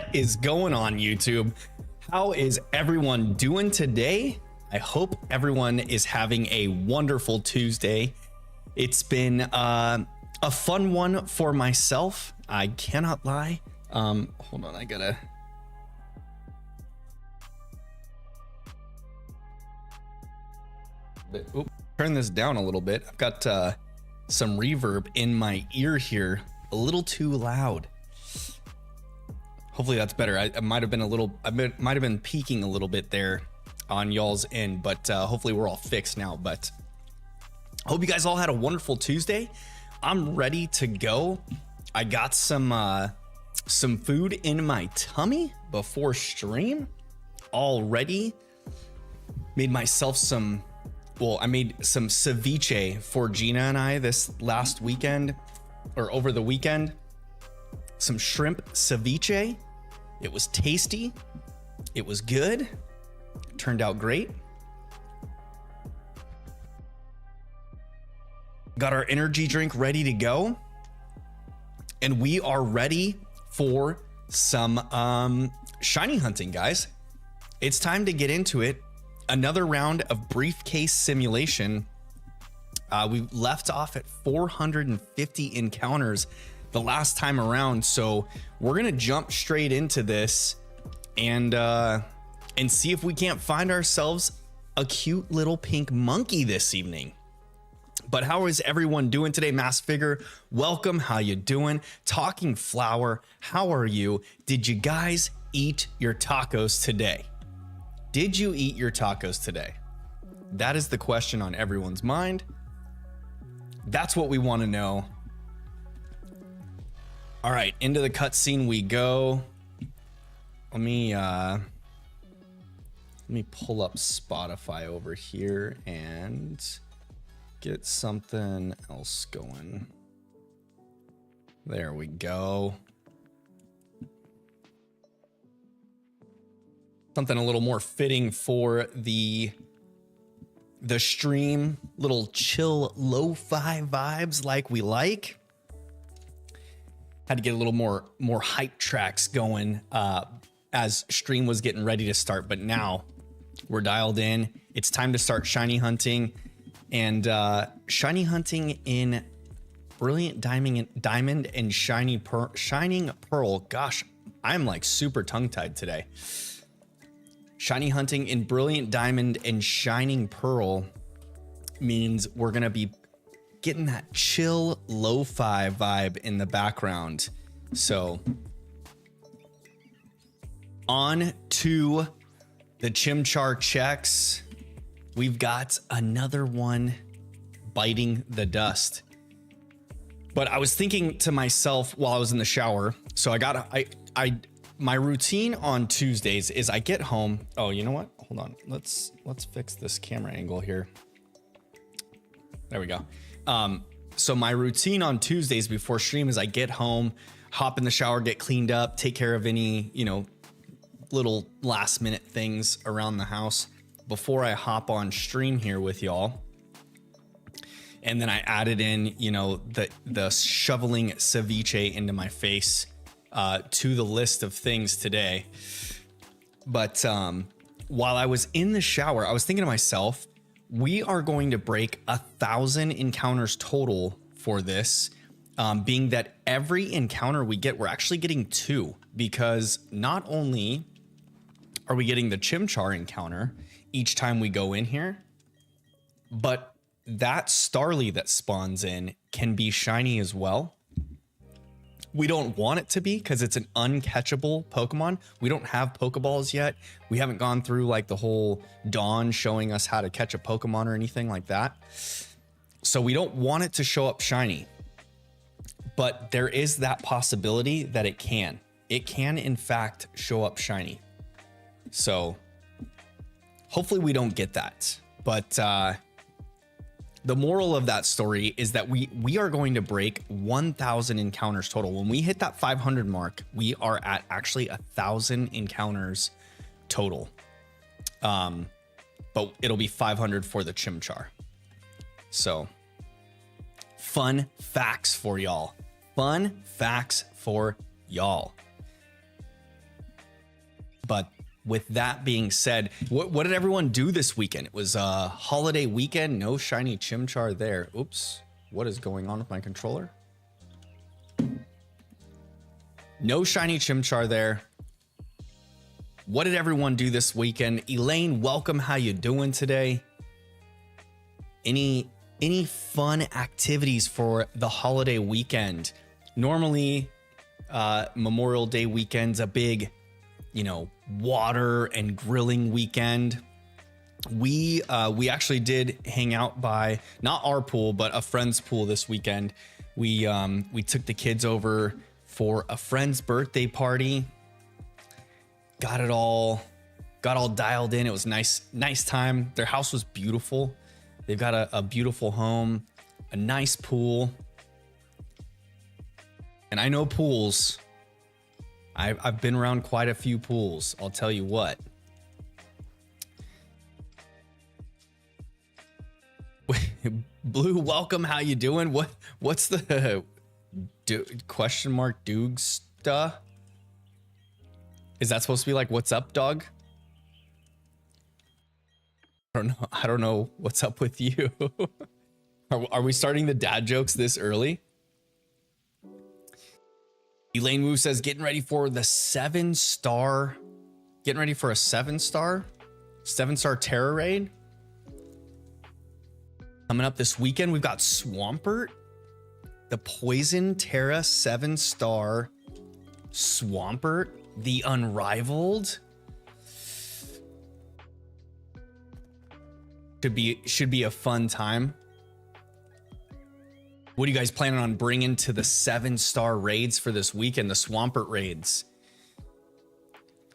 What is going on, YouTube? How is everyone doing today? I hope everyone is having a wonderful Tuesday. It's been a fun one for myself. I cannot lie. Hold on, I gotta. Turn this down a little bit. I've got some reverb in my ear here, a little too loud. Hopefully that's better. I might have been might have been peaking a little bit there on y'all's end, but hopefully we're all fixed now. But I hope you guys all had a wonderful Tuesday. I'm ready to go. I got some food in my tummy before stream already. Made myself some, well, I made some ceviche for Gina and I this last weekend, or over the weekend. Some shrimp ceviche. It was tasty. It was good. It turned out great. Got our energy drink ready to go. And we are ready for some shiny hunting, guys. It's time to get into it. Another round of Breifcase simulation. We left off at 450 encounters the last time around, so we're gonna jump straight into this and see if we can't find ourselves a cute little pink monkey this evening. But how is everyone doing today? Mass Figure, welcome. How you doing? Talking Flower, how are you? Did you guys eat your tacos today? Did you eat your tacos today? That is the question on everyone's mind. That's what we want to know. All right, into the cutscene we go. Let me pull up Spotify over here and get something else going. There we go. Something a little more fitting for the stream, little chill lo-fi vibes like we like. Had to get a little more hype tracks going as stream was getting ready to start, but now we're dialed in. It's time to start shiny hunting, and shiny hunting in Brilliant Diamond and Shining Pearl. Gosh, I'm like super tongue-tied today. Shiny hunting in Brilliant Diamond and Shining Pearl means we're gonna be getting that chill lo-fi vibe in the background. So on to the Chimchar checks. We've got another one biting the dust. But I was thinking to myself while I was in the shower, so my routine on Tuesdays is I get home. Oh, you know what? Hold on. Let's fix this camera angle here. There we go. So my routine on Tuesdays before stream is I get home, hop in the shower, get cleaned up, take care of any, little last minute things around the house before I hop on stream here with y'all. And then I added in, the shoveling ceviche into my face to the list of things today. But while I was in the shower, I was thinking to myself, we are going to break 1,000 encounters total for this, being that every encounter we get, we're actually getting 2, because not only are we getting the Chimchar encounter each time we go in here, but that Starly that spawns in can be shiny as well. We don't want it to be because it's an uncatchable Pokemon. We don't have Pokeballs yet. We haven't gone through like the whole Dawn showing us how to catch a Pokemon or anything like that. So we don't want it to show up shiny. But there is that possibility that it can. It can, in fact, show up shiny. So hopefully we don't get that. But the moral of that story is that we are going to break 1,000 encounters total. When we hit that 500 mark, we are at actually 1,000 encounters total. But it'll be 500 for the Chimchar. So fun facts for y'all. Fun facts for y'all. But with that being said, what did everyone do this weekend? It was a holiday weekend. No shiny Chimchar there. Oops. What is going on with my controller? No shiny Chimchar there. What did everyone do this weekend? Elaine, welcome. How you doing today? Any fun activities for the holiday weekend? Normally, Memorial Day weekend's a big, water and grilling weekend. We actually did hang out by not our pool, but a friend's pool this weekend. We took the kids over for a friend's birthday party. Got all dialed in. It was nice time. Their house was beautiful. They've got a beautiful home, a nice pool. And I know pools. I've been around quite a few pools. I'll tell you what. Blue, welcome. How you doing? What's the question mark Doogsta? Is that supposed to be like, what's up, dog? I don't know what's up with you. Are we starting the dad jokes this early? Elaine Wu says, getting ready for a 7-star terror raid. Coming up this weekend, we've got Swampert, the Poison Terra 7-star Swampert, the Unrivaled. Should be a fun time. What are you guys planning on bringing to the 7-star raids for this weekend, the Swampert raids?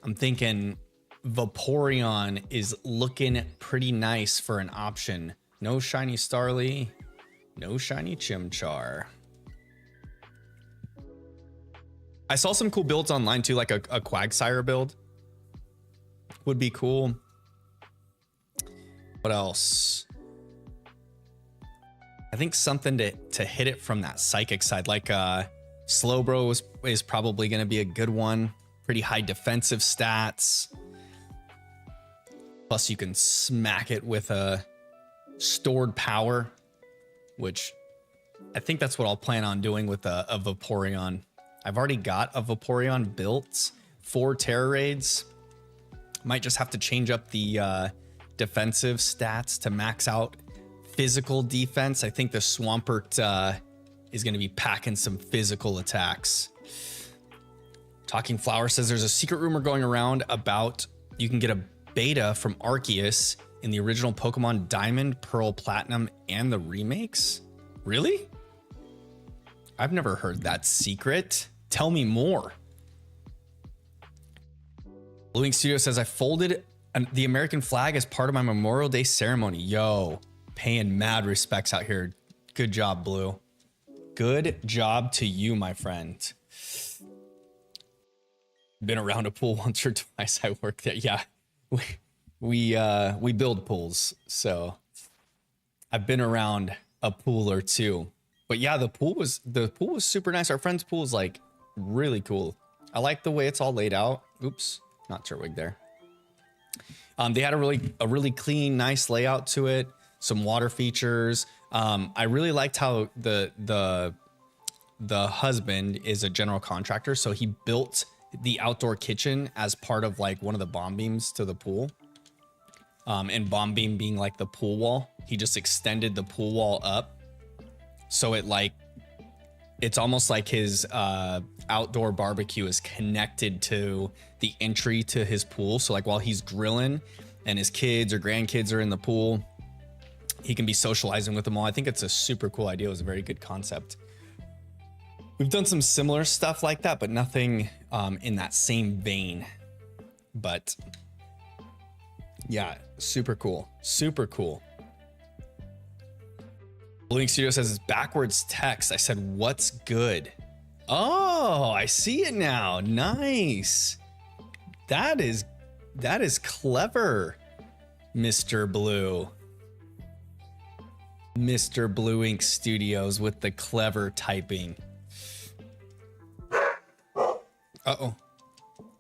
I'm thinking Vaporeon is looking pretty nice for an option. No shiny Starly, no shiny Chimchar. I saw some cool builds online too, like a Quagsire build would be cool. What else? I think something to hit it from that psychic side, like Slowbro is probably going to be a good one. Pretty high defensive stats. Plus you can smack it with a stored power, which I think that's what I'll plan on doing with a Vaporeon. I've already got a Vaporeon built for Terror Raids. Might just have to change up the defensive stats to max out physical defense. I think the Swampert is going to be packing some physical attacks. Talking Flower says there's a secret rumor going around about you can get a beta from Arceus in the original Pokemon Diamond, Pearl, Platinum, and the remakes. Really? I've never heard that secret. Tell me more. Blue Ink Studio says I folded the American flag as part of my Memorial Day ceremony. Yo, paying mad respects out here. Good job, Blue. Good job to you, my friend. Been around a pool once or twice. I work there. Yeah, we build pools, so I've been around a pool or two. But yeah, the pool was super nice. Our friend's pool is like really cool. I like the way it's all laid out. Oops, not Turtwig there. They had a really clean, nice layout to it. Some water features. I really liked how the husband is a general contractor, so he built the outdoor kitchen as part of like one of the bomb beams to the pool. And bomb beam being like the pool wall, he just extended the pool wall up, so it's almost like his outdoor barbecue is connected to the entry to his pool. So like while he's grilling and his kids or grandkids are in the pool, he can be socializing with them all. I think it's a super cool idea. It was a very good concept. We've done some similar stuff like that, but nothing in that same vein. But yeah, super cool. Super cool. Blue Ink Studio says it's backwards text. I said, what's good? Oh, I see it now. Nice. That is clever, Mr. Blue. Mr. Blue Ink Studios with the clever typing. Uh-oh.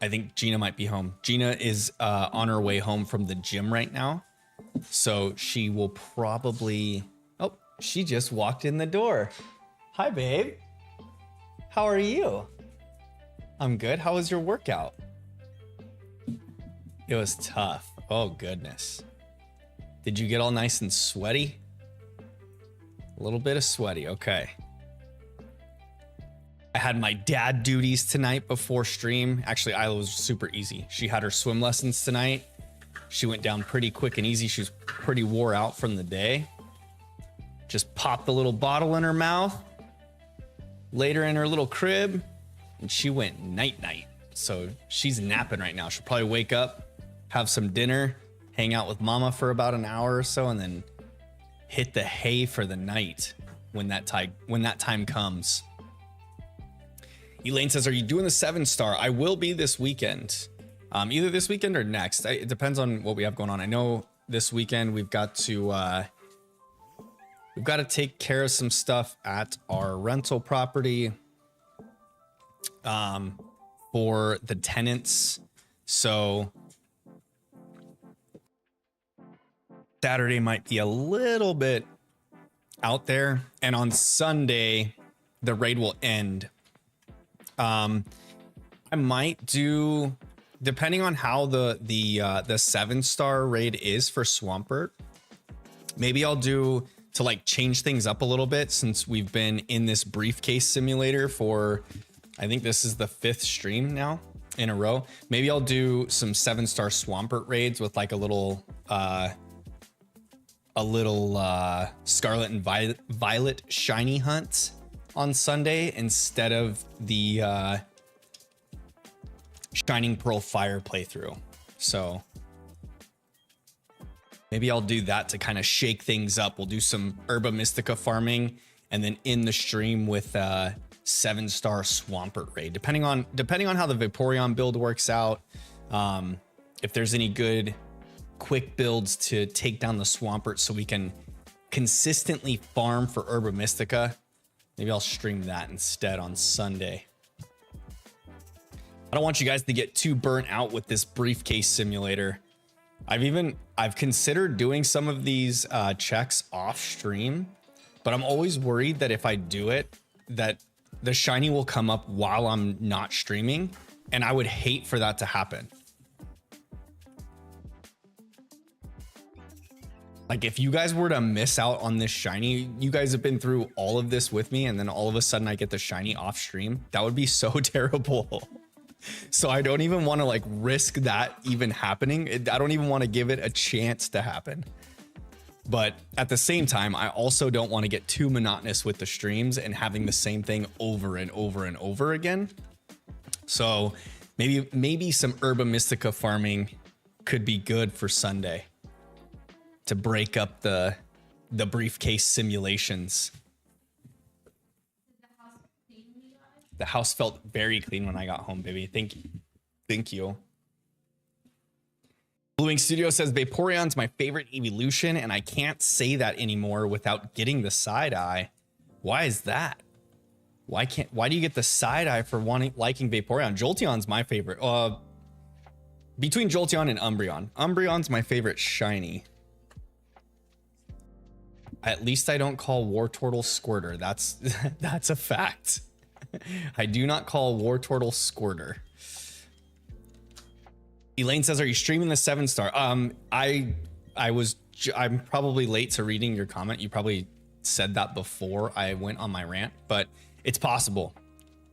I think Gina might be home. Gina is on her way home from the gym right now. So she will probably... Oh, she just walked in the door. Hi, babe. How are you? I'm good. How was your workout? It was tough. Oh, goodness. Did you get all nice and sweaty? A little bit of sweaty. Okay. I had my dad duties tonight before stream. Actually, Isla was super easy. She had her swim lessons tonight. She went down pretty quick and easy. She was pretty wore out from the day. Just popped the little bottle in her mouth, laid her in her little crib, and she went night-night. So she's napping right now. She'll probably wake up, have some dinner, hang out with mama for about an hour or so, and then hit the hay for the night when that time comes. Elaine says, are you doing the 7-star? I will be this weekend. Either this weekend or next. It depends on what we have going on. I know this weekend we've got to take care of some stuff at our rental property for the tenants. So Saturday might be a little bit out there, and on Sunday the raid will end. I might do, depending on how the 7-star raid is for Swampert, maybe I'll do to like change things up a little bit, since we've been in this briefcase simulator for, I think this is the 5th stream now in a row. Maybe I'll do some 7-star Swampert raids with like a little Scarlet and Violet shiny hunt on Sunday instead of the Shining Pearl Fire playthrough. So maybe I'll do that to kind of shake things up. We'll do some Herba Mystica farming, and then in the stream with 7-star Swampert raid, depending on how the Vaporeon build works out. If there's any good quick builds to take down the Swampert so we can consistently farm for Herba Mystica, maybe I'll stream that instead on Sunday. I don't want you guys to get too burnt out with this briefcase simulator. I've considered doing some of these checks off stream, but I'm always worried that if I do it, that the shiny will come up while I'm not streaming, and I would hate for that to happen. Like, if you guys were to miss out on this shiny, you guys have been through all of this with me, and then all of a sudden I get the shiny off stream. That would be so terrible. So I don't even want to like risk that even happening. I don't even want to give it a chance to happen. But at the same time, I also don't want to get too monotonous with the streams and having the same thing over and over and over again. So maybe some Herba Mystica farming could be good for Sunday to break up the briefcase simulations. The house felt very clean when I got home, baby. Thank you. Blueing Studio says Vaporeon's my favorite evolution, and I can't say that anymore without getting the side eye. Why is that? Why do you get the side eye for liking Vaporeon? Jolteon's my favorite. Between Jolteon and Umbreon. Umbreon's my favorite shiny. At least I don't call Wartortle Squirter. That's a fact. I do not call Wartortle Squirter. Elaine says, are you streaming the 7-star? I'm probably late to reading your comment. You probably said that before I went on my rant, but it's possible.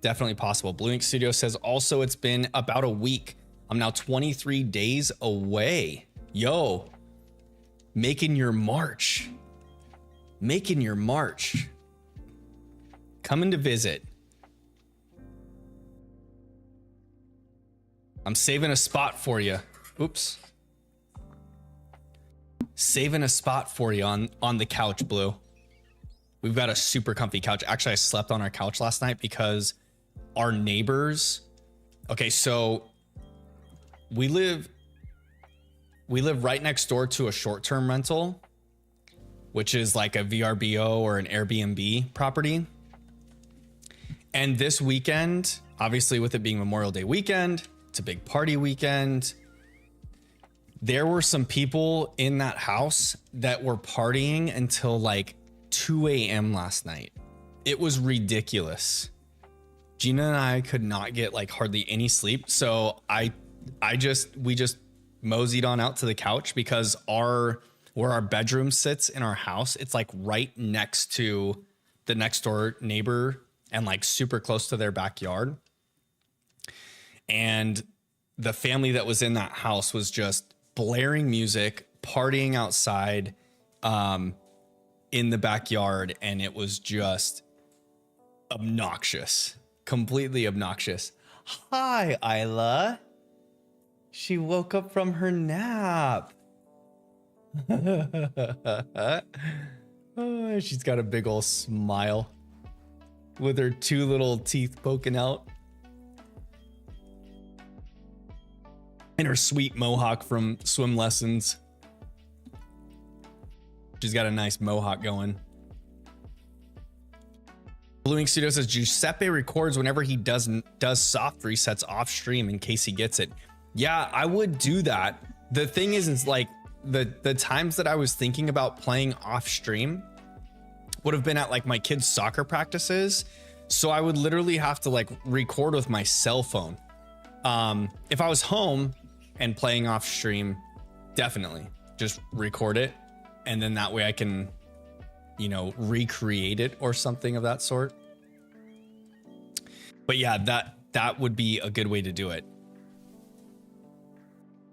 Definitely possible. Blue Ink Studio says, also, it's been about a week. I'm now 23 days away. Yo, making your march. Making your march. Coming to visit. I'm saving a spot for you. Oops. Saving a spot for you on the couch, Blue. We've got a super comfy couch. Actually, I slept on our couch last night because our neighbors... Okay, so we live right next door to a short-term rental, which is like a VRBO or an Airbnb property. And this weekend, obviously with it being Memorial Day weekend, It's a big party weekend. There were some people in that house that were partying until like 2 a.m. last night. It was ridiculous. Gina and I could not get like hardly any sleep. So we just moseyed on out to the couch because where our bedroom sits in our house, it's like right next to the next door neighbor and like super close to their backyard. And the family that was in that house was just blaring music, partying outside, in the backyard. And it was just obnoxious, completely obnoxious. Hi, Isla. She woke up from her nap. Oh, she's got a big old smile with her 2 little teeth poking out. And her sweet mohawk from swim lessons. She's got a nice mohawk going. Blue Ink Studio says Giuseppe records whenever he does soft resets off stream in case he gets it. Yeah, I would do that. The thing is like the times that I was thinking about playing off stream would have been at like my kids' soccer practices. So I would literally have to like record with my cell phone. If I was home and playing off stream, definitely just record it. And then that way I can, you know, recreate it or something of that sort. But yeah, that would be a good way to do it.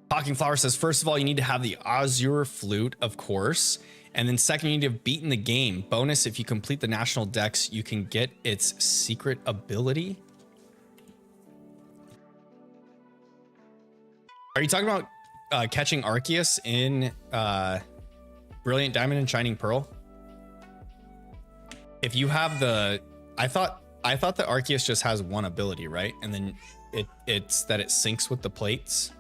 Talking Flower says, first of all, you need to have the Azure Flute, of course. And then second, you need to have beaten the game. Bonus, if you complete the national dex, you can get its secret ability. Are you talking about catching Arceus in Brilliant Diamond and Shining Pearl? If you have the, I thought that Arceus just has one ability, right? And then it's that it syncs with the plates.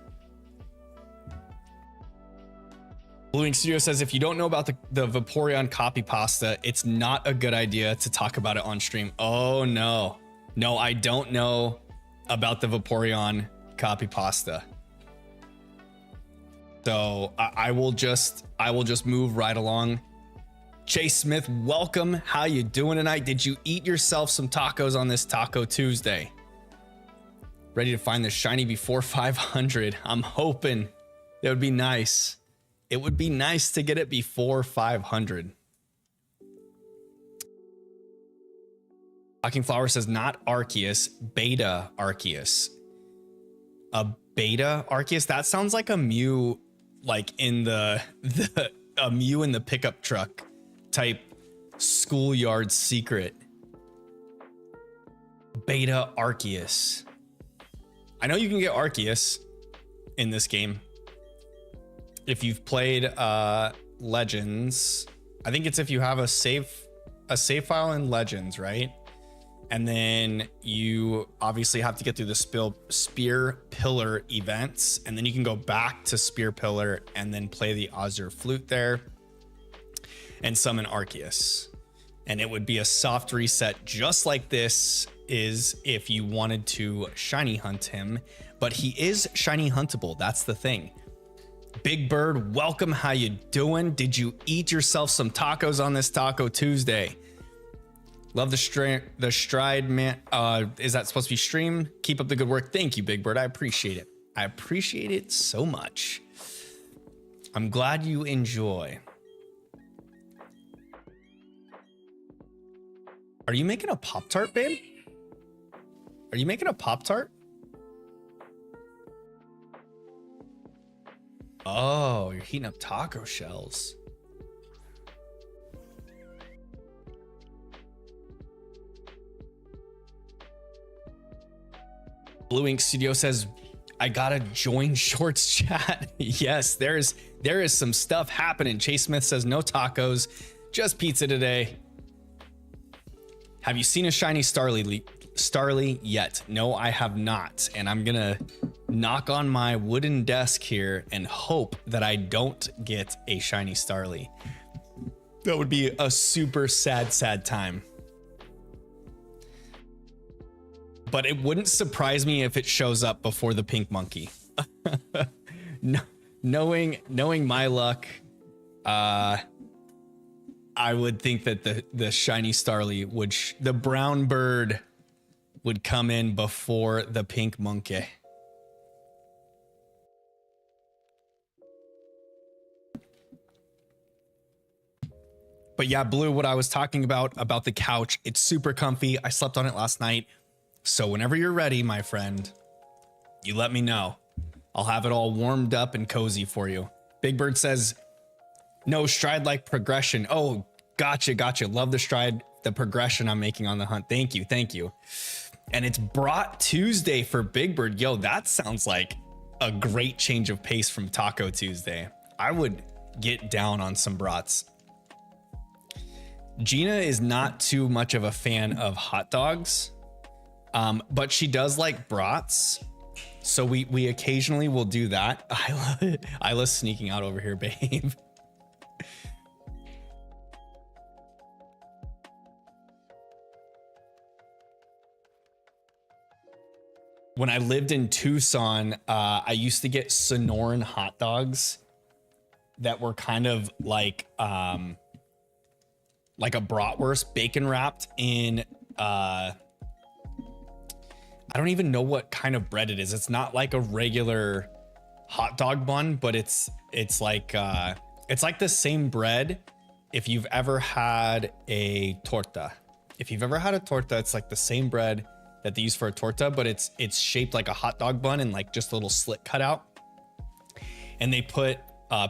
Blue Ink Studio says, if you don't know about the Vaporeon copy pasta, it's not a good idea to talk about it on stream. Oh no. No, I don't know about the Vaporeon copy pasta. So I will just move right along. Chase Smith, welcome. How you doing tonight? Did you eat yourself some tacos on this Taco Tuesday? Ready to find the shiny before 500. I'm hoping it would be nice. It would be nice to get it before 500. Talking Flower says, not Arceus, Beta Arceus. A Beta Arceus? That sounds like a Mew, like in a Mew in the pickup truck type schoolyard secret. Beta Arceus. I know you can get Arceus in this game. If you've played Legends, I think it's if you have a save file in Legends, right? And then you obviously have to get through the Spear Pillar events, and then you can go back to Spear Pillar and then play the Azure Flute there and summon Arceus. And it would be a soft reset just like this is if you wanted to shiny hunt him, but he is shiny huntable. That's the thing. Big Bird, welcome. How you doing? Did you eat yourself some tacos on this Taco Tuesday? Love the stride, man. Is that supposed to be stream? Keep up the good work. Thank you, Big Bird. I appreciate it. I appreciate it so much. I'm glad you enjoy. Are you making a Pop-Tart, babe? Are you making a Pop-Tart? Oh, you're heating up taco shells. Blue Ink Studio says, I gotta join Shorts chat. Yes, there is some stuff happening. Chase Smith says, no tacos, just pizza today. Have you seen a shiny Starly yet? No, I have not. And I'm gonna knock on my wooden desk here and hope that I don't get a shiny Starly. That would be a super sad time. but it wouldn't surprise me if it shows up before the pink monkey. No, knowing my luck, I would think that the shiny starly would the brown bird would come in before the pink monkey. But yeah, Blue, what I was talking about the couch, it's super comfy. I slept on it last night. So whenever you're ready, my friend, you let me know. I'll have it all warmed up and cozy for you. Big Bird says, no stride-like progression. Oh, gotcha. Love the progression I'm making on the hunt. Thank you. And it's Brat Tuesday for Big Bird. Yo, that sounds like a great change of pace from Taco Tuesday. I would get down on some brats. Gina is not too much of a fan of hot dogs, but she does like brats. So we occasionally will do that. Isla's sneaking out over here, babe. When I lived in Tucson, I used to get Sonoran hot dogs that were kind of like a bratwurst, bacon wrapped in I don't even know what kind of bread it is. It's not like a regular hot dog bun, but it's like the same bread. If you've ever had a torta, it's like the same bread that they use for a torta, but it's shaped like a hot dog bun and like just a little slit cut out. And they put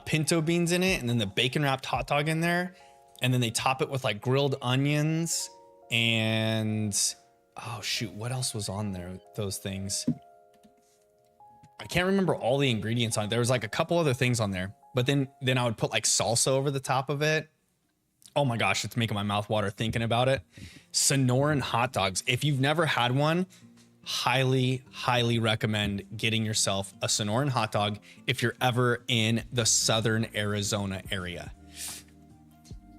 pinto beans in it and then the bacon wrapped hot dog in there. And then they top it with like grilled onions and oh shoot, what else was on there? Those things. I can't remember all the ingredients on it. There was like a couple other things on there, but then I would put like salsa over the top of it. Oh my gosh, it's making my mouth water thinking about it. Sonoran hot dogs. If you've never had one, highly recommend getting yourself a Sonoran hot dog if you're ever in the southern Arizona area.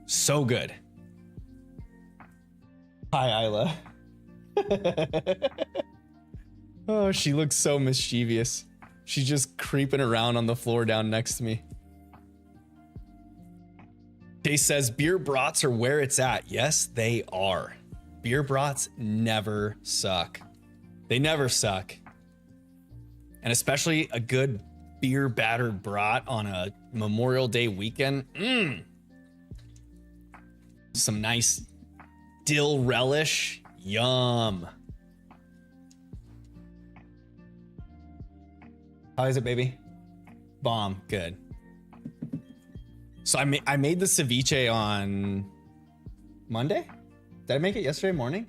So good. Hi, Isla. Oh, she looks so mischievous. She's just creeping around on the floor down next to me. Jay says beer brats are where it's at. Yes, they are. Beer brats never suck. They never suck. And especially a good beer battered brat on a Memorial Day weekend. Some nice dill relish. Yum. How is it, baby? Bomb. Good. So I made the ceviche on Monday. Did I make it yesterday morning?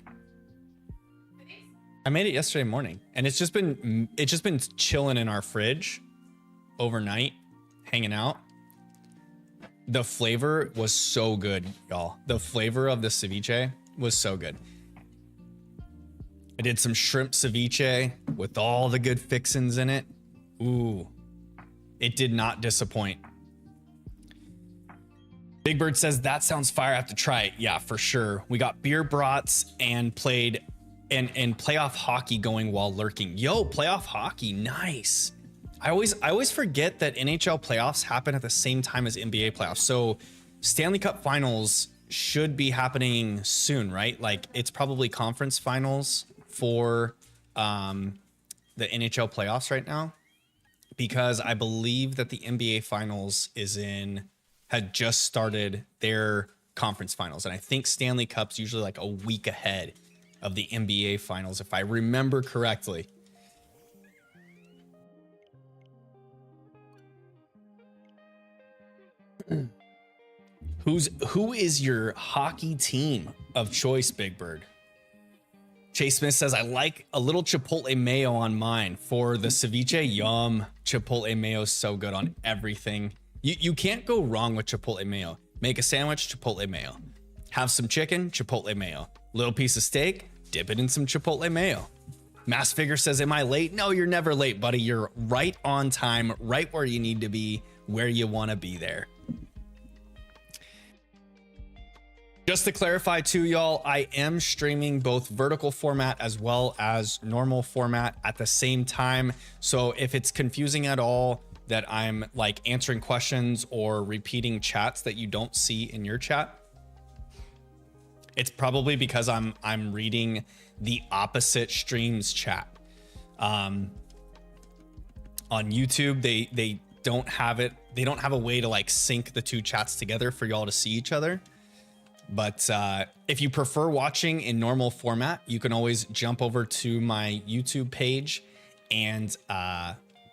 I made it yesterday morning, and it's just been chilling in our fridge overnight, hanging out. The flavor was so good, y'all. The flavor of the ceviche was so good. I did some shrimp ceviche with all the good fixins in it. Ooh, it did not disappoint. Big Bird says that sounds fire. I have to try it. Yeah, for sure. We got beer brats and played and playoff hockey going while lurking. Yo, playoff hockey, nice. I always forget that NHL playoffs happen at the same time as NBA playoffs. So Stanley Cup finals should be happening soon, right? Like it's probably conference finals for the NHL playoffs right now, because I believe that the NBA finals had just started their conference finals. And I think Stanley Cup's usually like a week ahead of the NBA finals, if I remember correctly. Who is your hockey team of choice, Big Bird? Chase Smith says, I like a little chipotle mayo on mine for the ceviche. Yum. Chipotle mayo is so good on everything. You can't go wrong with chipotle mayo. Make a sandwich, chipotle mayo. Have some chicken, chipotle mayo. Little piece of steak, dip it in some chipotle mayo. Mass Figure says, am I late? No, you're never late, buddy. You're right on time, right where you need to be, where you want to be there. Just to clarify too, y'all, I am streaming both vertical format as well as normal format at the same time. So if it's confusing at all that I'm like answering questions or repeating chats that you don't see in your chat, it's probably because I'm reading the opposite stream's chat. On YouTube, they don't have it. They don't have a way to like sync the two chats together for y'all to see each other. But if you prefer watching in normal format, you can always jump over to my YouTube page and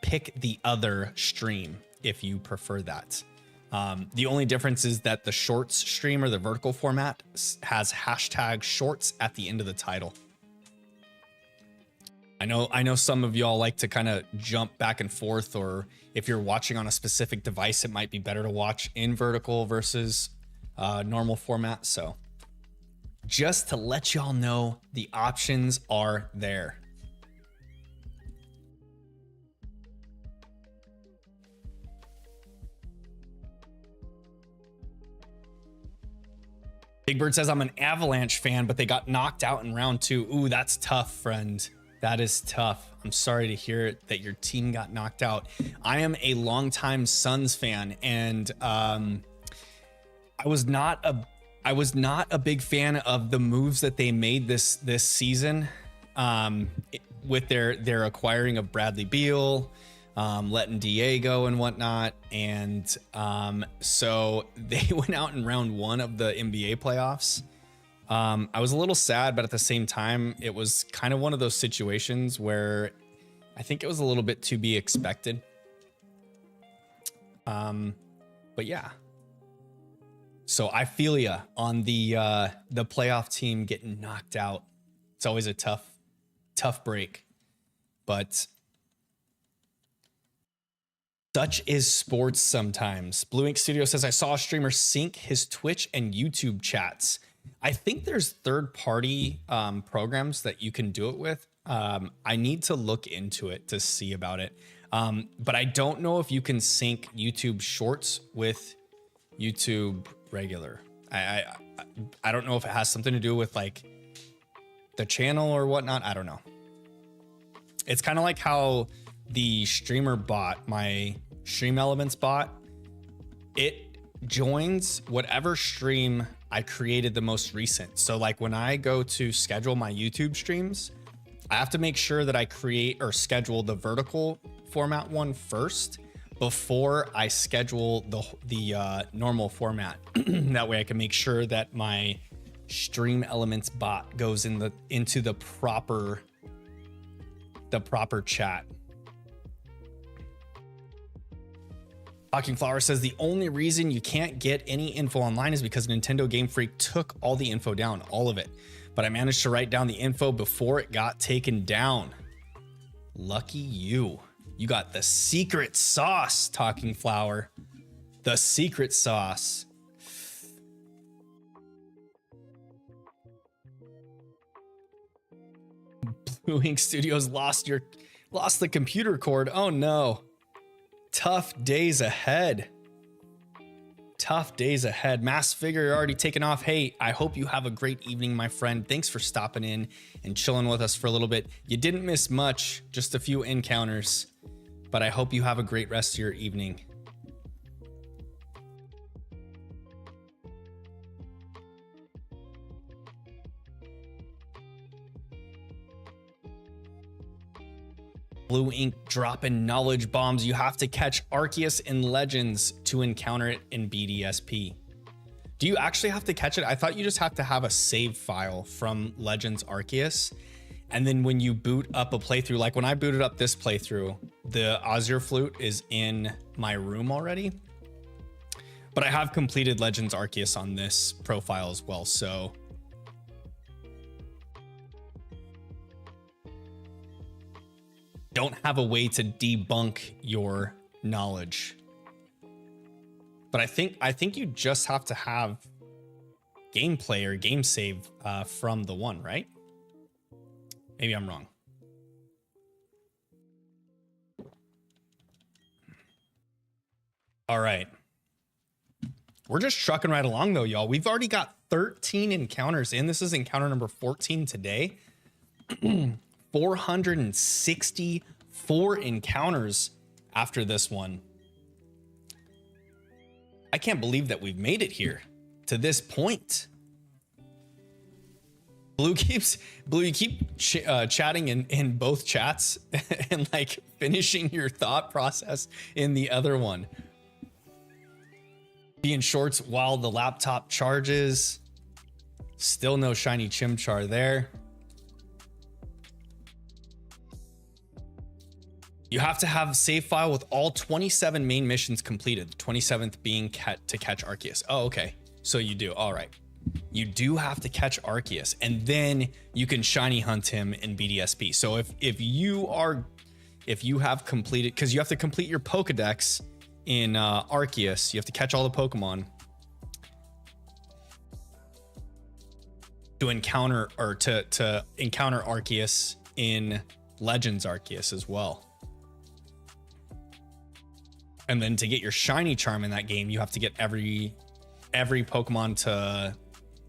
pick the other stream if you prefer that. The only difference is that the shorts stream or the vertical format has hashtag shorts at the end of the title. I know some of y'all like to kind of jump back and forth, or if you're watching on a specific device, it might be better to watch in vertical versus normal format. So just to let y'all know, the options are there. Big Bird says, I'm an Avalanche fan, but they got knocked out in round 2. Ooh, that's tough, friend. That is tough. I'm sorry to hear that your team got knocked out. I am a longtime Suns fan, and I was not a big fan of the moves that they made this season, with their acquiring of Bradley Beal, letting DA go and whatnot. And so they went out in round 1 of the NBA playoffs. I was a little sad, but at the same time, it was kind of one of those situations where I think it was a little bit to be expected. But yeah. So I feel ya on the playoff team getting knocked out. It's always a tough break, but such is sports sometimes. Blue Ink Studio says, I saw a streamer sync his Twitch and YouTube chats. I think there's third-party programs that you can do it with. I need to look into it to see about it. But I don't know if you can sync YouTube Shorts with YouTube regular. I don't know if it has something to do with like the channel or whatnot. I don't know. It's kind of like how the streamer bot, my Stream Elements bot, it joins whatever stream I created the most recent. So like when I go to schedule my YouTube streams, I have to make sure that I create or schedule the vertical format one first before I schedule the normal format. That way I can make sure that my Stream Elements bot goes into the proper chat. Talking Flower says the only reason you can't get any info online is because Nintendo Game Freak took all the info down, all of it. But I managed to write down the info before it got taken down. Lucky you. You got the secret sauce, Talking Flower. The secret sauce. Blue Ink Studios lost the computer cord. Oh no. Tough days ahead. Tough days ahead. Mass Figure already taken off. Hey, I hope you have a great evening, my friend. Thanks for stopping in and chilling with us for a little bit. You didn't miss much, just a few encounters, but I hope you have a great rest of your evening. Blue Ink dropping knowledge bombs. You have to catch Arceus in Legends to encounter it in BDSP. Do you actually have to catch it? I thought you just have to have a save file from Legends Arceus. And then when you boot up a playthrough, like when I booted up this playthrough, the Azure Flute is in my room already. But I have completed Legends Arceus on this profile as well, so don't have a way to debunk your knowledge. But I think you just have to have gameplay or game save from the one, right? Maybe I'm wrong. All right. We're just trucking right along though, y'all. We've already got 13 encounters in. This is encounter number 14 today. 464 encounters after this one. I can't believe that we've made it here to this point. Blue, you keep chatting in both chats and like finishing your thought process in the other one. Be in shorts while the laptop charges. Still no shiny Chimchar there. You have to have save file with all 27 main missions completed. The 27th being to catch Arceus. Oh, okay. So you do. All right. You do have to catch Arceus, and then you can shiny hunt him in BDSP. So if you have completed, because you have to complete your Pokedex in Arceus, you have to catch all the Pokemon to encounter to encounter Arceus in Legends Arceus as well. And then to get your shiny charm in that game, you have to get every Pokemon to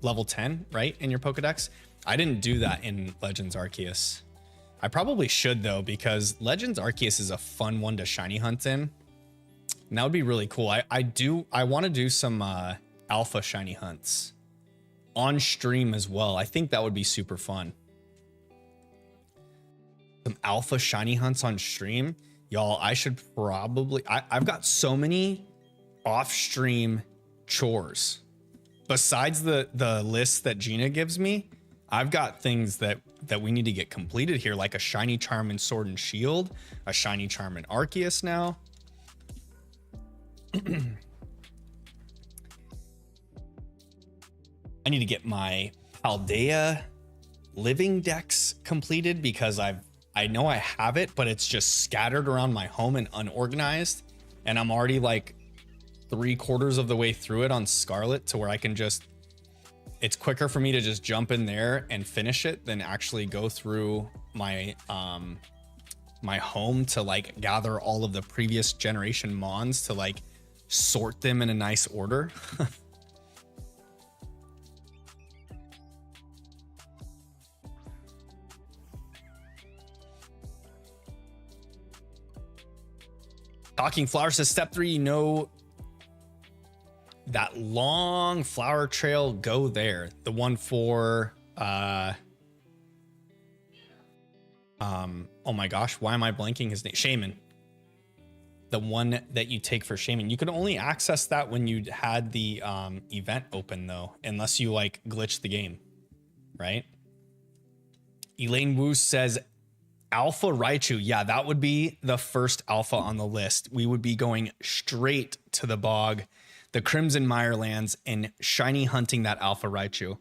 level 10, right, in your Pokedex. I didn't do that in Legends Arceus. I probably should though, because Legends Arceus is a fun one to shiny hunt in. And that would be really cool. I want to do some alpha shiny hunts on stream as well. I think that would be super fun. Some alpha shiny hunts on stream. Y'all, I should probably, I've got so many off stream chores. Besides the list that Gina gives me, I've got things that we need to get completed here, like a shiny charm in Sword and Shield, a shiny charm in Arceus now. I need to get my Paldea living dex completed because I know I have it, but it's just scattered around my home and unorganized. And I'm already like 3/4 of the way through it on Scarlet to where I can just, it's quicker for me to just jump in there and finish it than actually go through my my home to like gather all of the previous generation mons to like sort them in a nice order. Talking Flower says step 3, you know, that long flower trail, go there. The one for oh my gosh, why am I blanking his name? Shaman. The one that you take for Shaman. You can only access that when you had the event open though, unless you like glitch the game, right? Elaine Wu says Alpha Raichu. Yeah, that would be the first alpha on the list. We would be going straight to the bog, the Crimson Mirelands, and shiny hunting that Alpha Raichu.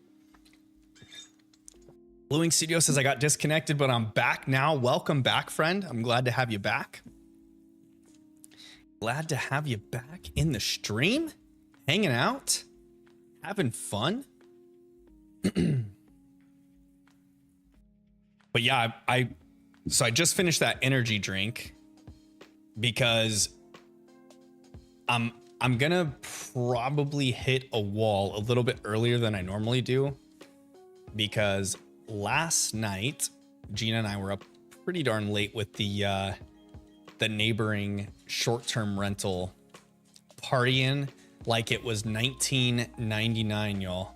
Bluing Studio says I got disconnected, but I'm back now. Welcome back, friend. I'm glad to have you back. Glad to have you back in the stream, hanging out, having fun. But yeah, so I just finished that energy drink because I'm gonna probably hit a wall a little bit earlier than I normally do, because last night Gina and I were up pretty darn late with the neighboring short-term rental, partying like it was 1999, y'all.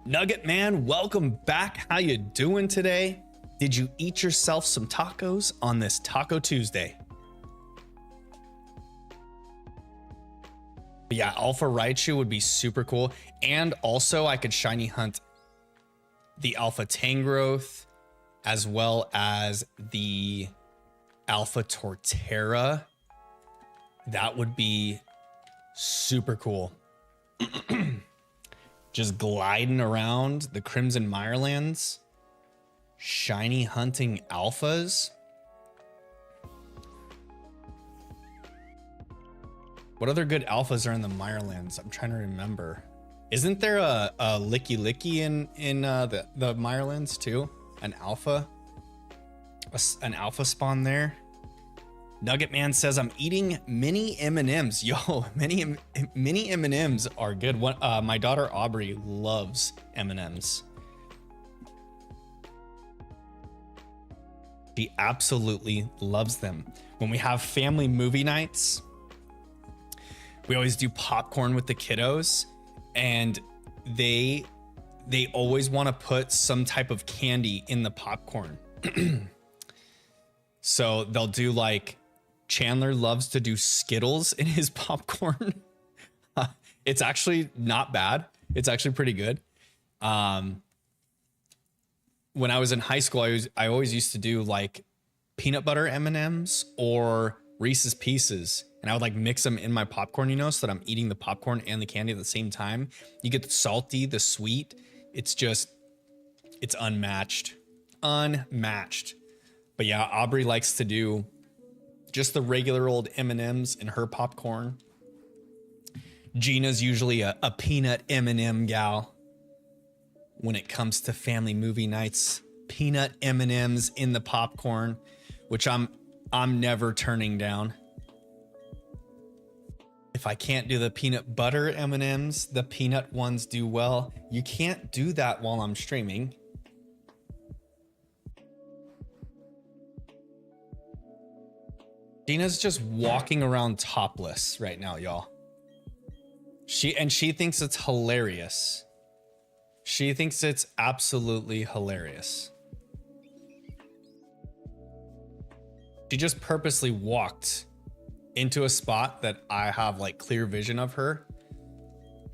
Nugget Man, welcome back. How you doing today? Did you eat yourself some tacos on this Taco Tuesday? But yeah, Alpha Raichu would be super cool. And also I could shiny hunt the Alpha Tangrowth as well as the Alpha Torterra. That would be super cool. Just gliding around the Crimson Mirelands, shiny hunting alphas. What other good alphas are in the Mirelands? I'm trying to remember. Isn't there a Licky Licky in the Mirelands too? An alpha spawn there. Nugget Man says, I'm eating mini M&Ms. Yo, mini M&Ms are good. My daughter Aubrey loves M&Ms. She absolutely loves them. When we have family movie nights, we always do popcorn with the kiddos, and they always want to put some type of candy in the popcorn. So they'll do like, Chandler loves to do Skittles in his popcorn. It's actually not bad. It's actually pretty good. When I was in high school, I always used to do like peanut butter M&Ms or Reese's Pieces, and I would like mix them in my popcorn, you know, so that I'm eating the popcorn and the candy at the same time. You get the salty, the sweet. It's unmatched. But yeah, Aubrey likes to do just the regular old M&Ms in her popcorn. Gina's usually a peanut M&M gal when it comes to family movie nights. Peanut M&Ms in the popcorn, which I'm never turning down. If I can't do the peanut butter M&Ms, the peanut ones do well. You can't do that while I'm streaming. Gina's just walking around topless right now, y'all. She thinks it's hilarious. She thinks it's absolutely hilarious. She just purposely walked into a spot that I have like clear vision of her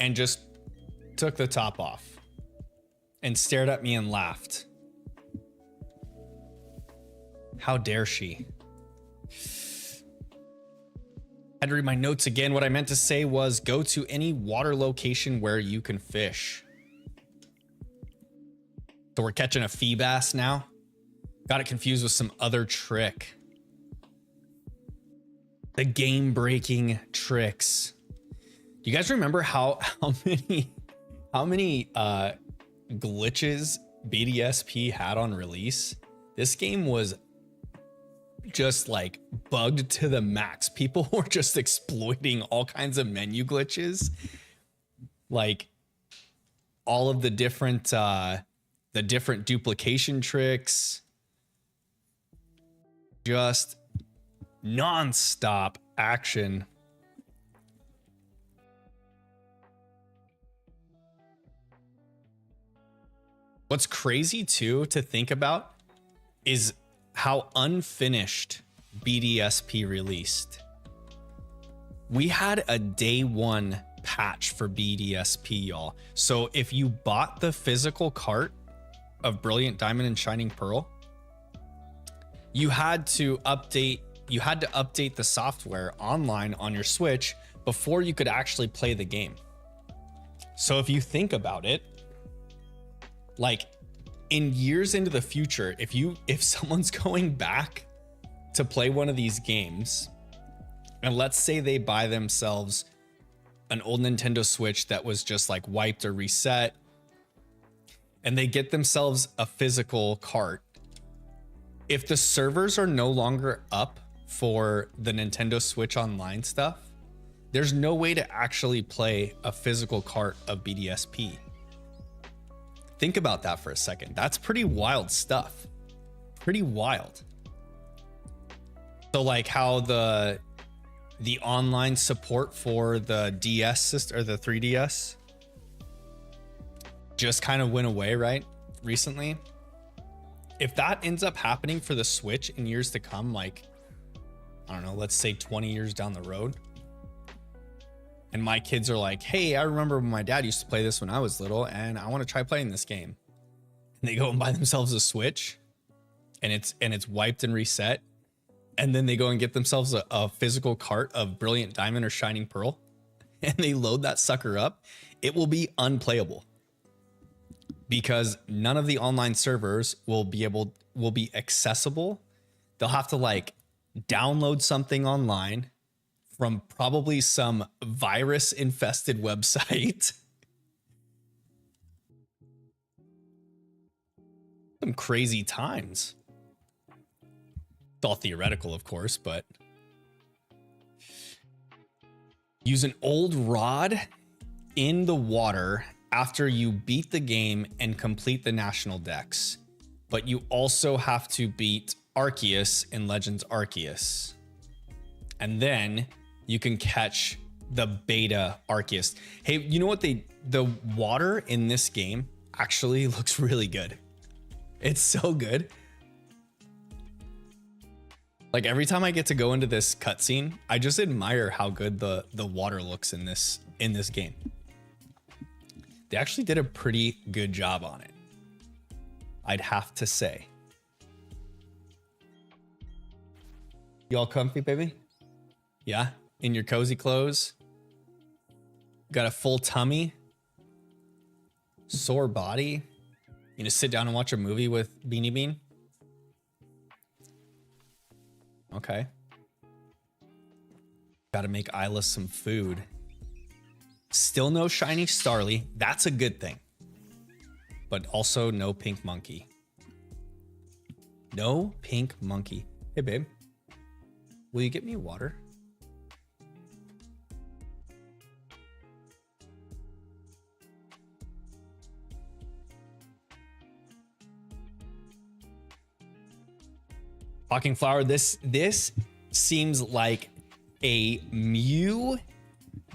and just took the top off and stared at me and laughed. How dare she? I had to read my notes again. What I meant to say was go to any water location where you can fish. So we're catching a fee bass now. Got it confused with some other trick. The game-breaking tricks. Do you guys remember how many glitches BDSP had on release? This game was just like bugged to the max. People were just exploiting all kinds of menu glitches, like all of the different duplication tricks, just non-stop action. What's crazy too to think about is how unfinished BDSP released. We had a day one patch for BDSP, y'all. So if you bought the physical cart of Brilliant Diamond and Shining Pearl, you had to update the software online on your Switch before you could actually play the game. So if you think about it, like in years into the future, if someone's going back to play one of these games, and let's say they buy themselves an old Nintendo Switch that was just like wiped or reset, and they get themselves a physical cart, if the servers are no longer up for the Nintendo Switch Online stuff, there's no way to actually play a physical cart of BDSP. Think about that for a second. That's pretty wild stuff. Pretty wild. So like how the online support for the DS system or the 3DS just kind of went away, right? Recently. If that ends up happening for the Switch in years to come, like, I don't know, let's say 20 years down the road, and my kids are like, hey, I remember when my dad used to play this when I was little and I want to try playing this game. And they go and buy themselves a Switch and it's wiped and reset. And then they go and get themselves a physical cart of Brilliant Diamond or Shining Pearl and they load that sucker up. It will be unplayable because none of the online servers will be accessible. They'll have to like download something online from probably some virus infested website. Some crazy times. It's all theoretical, of course, but Use an old rod in the water after you beat the game and complete the national dex. But you also have to beat Arceus in Legends Arceus. And then you can catch the beta Arceus. Hey, you know what? The water in this game actually looks really good. It's so good. Like every time I get to go into this cutscene, I just admire how good the water looks in this game. They actually did a pretty good job on it, I'd have to say. You all comfy, baby? Yeah? In your cozy clothes? Got a full tummy? Sore body? You gonna sit down and watch a movie with Beanie Bean? Okay. Gotta make Isla some food. Still no shiny Starly. That's a good thing. But also no pink monkey. No pink monkey. Hey, babe. Will you get me water? Talking Flower, this seems like a Mew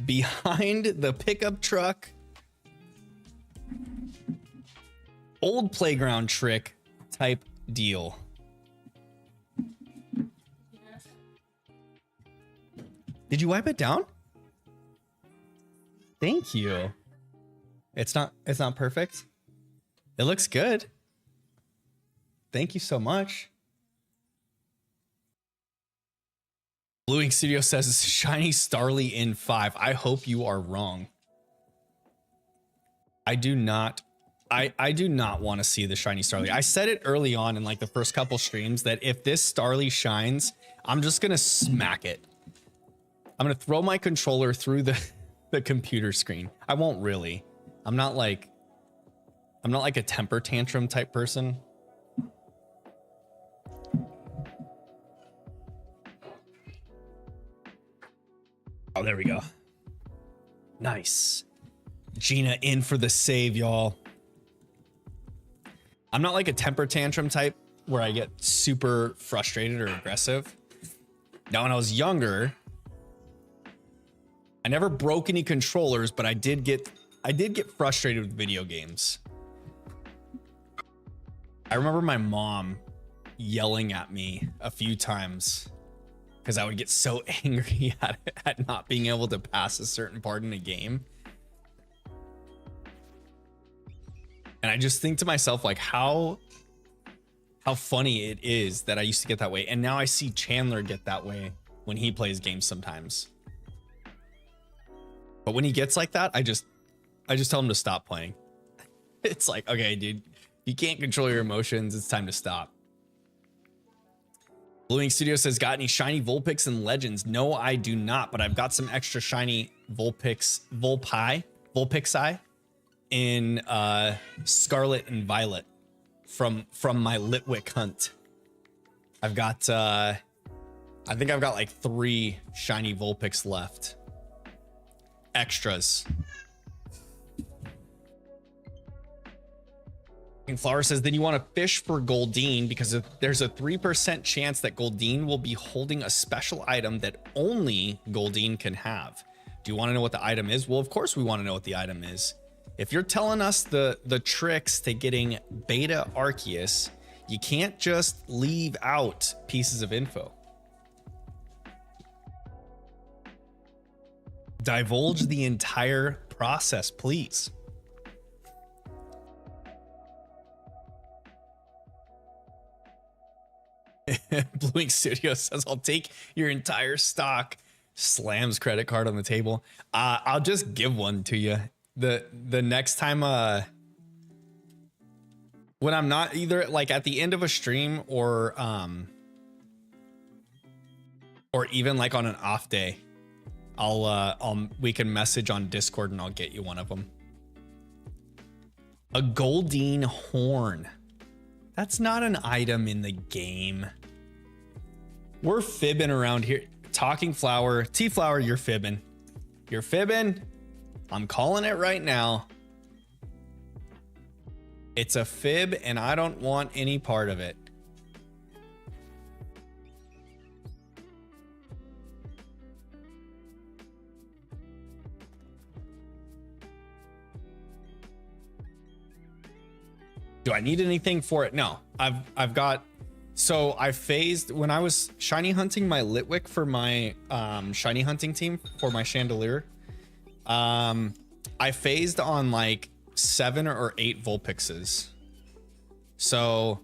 behind the pickup truck. Old playground trick type deal. Did you wipe it down? Thank you. It's not perfect. It looks good. Thank you so much. Blue Ink Studio says shiny Starly in 5. I hope you are wrong. I do not want to see the shiny Starly. I said it early on in like the first couple streams that if this Starly shines, I'm just gonna smack it. I'm gonna throw my controller through the computer screen. I won't really. I'm not like a temper tantrum type person. Oh, there we go. Nice. Gina in for the save, y'all. I'm not like a temper tantrum type where I get super frustrated or aggressive. Now, when I was younger, I never broke any controllers, but I did get frustrated with video games. I remember my mom yelling at me a few times because I would get so angry at not being able to pass a certain part in a game. And I just think to myself, like, how funny it is that I used to get that way. And now I see Chandler get that way when he plays games sometimes. But when he gets like that, I just tell him to stop playing. It's like, okay, dude, you can't control your emotions. It's time to stop. Blue Ink Studio says, got any shiny Vulpix and Legends? No, I do not, but I've got some extra shiny Vulpixi in Scarlet and Violet from my Litwick hunt. I've got I think I've got like 3 shiny Vulpix left. Extras. Flower says, then you want to fish for Goldeen because there's a 3% chance that Goldeen will be holding a special item that only Goldeen can have. Do you want to know what the item is? Well, of course we want to know what the item is. If you're telling us the tricks to getting beta Arceus, you can't just leave out pieces of info. Divulge the entire process, please. Blue Ink Studio says, I'll take your entire stock. Slams credit card on the table. I'll just give one to you. The next time when I'm not either like at the end of a stream or even like on an off day, we can message on Discord and I'll get you one of them. A Goldeen horn. That's not an item in the game. We're fibbing around here. Talking Flower, T-Flower, you're fibbing. You're fibbing. I'm calling it right now. It's a fib and I don't want any part of it. Do I need anything for it? No, I've got, so I phased when I was shiny hunting my Litwick for my shiny hunting team for my chandelier. I phased on like 7 or 8 Vulpixes. So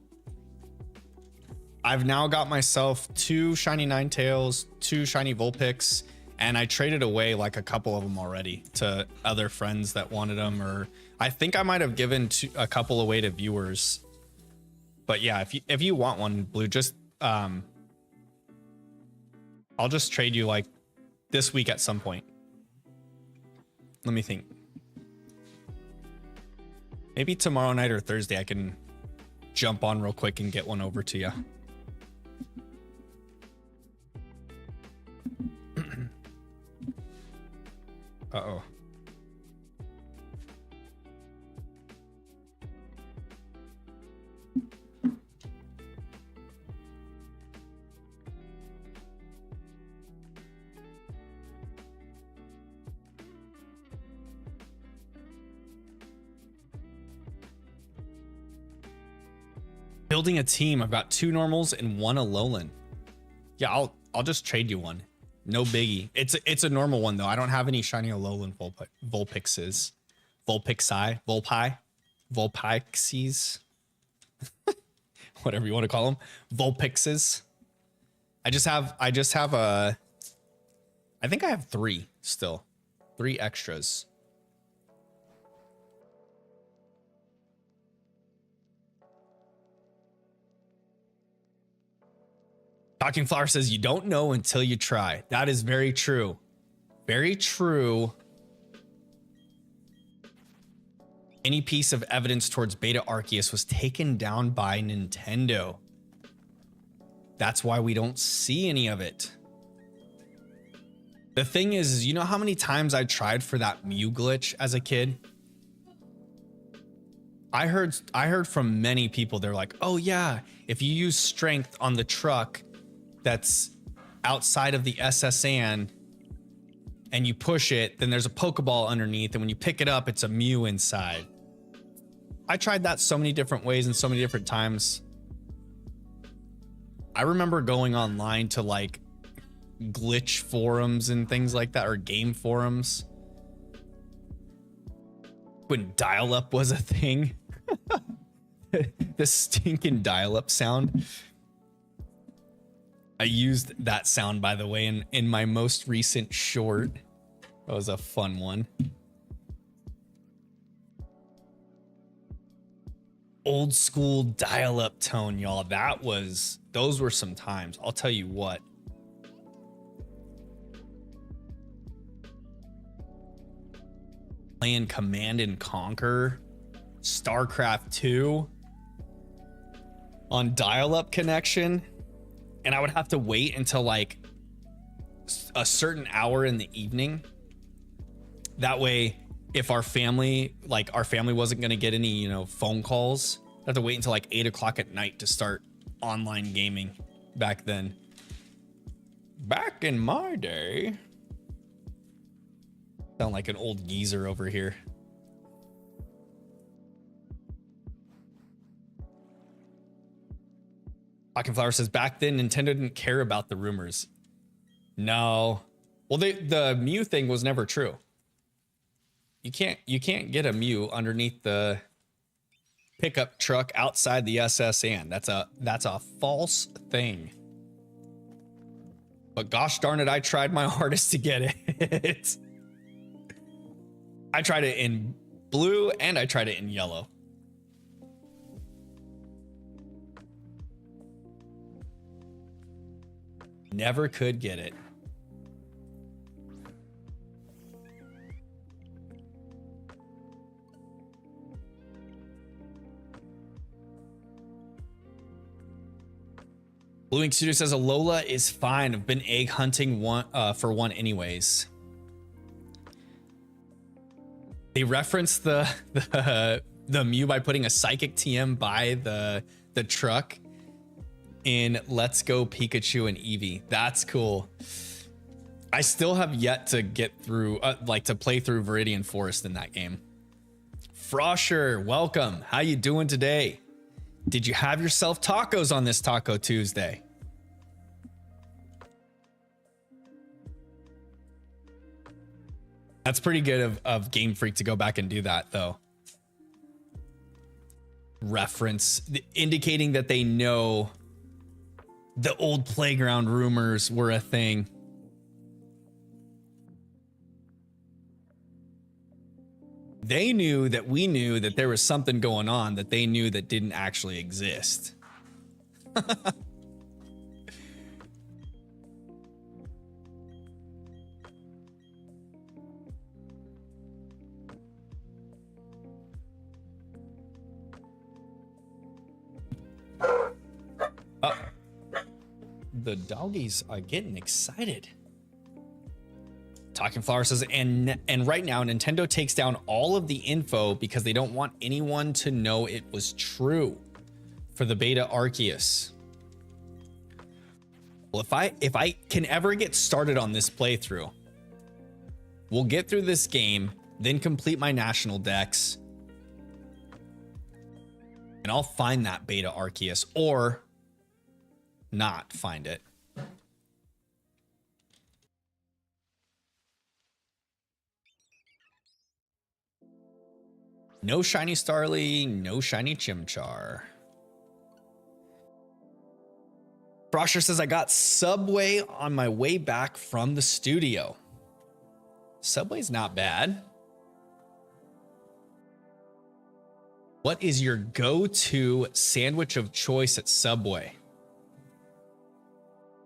I've now got myself 2 shiny Ninetales, 2 shiny Vulpix, and I traded away like a couple of them already to other friends that wanted them, or I think I might have given a couple away to viewers. But yeah, if you want one, Blue, just I'll just trade you like this week at some point. Let me think. Maybe tomorrow night or Thursday I can jump on real quick and get one over to you. Uh-oh. Building a team. I've got 2 normals and 1 Alolan. Yeah, I'll just trade you one. No biggie. It's a normal one though. I don't have any shiny Alolan Vulpixes. Vulpixes. Whatever you want to call them. Vulpixes. I just have a, I think I have 3 still. 3 extras. Talking Flower says you don't know until you try. That is very true. Very true. Any piece of evidence towards Beta Arceus was taken down by Nintendo. That's why we don't see any of it. The thing is, you know how many times I tried for that Mew glitch as a kid? I heard from many people, they're like, oh yeah, if you use strength on the truck that's outside of the SSN and you push it, then there's a Pokeball underneath, and when you pick it up, it's a Mew inside. I tried that so many different ways and so many different times. I remember going online to like glitch forums and things like that, or game forums, when dial-up was a thing. The stinking dial-up sound. I used that sound, by the way, in my most recent short. That was a fun one. Old school dial-up tone, y'all. Those were some times. I'll tell you what. Playing Command and Conquer, StarCraft 2 on dial-up connection. And I would have to wait until like a certain hour in the evening. That way, if our family wasn't going to get any, you know, phone calls, I have to wait until like 8 o'clock at night to start online gaming back then. Back in my day. Sound like an old geezer over here. Flower says back then Nintendo didn't care about the rumors. No. Well, the Mew thing was never true. You can't get a Mew underneath the pickup truck outside the SSN. That's a false thing. But gosh darn it, I tried my hardest to get it. I tried it in blue and I tried it in yellow. Never could get it. Blue Ink Studio says Alola is fine. I've been egg hunting for one anyways. They reference the Mew by putting a psychic TM by the truck in Let's Go Pikachu and Eevee. That's cool. I still have yet to get through, like to play through Viridian Forest in that game. Frosher, welcome. How you doing today? Did you have yourself tacos on this Taco Tuesday? That's pretty good of Game Freak to go back and do that, though. Reference, indicating that they know the old playground rumors were a thing. They knew that we knew that there was something going on that they knew that didn't actually exist. The doggies are getting excited. Talking Flower says, and right now Nintendo takes down all of the info because they don't want anyone to know it was true for the beta Arceus. Well, if I can ever get started on this playthrough, we'll get through this game, then complete my national dex, and I'll find that beta Arceus or not find it. No shiny Starly, no shiny Chimchar. Frosher says, I got Subway on my way back from the studio. Subway's not bad. What is your go-to sandwich of choice at Subway?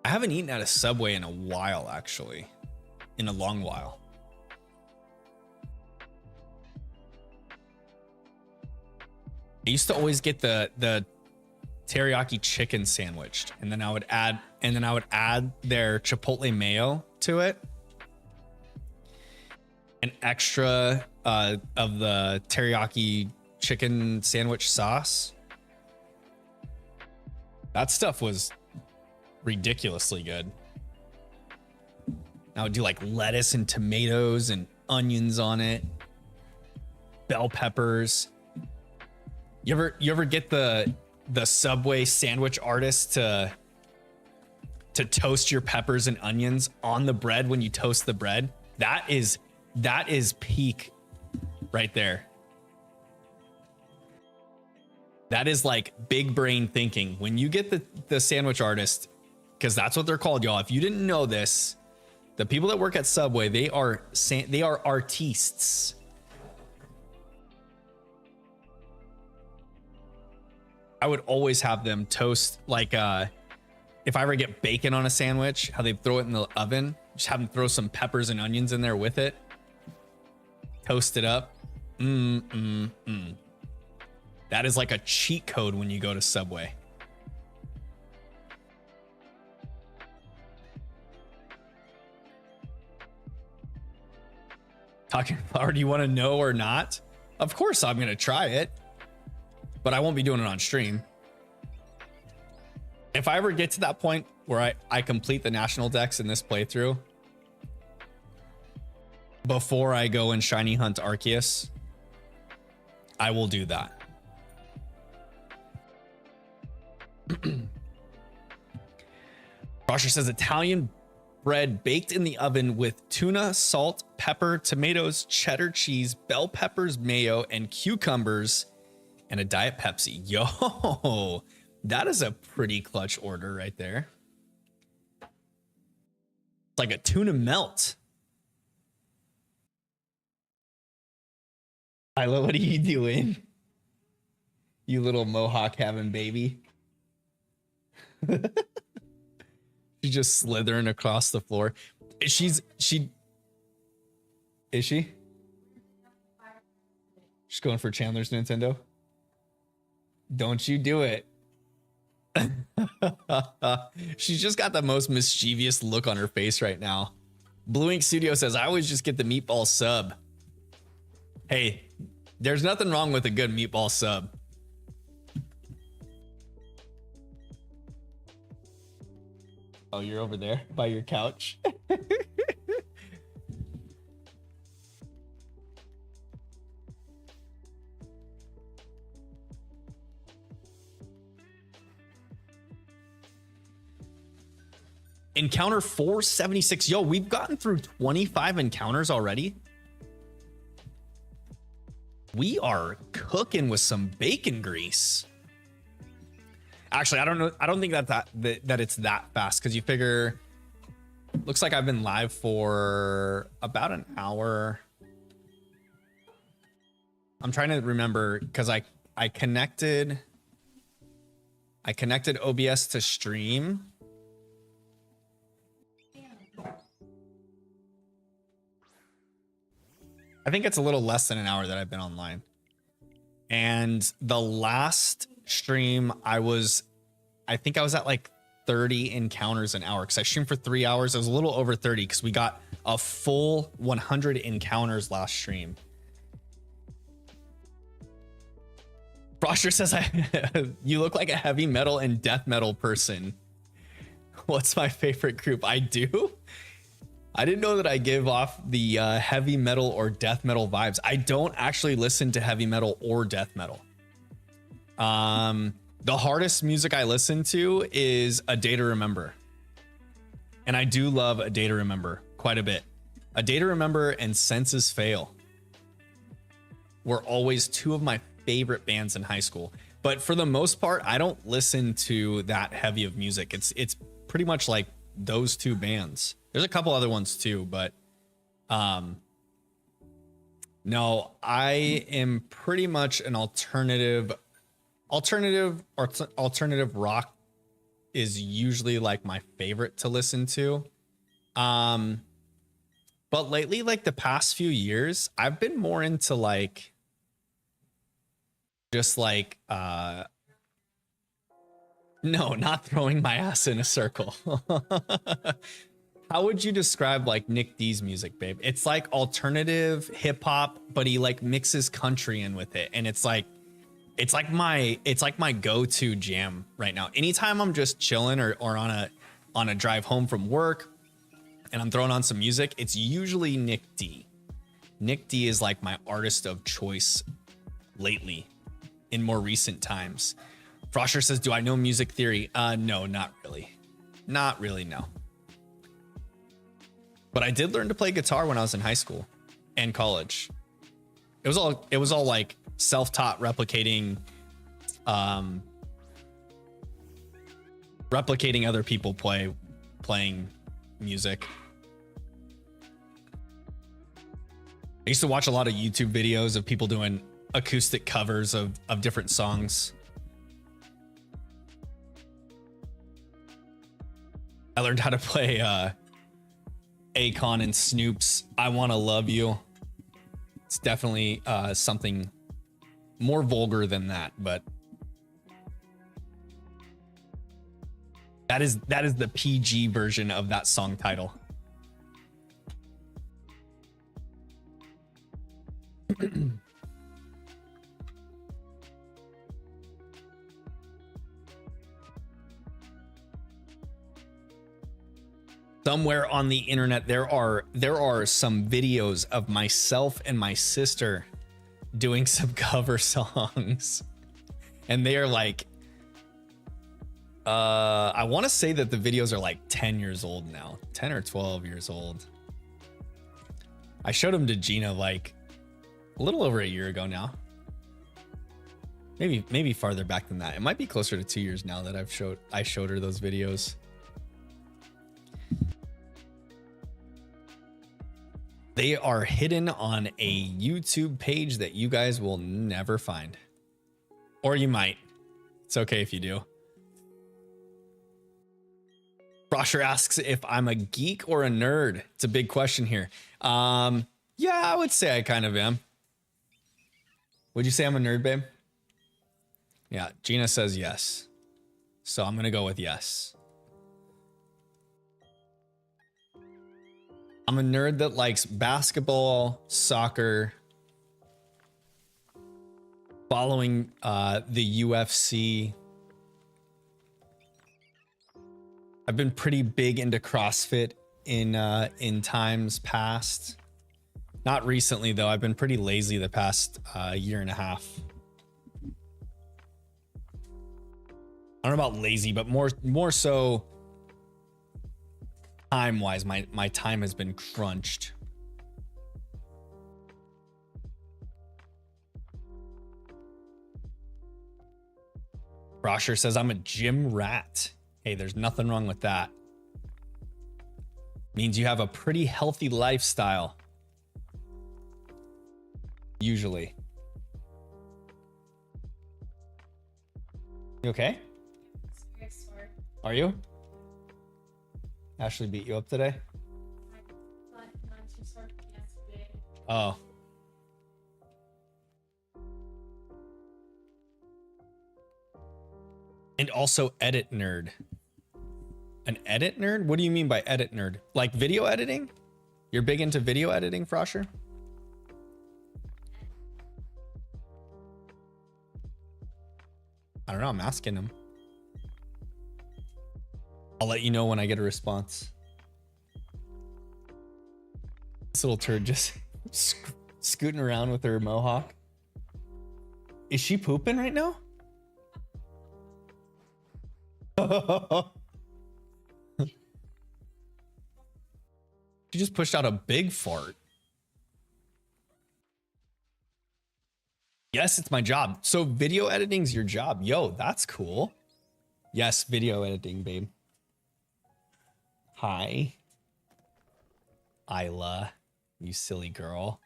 I haven't eaten at a Subway in a while, actually. In a long while. I used to always get the teriyaki chicken sandwich, and then I would add their chipotle mayo to it. An extra of the teriyaki chicken sandwich sauce. That stuff was ridiculously good. I would do like lettuce and tomatoes and onions on it. Bell peppers. You ever get the Subway sandwich artist to toast your peppers and onions on the bread when you toast the bread? That is peak right there. That is like big brain thinking. When you get the sandwich artist, because that's what they're called, y'all. If you didn't know this, the people that work at Subway, they are artistes. I would always have them toast, like if I ever get bacon on a sandwich, how they throw it in the oven, just have them throw some peppers and onions in there with it. Toast it up. That is like a cheat code when you go to Subway. Talking Flower, do you want to know or not? Of course I'm going to try it, but I won't be doing it on stream. If I ever get to that point where I complete the national dex in this playthrough, before I go and shiny hunt Arceus, I will do that. Rosher says Italian bread baked in the oven with tuna, salt, pepper, tomatoes, cheddar cheese, bell peppers, mayo, and cucumbers, and a Diet Pepsi. Yo, that is a pretty clutch order right there. It's like a tuna melt. Isla, what are you doing? You little mohawk having baby. She's just slithering across the floor. Is she? She's going for Chandler's Nintendo. Don't you do it. She's just got the most mischievous look on her face right now. Blue Ink Studio says, I always just get the meatball sub. Hey, there's nothing wrong with a good meatball sub. Oh, you're over there by your couch. Encounter 476. Yo, we've gotten through 25 encounters already. We are cooking with some bacon grease. Actually, I don't know. I don't think that it's that fast, because you figure, looks like I've been live for about an hour. I'm trying to remember, because I connected OBS to stream. I think it's a little less than an hour that I've been online. And the last stream I think I was at like 30 encounters an hour, because I streamed for 3 hours. It was a little over 30 because we got a full 100 encounters last stream. Frosher says, you look like a heavy metal and death metal person. What's my favorite group? I do? I didn't know that I give off the heavy metal or death metal vibes. I don't actually listen to heavy metal or death metal. The hardest music I listen to is A Day to Remember. And I do love A Day to Remember quite a bit. A Day to Remember and Senses Fail were always two of my favorite bands in high school. But for the most part, I don't listen to that heavy of music. It's pretty much like those two bands. There's a couple other ones too, but no, I am pretty much an alternative rock is usually like my favorite to listen to. But lately, like the past few years, I've been more into like just like no, not throwing my ass in a circle. How would you describe like Nick D's music, babe? It's like alternative hip hop, but he like mixes country in with it, and it's like my go-to jam right now. Anytime I'm just chilling or on a drive home from work and I'm throwing on some music, it's usually Nick D. Nick D is like my artist of choice lately in more recent times. Frosher says, do I know music theory? No, not really. Not really, no. But I did learn to play guitar when I was in high school and college. It was all like self-taught, replicating other people playing music. I used to watch a lot of YouTube videos of people doing acoustic covers of different songs. I learned how to play Akon and Snoop's I Wanna Love You. It's definitely something more vulgar than that, but that is the PG version of that song title. Somewhere on the internet there are some videos of myself and my sister doing some cover songs, and they are like I want to say that the videos are like 10 years old now, 10 or 12 years old. I showed them to Gina like a little over a year ago now, maybe farther back than that. It might be closer to 2 years now that I showed her those videos. They are hidden on a YouTube page that you guys will never find. Or you might. It's okay if you do. Frosher asks if I'm a geek or a nerd. It's a big question here. Yeah, I would say I kind of am. Would you say I'm a nerd, babe? Yeah, Gina says yes. So I'm going to go with yes. I'm a nerd that likes basketball, soccer, following the UFC. I've been pretty big into CrossFit in times past. Not recently though. I've been pretty lazy the past year and a half. I don't know about lazy, but more so time wise, my time has been crunched. Rosher says I'm a gym rat. Hey, there's nothing wrong with that. Means you have a pretty healthy lifestyle. Usually. You okay? Are you? Ashley beat you up today? Oh. And also edit nerd. An edit nerd? What do you mean by edit nerd? Like video editing? You're big into video editing, Frosher? I don't know, I'm asking him. I'll let you know when I get a response. This little turd just scooting around with her mohawk. Is she pooping right now? She just pushed out a big fart. Yes, it's my job. So video editing's your job. Yo, that's cool. Yes, video editing, babe. Hi. Isla, you silly girl.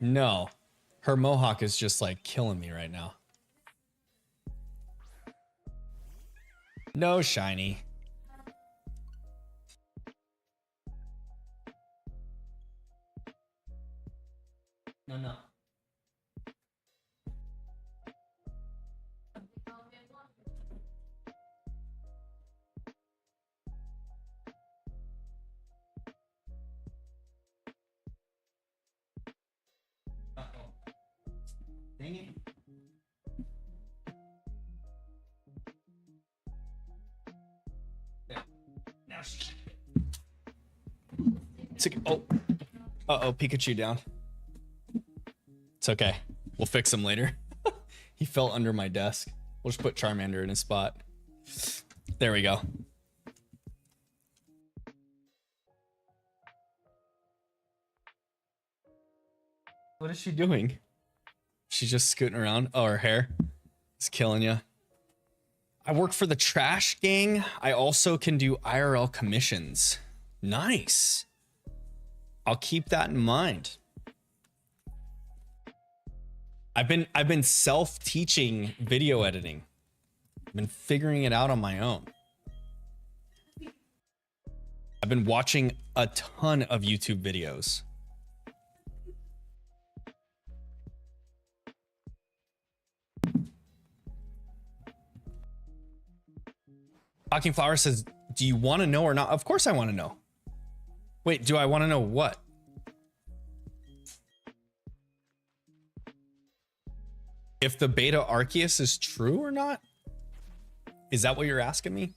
No, her mohawk is just like killing me right now. No, Shiny. No. Dang it. There. Now she. Oh. Uh-oh, Pikachu down. It's okay. We'll fix him later. He fell under my desk. We'll just put Charmander in his spot. There we go. What is she doing? She's just scooting around. Oh, her hair is killing you. I work for the trash gang. I also can do IRL commissions. Nice. I'll keep that in mind. I've been self-teaching video editing. I've been figuring it out on my own. I've been watching a ton of YouTube videos. Talking Flower says, do you want to know or not? Of course I want to know. Wait, do I want to know what? If the beta Arceus is true or not? Is that what you're asking me?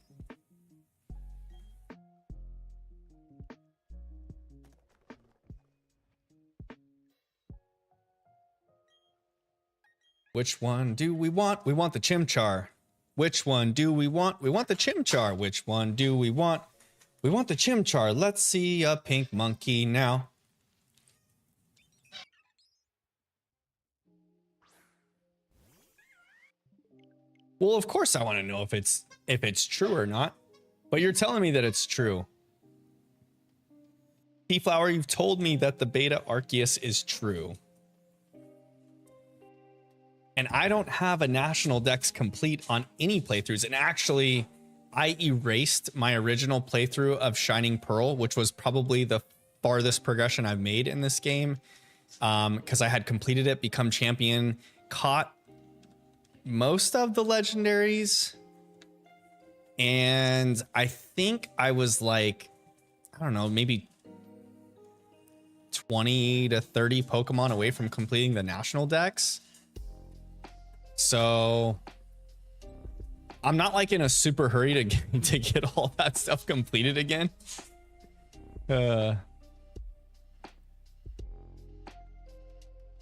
Which one do we want? We want the Chimchar. Which one do we want? We want the Chimchar. Which one do we want? We want the Chimchar. Let's see a pink monkey now. Well, of course I want to know if it's true or not. But you're telling me that it's true. T-Flower, you've told me that the beta Arceus is true. And I don't have a national dex complete on any playthroughs. And actually, I erased my original playthrough of Shining Pearl, which was probably the farthest progression I've made in this game. Because I had completed it, become champion, caught most of the legendaries. And I think I was like, I don't know, maybe 20 to 30 Pokemon away from completing the national dex. So I'm not like in a super hurry to get all that stuff completed again.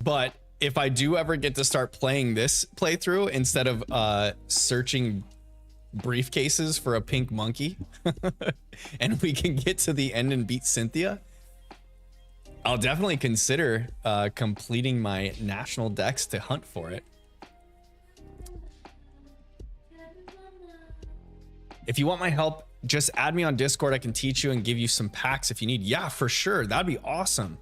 But if I do ever get to start playing this playthrough instead of searching briefcases for a pink monkey and we can get to the end and beat Cynthia, I'll definitely consider completing my national dex to hunt for it. If you want my help, just add me on Discord. I can teach you and give you some packs if you need. Yeah, for sure. That'd be awesome.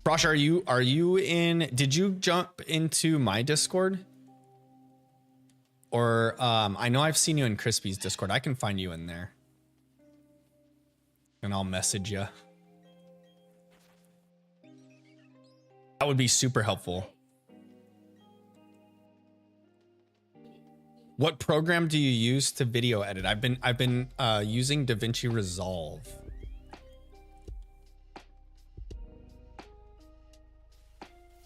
Frosh, are you in? Did you jump into my Discord? Or I know I've seen you in Crispy's Discord. I can find you in there. And I'll message you. That would be super helpful. What program do you use to video edit? I've been using DaVinci Resolve.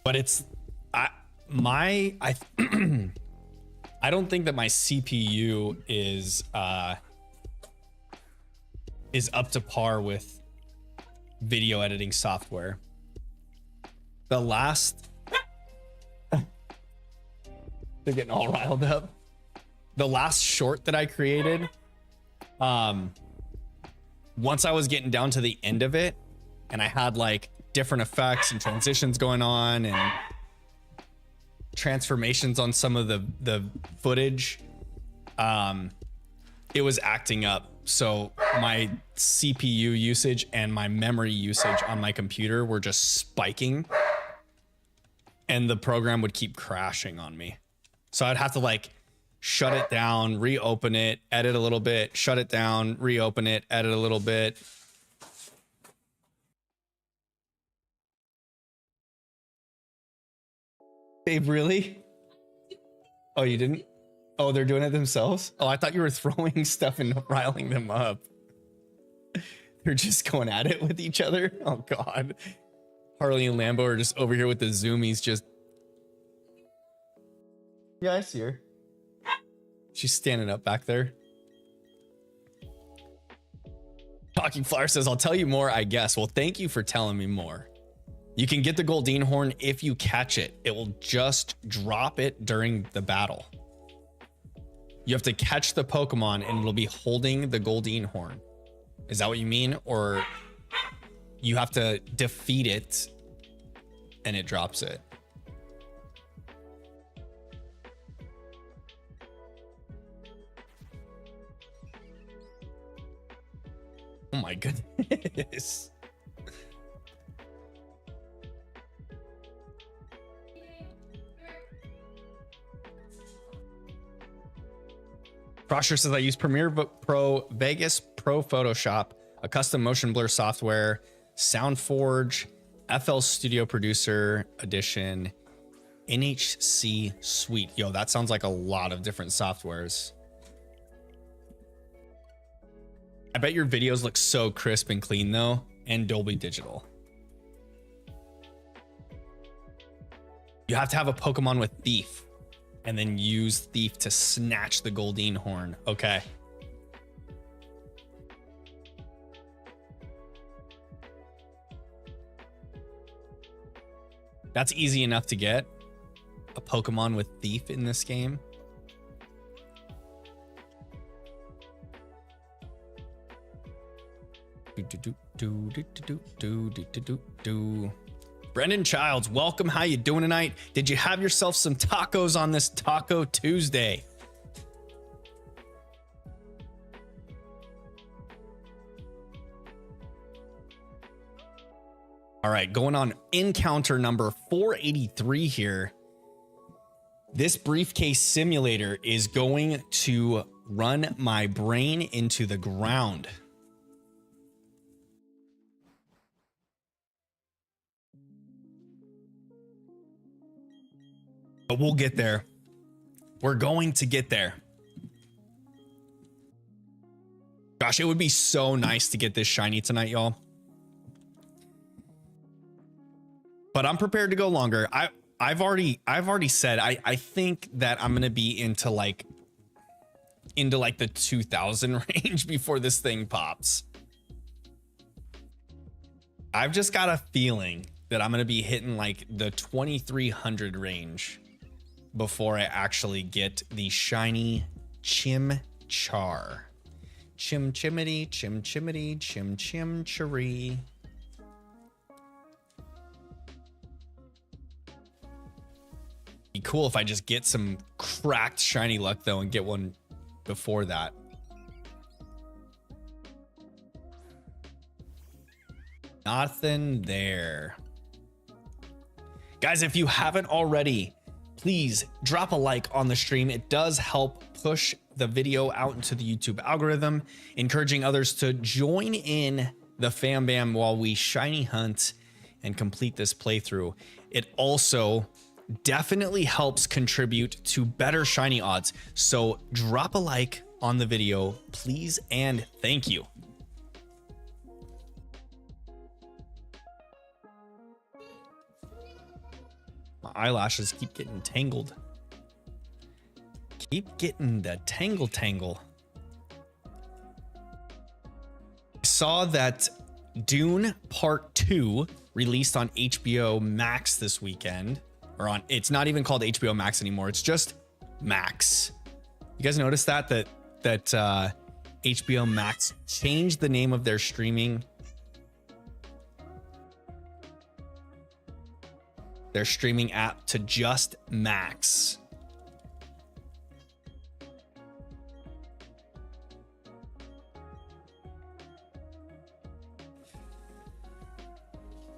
But it's I don't think that my CPU is up to par with video editing software. The last they're getting all riled up. The last short that I created, once I was getting down to the end of it and I had like different effects and transitions going on and transformations on some of the footage, it was acting up. So my CPU usage and my memory usage on my computer were just spiking and the program would keep crashing on me. So I'd have to like shut it down, reopen it, edit a little bit, shut it down, reopen it, edit a little bit. Babe, really? Oh, you didn't? Oh, they're doing it themselves? Oh, I thought you were throwing stuff and riling them up. They're just going at it with each other? Oh, God. Harley and Lambo are just over here with the zoomies just... Yeah, I see her. She's standing up back there. Talking Flower says, I'll tell you more, I guess. Well, thank you for telling me more. You can get the Goldeen Horn if you catch it. It will just drop it during the battle. You have to catch the Pokemon and it'll be holding the Goldeen Horn. Is that what you mean? Or you have to defeat it and it drops it? Oh my goodness. Frosher says I use Premiere Pro, Vegas Pro Photoshop, a custom motion blur software, SoundForge, FL Studio Producer Edition, NHC Suite. Yo, that sounds like a lot of different softwares. I bet your videos look so crisp and clean though, and Dolby Digital. You have to have a Pokemon with Thief and then use Thief to snatch the Goldeen Horn. Okay. That's easy enough to get a Pokemon with Thief in this game. Brendan Childs, welcome. How you doing tonight? Did you have yourself some tacos on this Taco Tuesday? All right, going on encounter number 483 here. This briefcase simulator is going to run my brain into the ground. But we'll get there. We're going to get there. Gosh, it would be so nice to get this shiny tonight, y'all. But I'm prepared to go longer. I've already said I think that I'm gonna be into like the 2000 range before this thing pops. I've just got a feeling that I'm gonna be hitting like the 2300 range before I actually get the shiny Chimchar. Chim chimity, chim chimity, chim chim cherry. Be cool if I just get some cracked shiny luck though and get one before that. Nothing there. Guys, if you haven't already, please drop a like on the stream. It does help push the video out into the YouTube algorithm, encouraging others to join in the fam bam while we shiny hunt and complete this playthrough. It also definitely helps contribute to better shiny odds. So drop a like on the video, please, and thank you. My eyelashes keep getting tangled. Keep getting the tangle. I saw that Dune Part 2 released on HBO Max this weekend. Or on, it's not even called HBO Max anymore. It's just Max. You guys notice that HBO Max changed the name of their streaming app to just Max.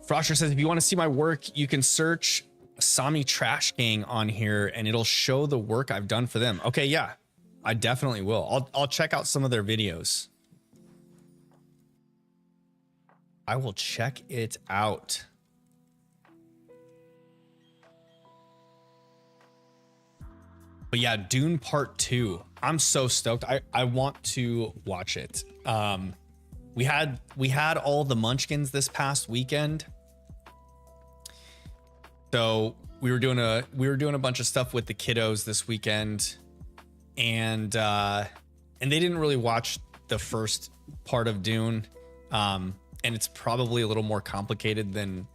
Frosher says, if you want to see my work, you can search Sami Trash Gang on here and it'll show the work I've done for them. Okay, yeah, I definitely will. I'll check out some of their videos. I will check it out. But yeah, Dune Part 2. I'm so stoked. I want to watch it. We had all the munchkins this past weekend. So we were doing a bunch of stuff with the kiddos this weekend, and they didn't really watch the first part of Dune, and it's probably a little more complicated than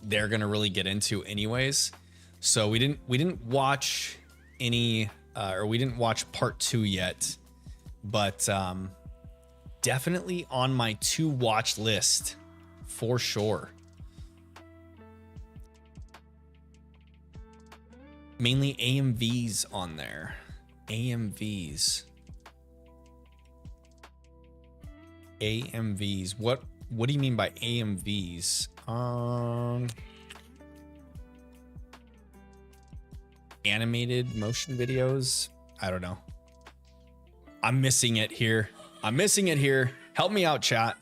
they're gonna really get into anyways. So we didn't watch any, or we didn't watch part 2 yet, but definitely on my to watch list for sure. Mainly AMVs on there. AMVs. What do you mean by AMVs? Animated motion videos? I don't know. I'm missing it here. Help me out, chat.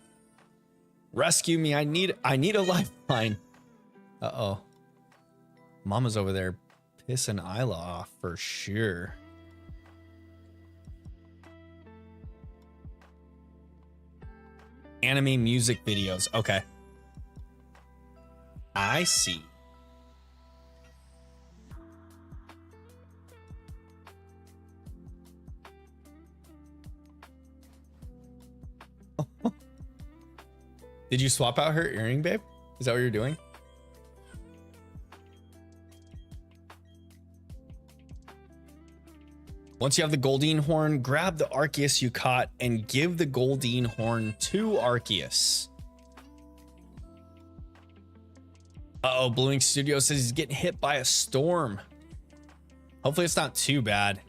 Rescue me. I need a lifeline. Uh-oh. Mama's over there pissing Isla off for sure. Anime music videos. Okay. I see. Did you swap out her earring, babe? Is that what you're doing? Once you have the Goldeen horn, grab the Arceus you caught and give the Goldeen horn to Arceus. Uh-oh, Blue Ink Studio says he's getting hit by a storm. Hopefully it's not too bad.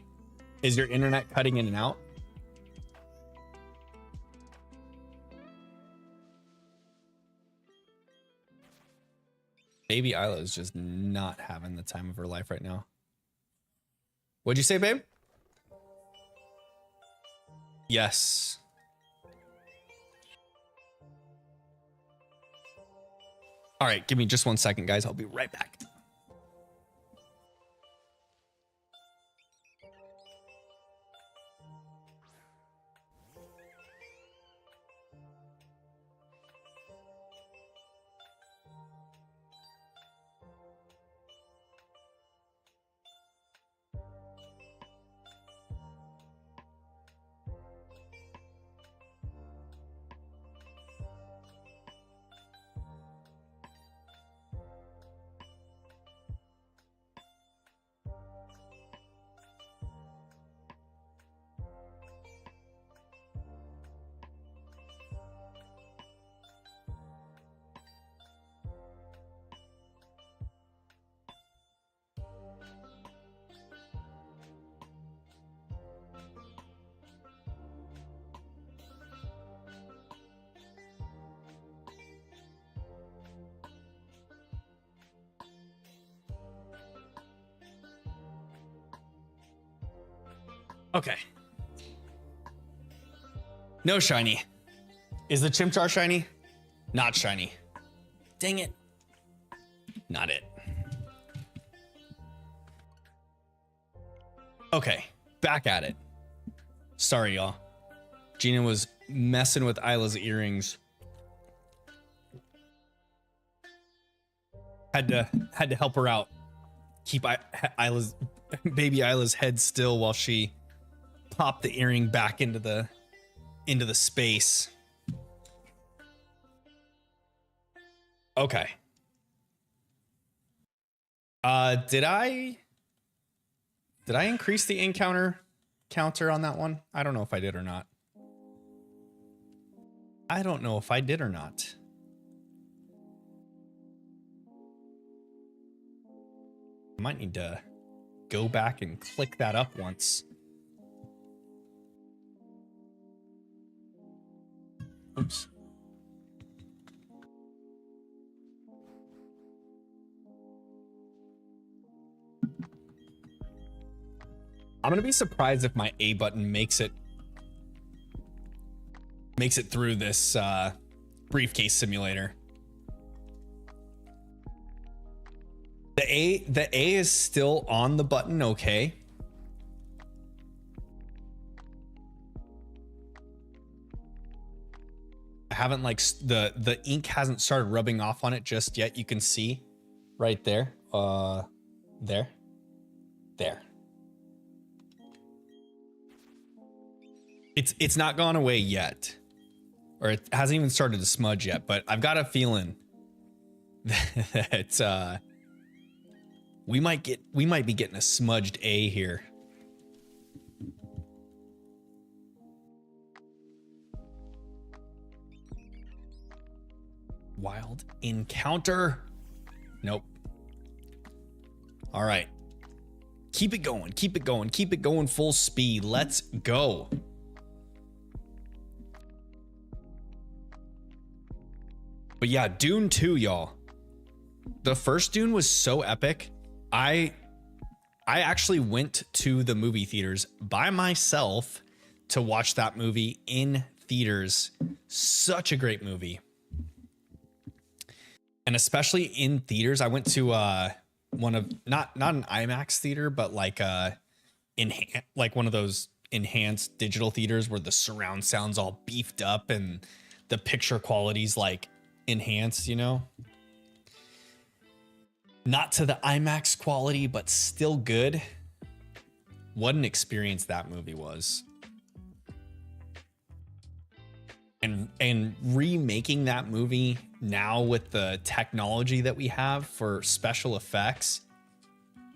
Is your internet cutting in and out? Baby Isla is just not having the time of her life right now. What'd you say, babe? Yes. All right, give me just 1 second, guys. I'll be right back. Okay. No shiny. Is the Chimchar shiny? Not shiny. Dang it. Not it. Okay, back at it. Sorry, y'all. Gina was messing with Isla's earrings. Had to help her out. Keep Isla's baby Isla's head still while she popped the earring back into the space. Okay. Did I increase the encounter counter on that one? I don't know if I did or not. I don't know if I did or not. I might need to go back and click that up once. Oops. I'm gonna be surprised if my A button makes it through this briefcase simulator. The A is still on the button, okay. I haven't like the ink hasn't started rubbing off on it just yet. You can see right there. There. It's not gone away yet. Or it hasn't even started to smudge yet, but I've got a feeling that we might be getting a smudged A here. Wild encounter. Nope. All right. Keep it going. Keep it going. Keep it going full speed. Let's go. But yeah, Dune 2, y'all. The first Dune was so epic. I actually went to the movie theaters by myself to watch that movie in theaters. Such a great movie. And especially in theaters, I went to one of not an IMAX theater, but like like one of those enhanced digital theaters where the surround sound's all beefed up and the picture quality's like enhanced, you know? Not to the IMAX quality, but still good. What an experience that movie was. And remaking that movie now with the technology that we have for special effects.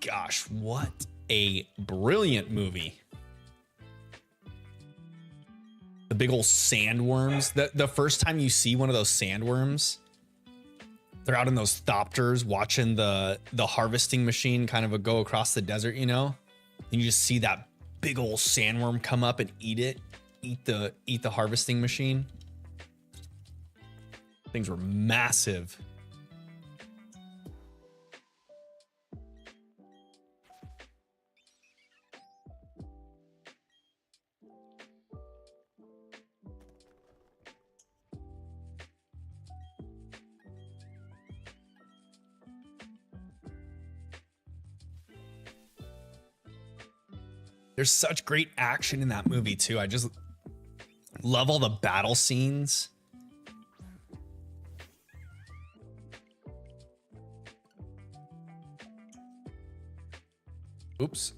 Gosh, what a brilliant movie. The big old sandworms. The first time you see one of those sandworms, they're out in those thopters watching the harvesting machine kind of go across the desert, you know? And you just see that big old sandworm come up and eat the harvesting machine. Things were massive. There's such great action in that movie too. I just love all the battle scenes. Oops,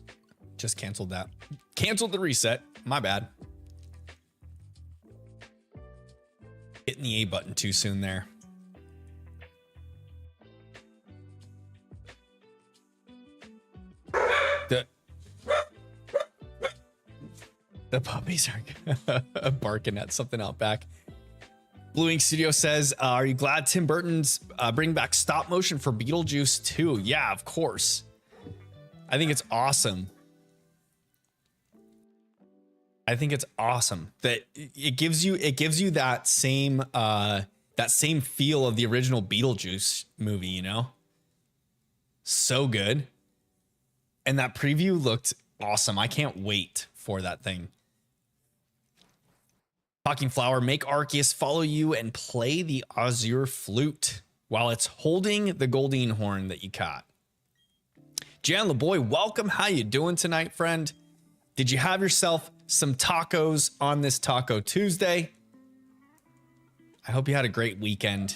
just canceled that. Canceled the reset. My bad. Hitting the A button too soon there. The puppies are barking at something out back. Blue Ink Studio says, are you glad Tim Burton's bring back stop motion for Beetlejuice 2? Yeah, of course. I think it's awesome. I think it's awesome that it gives you that same feel of the original Beetlejuice movie, you know? So good. And that preview looked awesome. I can't wait for that thing. Talking Flower, make Arceus follow you and play the Azure Flute while it's holding the Goldeen Horn that you caught. Jan LeBoy, welcome. How you doing tonight, friend? Did you have yourself some tacos on this Taco Tuesday? I hope you had a great weekend.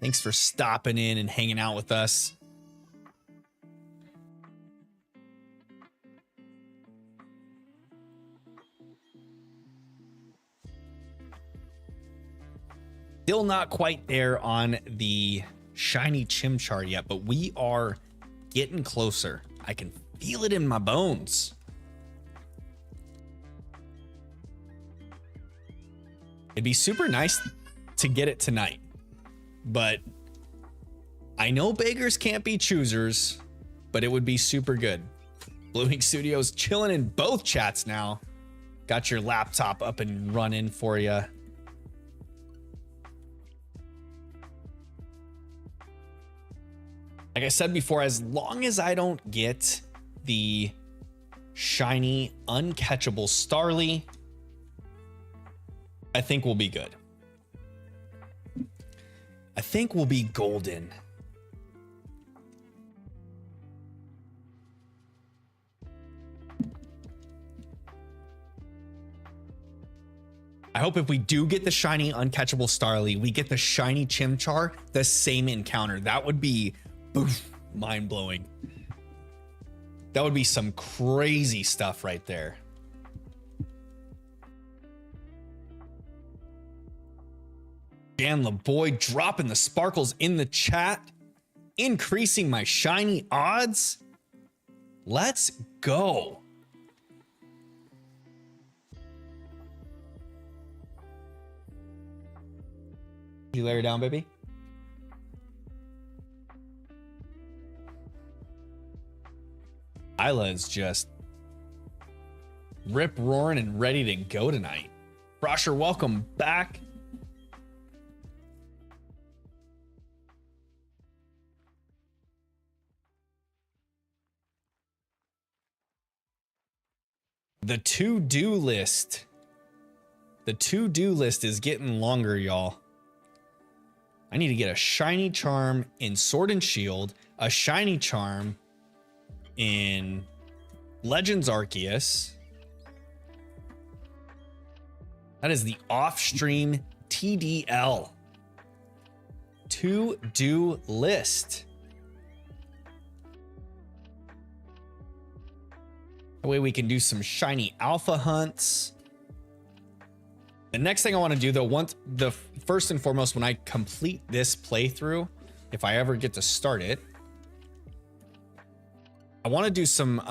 Thanks for stopping in and hanging out with us. Still not quite there on the shiny Chimchar yet, but we are getting closer. I can feel it in my bones. It'd be super nice to get it tonight, but I know beggars can't be choosers, but it would be super good. Blue Ink Studios chilling in both chats now. Got your laptop up and running for you. Like I said before, as long as I don't get the shiny, uncatchable Starly, I think we'll be good. I think we'll be golden. I hope if we do get the shiny, uncatchable Starly, we get the shiny Chimchar, the same encounter. That would be mind-blowing. That would be some crazy stuff right there. Jan LeBoy dropping the sparkles in the chat, increasing my shiny odds. Let's go. You lay her down, baby. Isla is just rip roaring and ready to go tonight. Brosher, welcome back. The to-do list. The to-do list is getting longer, y'all. I need to get a shiny charm in Sword and Shield, a shiny charm in Legends Arceus. That is the off-stream TDL. To-do list. That way we can do some shiny alpha hunts. The next thing I want to do, though, first and foremost, when I complete this playthrough, if I ever get to start it, I want to do some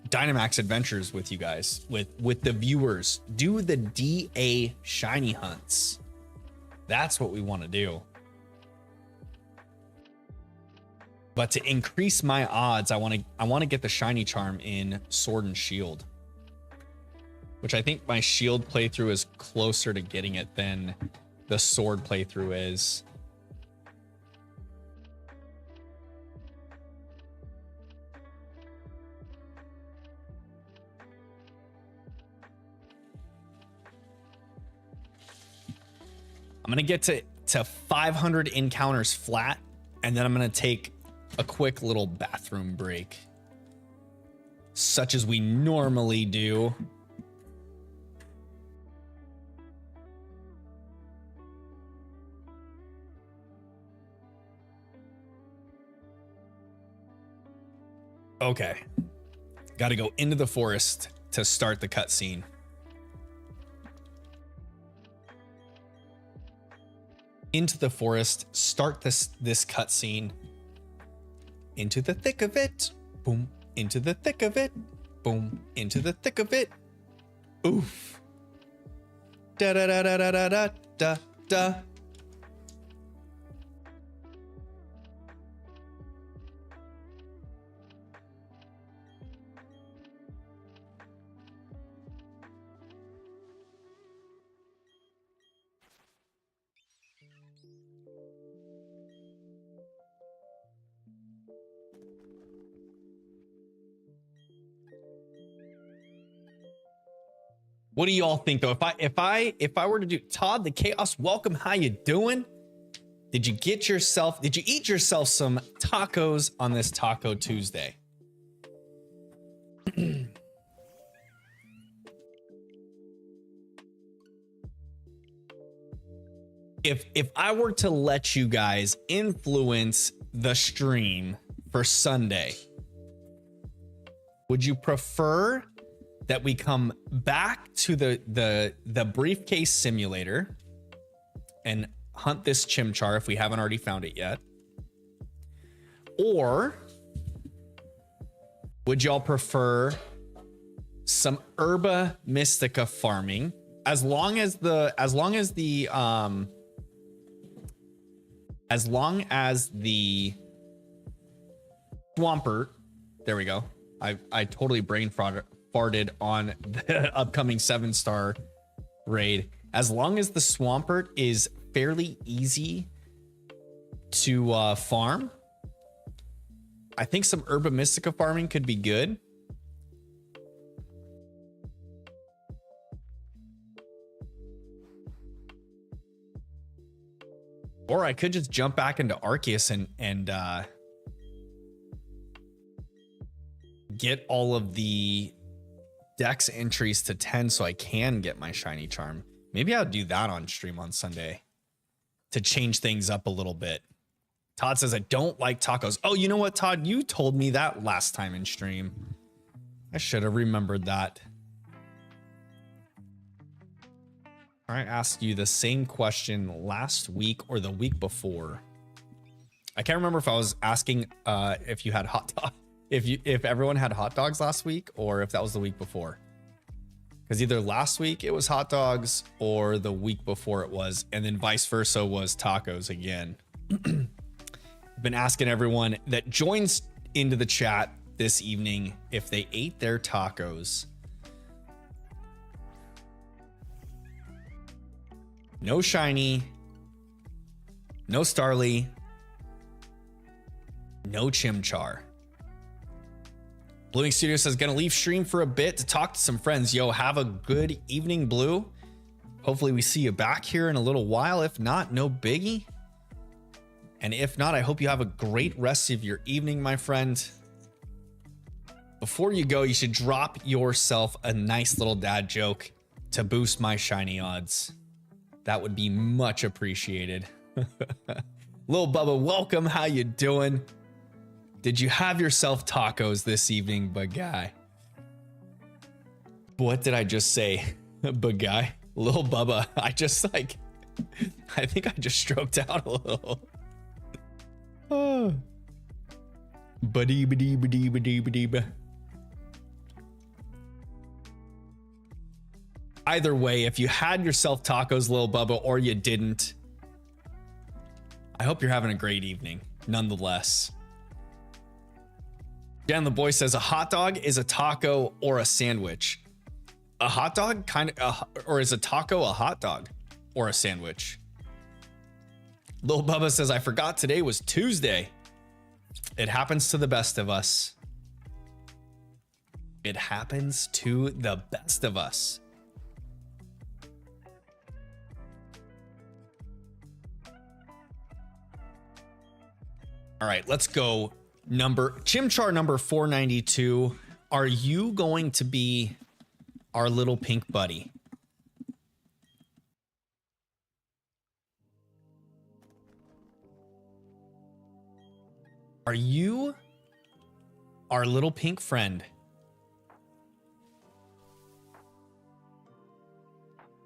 Dynamax adventures with you guys, with the viewers. Do the DA shiny hunts. That's what we want to do. But to increase my odds, I want to get the shiny charm in Sword and Shield, which I think my Shield playthrough is closer to getting it than the Sword playthrough is. I'm going to get to 500 encounters flat, and then I'm going to take a quick little bathroom break, such as we normally do. Okay. Got to go into the forest to start the cutscene. Into the forest, start this cutscene. Into the thick of it. Boom. Into the thick of it. Boom. Into the thick of it. Oof. Da da da da da da da da da. What do y'all think though? If I were to do Todd the Chaos, welcome. How you doing? Did you eat yourself some tacos on this Taco Tuesday? If I were to let you guys influence the stream for Sunday, would you prefer that we come back to the briefcase simulator and hunt this chimchar if we haven't already found it yet? Or would y'all prefer some Herba Mystica farming as long as the Swampert, there we go. I totally brain farted on the upcoming 7-star raid. As long as the Swampert is fairly easy to farm, I think some Herba Mystica farming could be good. Or I could just jump back into Arceus and get all of the Dex entries to 10 so I can get my shiny charm. Maybe I'll do that on stream on Sunday to change things up a little bit. Todd says I don't like tacos. Oh, you know what, Todd? You told me that last time in stream. I should have remembered that. I asked you the same question last week or the week before. I can't remember if I was asking if you had hot dog, if everyone had hot dogs last week, or if that was the week before. Because either last week it was hot dogs or the week before it was, and then vice versa was tacos again. I've been asking everyone that joins into the chat this evening if they ate their tacos. No shiny, no Starly, no Chimchar. Bluing Studio says, gonna leave stream for a bit to talk to some friends. Yo, have a good evening, Blue. Hopefully we see you back here in a little while. If not, no biggie. And if not, I hope you have a great rest of your evening, my friend. Before you go, you should drop yourself a nice little dad joke to boost my shiny odds. That would be much appreciated. Lil Bubba, welcome. How you doing? Did you have yourself tacos this evening, bug guy? What did I just say? Bug guy? Lil Bubba, I think I just stroked out a little. Oh. Ba-dee-ba-dee-ba-dee-ba-dee-ba-dee-ba. Either way, if you had yourself tacos, Lil Bubba, or you didn't, I hope you're having a great evening, nonetheless. Dan the Boy says a hot dog is a taco or a sandwich. A hot dog or is a taco a hot dog or a sandwich? Lil Bubba says I forgot today was Tuesday. It happens to the best of us. It happens to the best of us. All right, let's go. Chimchar number 492. Are you going to be our little pink buddy? Are you our little pink friend?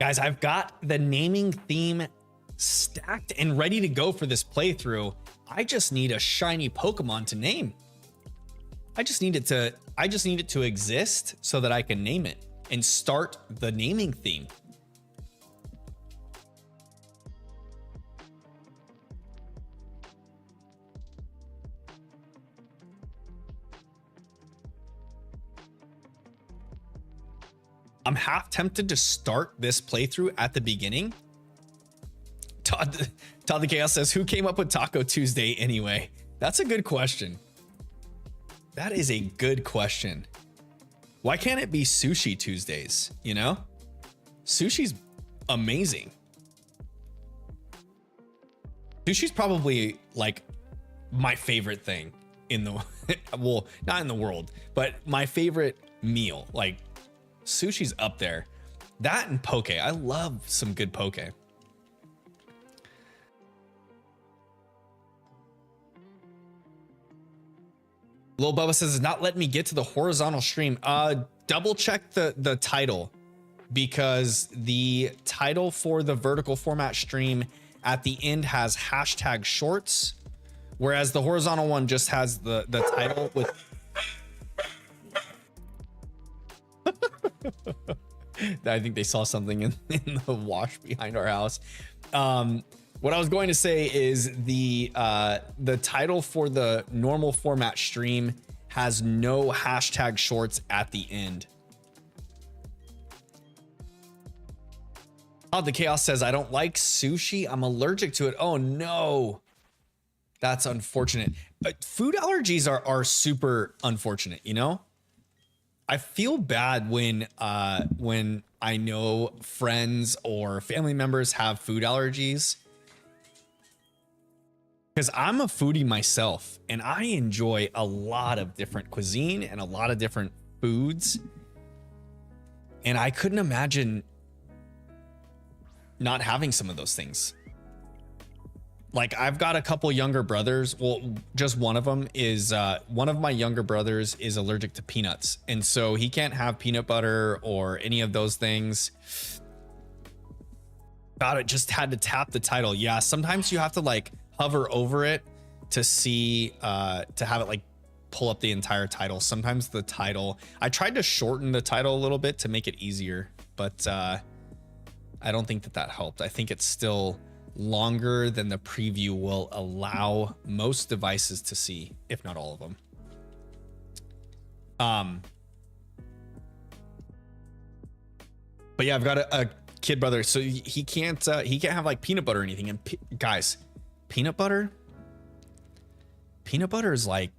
Guys, I've got the naming theme stacked and ready to go for this playthrough. I just need a shiny Pokemon to name. I just need it to exist so that I can name it and start the naming theme. I'm half tempted to start this playthrough at the beginning. Todd the Chaos says, who came up with Taco Tuesday anyway? That's a good question. That is a good question. Why can't it be Sushi Tuesdays, you know? Sushi's amazing. Sushi's probably like my favorite thing in the well, not in the world, but my favorite meal. Like sushi's up there. That and poke. I love some good poke. Lil Bubba says, it's not letting me get to the horizontal stream. Double check the title, because the title for the vertical format stream at the end has hashtag shorts, whereas the horizontal one just has the title with I think they saw something in the wash behind our house. What I was going to say is the title for the normal format stream has no hashtag shorts at the end. Oh, the Chaos says, I don't like sushi. I'm allergic to it. Oh no. That's unfortunate. Food allergies are super unfortunate, you know? I feel bad when I know friends or family members have food allergies, because I'm a foodie myself and I enjoy a lot of different cuisine and a lot of different foods. And I couldn't imagine not having some of those things. Like I've got a couple younger brothers. Well, just one of them is one of my younger brothers is allergic to peanuts. And so he can't have peanut butter or any of those things. God, it just had to tap the title. Yeah, sometimes you have to like hover over it to see to have it like pull up the entire title. Sometimes the title, I tried to shorten the title a little bit to make it easier, but I don't think that helped. I think it's still longer than the preview will allow most devices to see, if not all of them. But yeah, I've got a kid brother, so he can't have like peanut butter or anything. And guys, peanut butter is like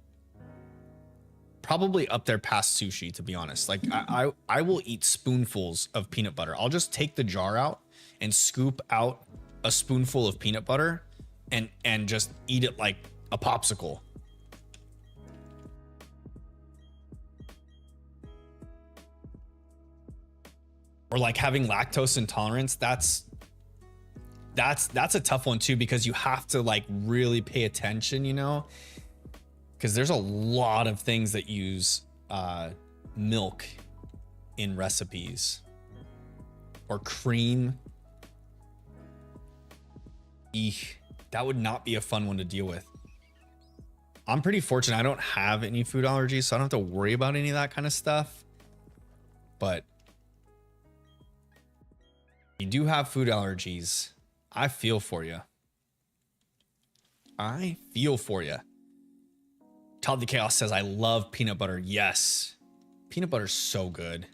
probably up there past sushi, to be honest. Like I will eat spoonfuls of peanut butter. I'll just take the jar out and scoop out a spoonful of peanut butter and just eat it like a popsicle. Or like having lactose intolerance, that's a tough one too, because you have to like really pay attention, you know, because there's a lot of things that use milk in recipes or cream. Eek, that would not be a fun one to deal with. I'm pretty fortunate. I don't have any food allergies, so I don't have to worry about any of that kind of stuff. But you do have food allergies. I feel for you. I feel for you. Todd the Chaos says, I love peanut butter. Yes. Peanut butter's so good.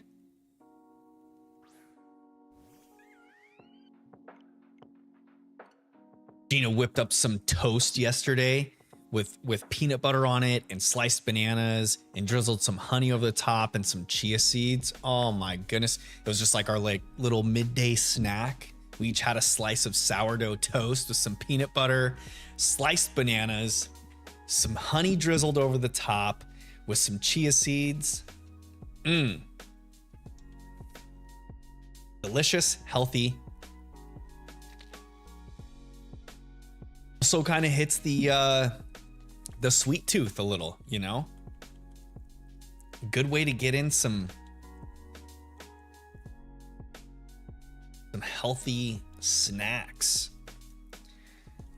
Gina whipped up some toast yesterday with peanut butter on it and sliced bananas and drizzled some honey over the top and some chia seeds. Oh my goodness. It was just like our like little midday snack. We each had a slice of sourdough toast with some peanut butter, sliced bananas, some honey drizzled over the top with some chia seeds. Delicious, healthy. Also kind of hits the sweet tooth a little, you know? Good way to get in some healthy snacks.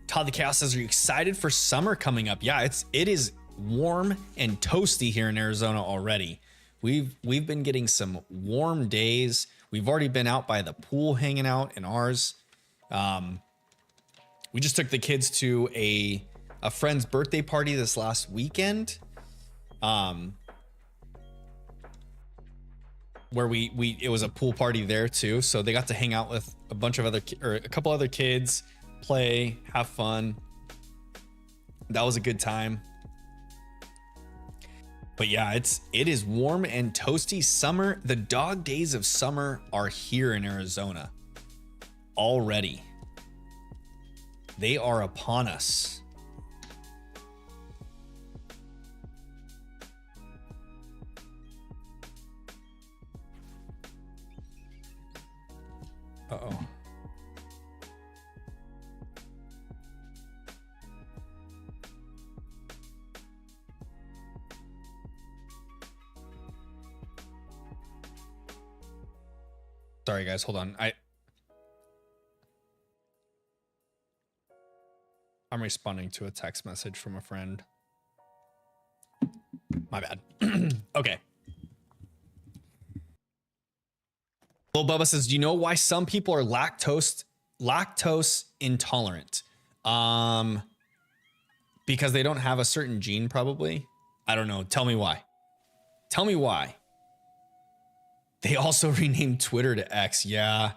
Todd the Chaos says, are you excited for summer coming up? Yeah, it is warm and toasty here in Arizona already. We've been getting some warm days. We've already been out by the pool hanging out in ours. We just took the kids to a friend's birthday party this last weekend, where it was a pool party there too. So they got to hang out with a bunch of a couple other kids, play, have fun. That was a good time. But yeah, it is warm and toasty. Summer, the dog days of summer are here in Arizona already. They are upon us. Uh-oh. Sorry guys, hold on. I'm responding to a text message from a friend. My bad. Okay. Lil Bubba says, do you know why some people are lactose intolerant? Because they don't have a certain gene, probably. I don't know. Tell me why. Tell me why. They also renamed Twitter to X. Yeah,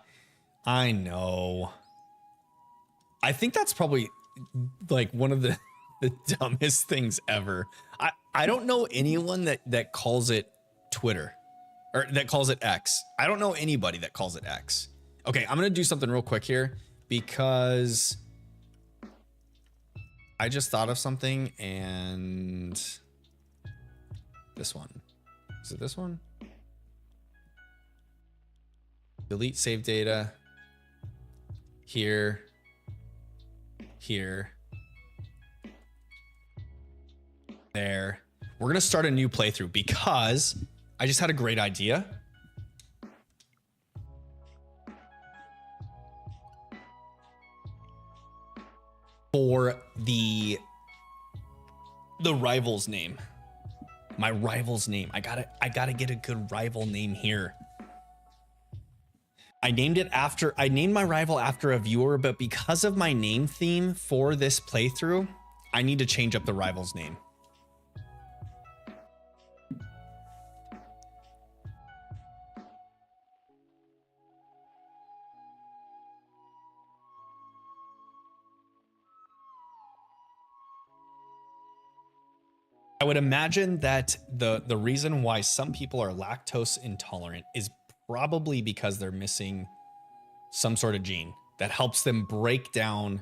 I know. I think that's probably like one of the dumbest things ever. I don't know anyone that calls it Twitter or that calls it X. I don't know anybody that calls it X. Okay, I'm going to do something real quick here because I just thought of something, and this one. Is it this one? Delete save data. Here. Here. There. We're going to start a new playthrough because I just had a great idea. For the rival's name. My rival's name. I gotta get a good rival name here. I named my rival after a viewer, but because of my name theme for this playthrough, I need to change up the rival's name. I would imagine that the reason why some people are lactose intolerant is probably because they're missing some sort of gene that helps them break down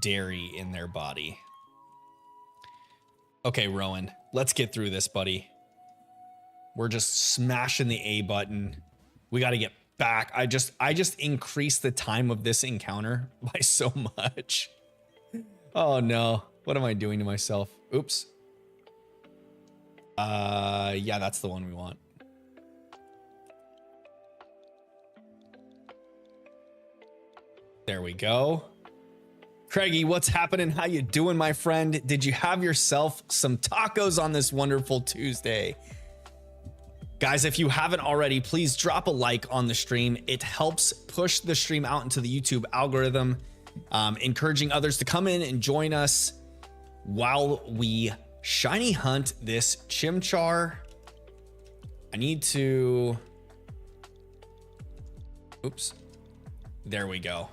dairy in their body. Okay, Rowan, let's get through this, buddy. We're just smashing the A button. We got to get back. I just increased the time of this encounter by so much. Oh no, what am I doing to myself? Oops. Yeah, that's the one we want. There we go. Craigie, what's happening? How you doing, my friend? Did you have yourself some tacos on this wonderful Tuesday? Guys, if you haven't already, please drop a like on the stream. It helps push the stream out into the YouTube algorithm, encouraging others to come in and join us while we shiny hunt this chimchar. I need to... Oops. There we go.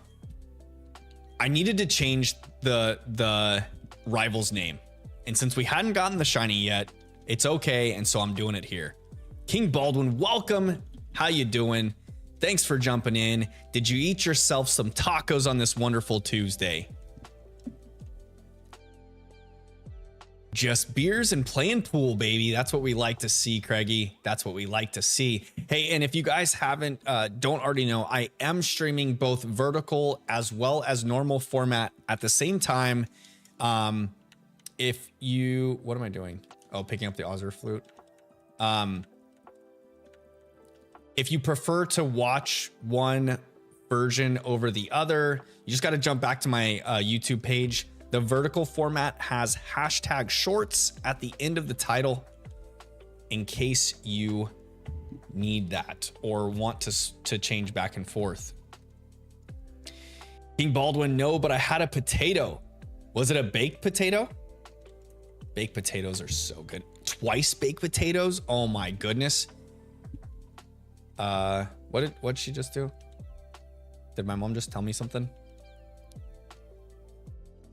I needed to change the rival's name. And since we hadn't gotten the shiny yet, it's okay. And so I'm doing it here. King Baldwin, welcome. How you doing? Thanks for jumping in. Did you eat yourself some tacos on this wonderful Tuesday? Just beers and playing pool, baby. That's what we like to see, Craigie. That's what we like to see. Hey, and if you guys don't already know, I am streaming both vertical as well as normal format at the same time. If you, what am I doing? Oh, picking up the Ozer flute. If you prefer to watch one version over the other, you just got to jump back to my YouTube page. The vertical format has hashtag shorts at the end of the title in case you need that or want to change back and forth. King Baldwin, no, but I had a potato. Was it a baked potato? Baked potatoes are so good. Twice baked potatoes? Oh my goodness. What'd she just do? Did my mom just tell me something?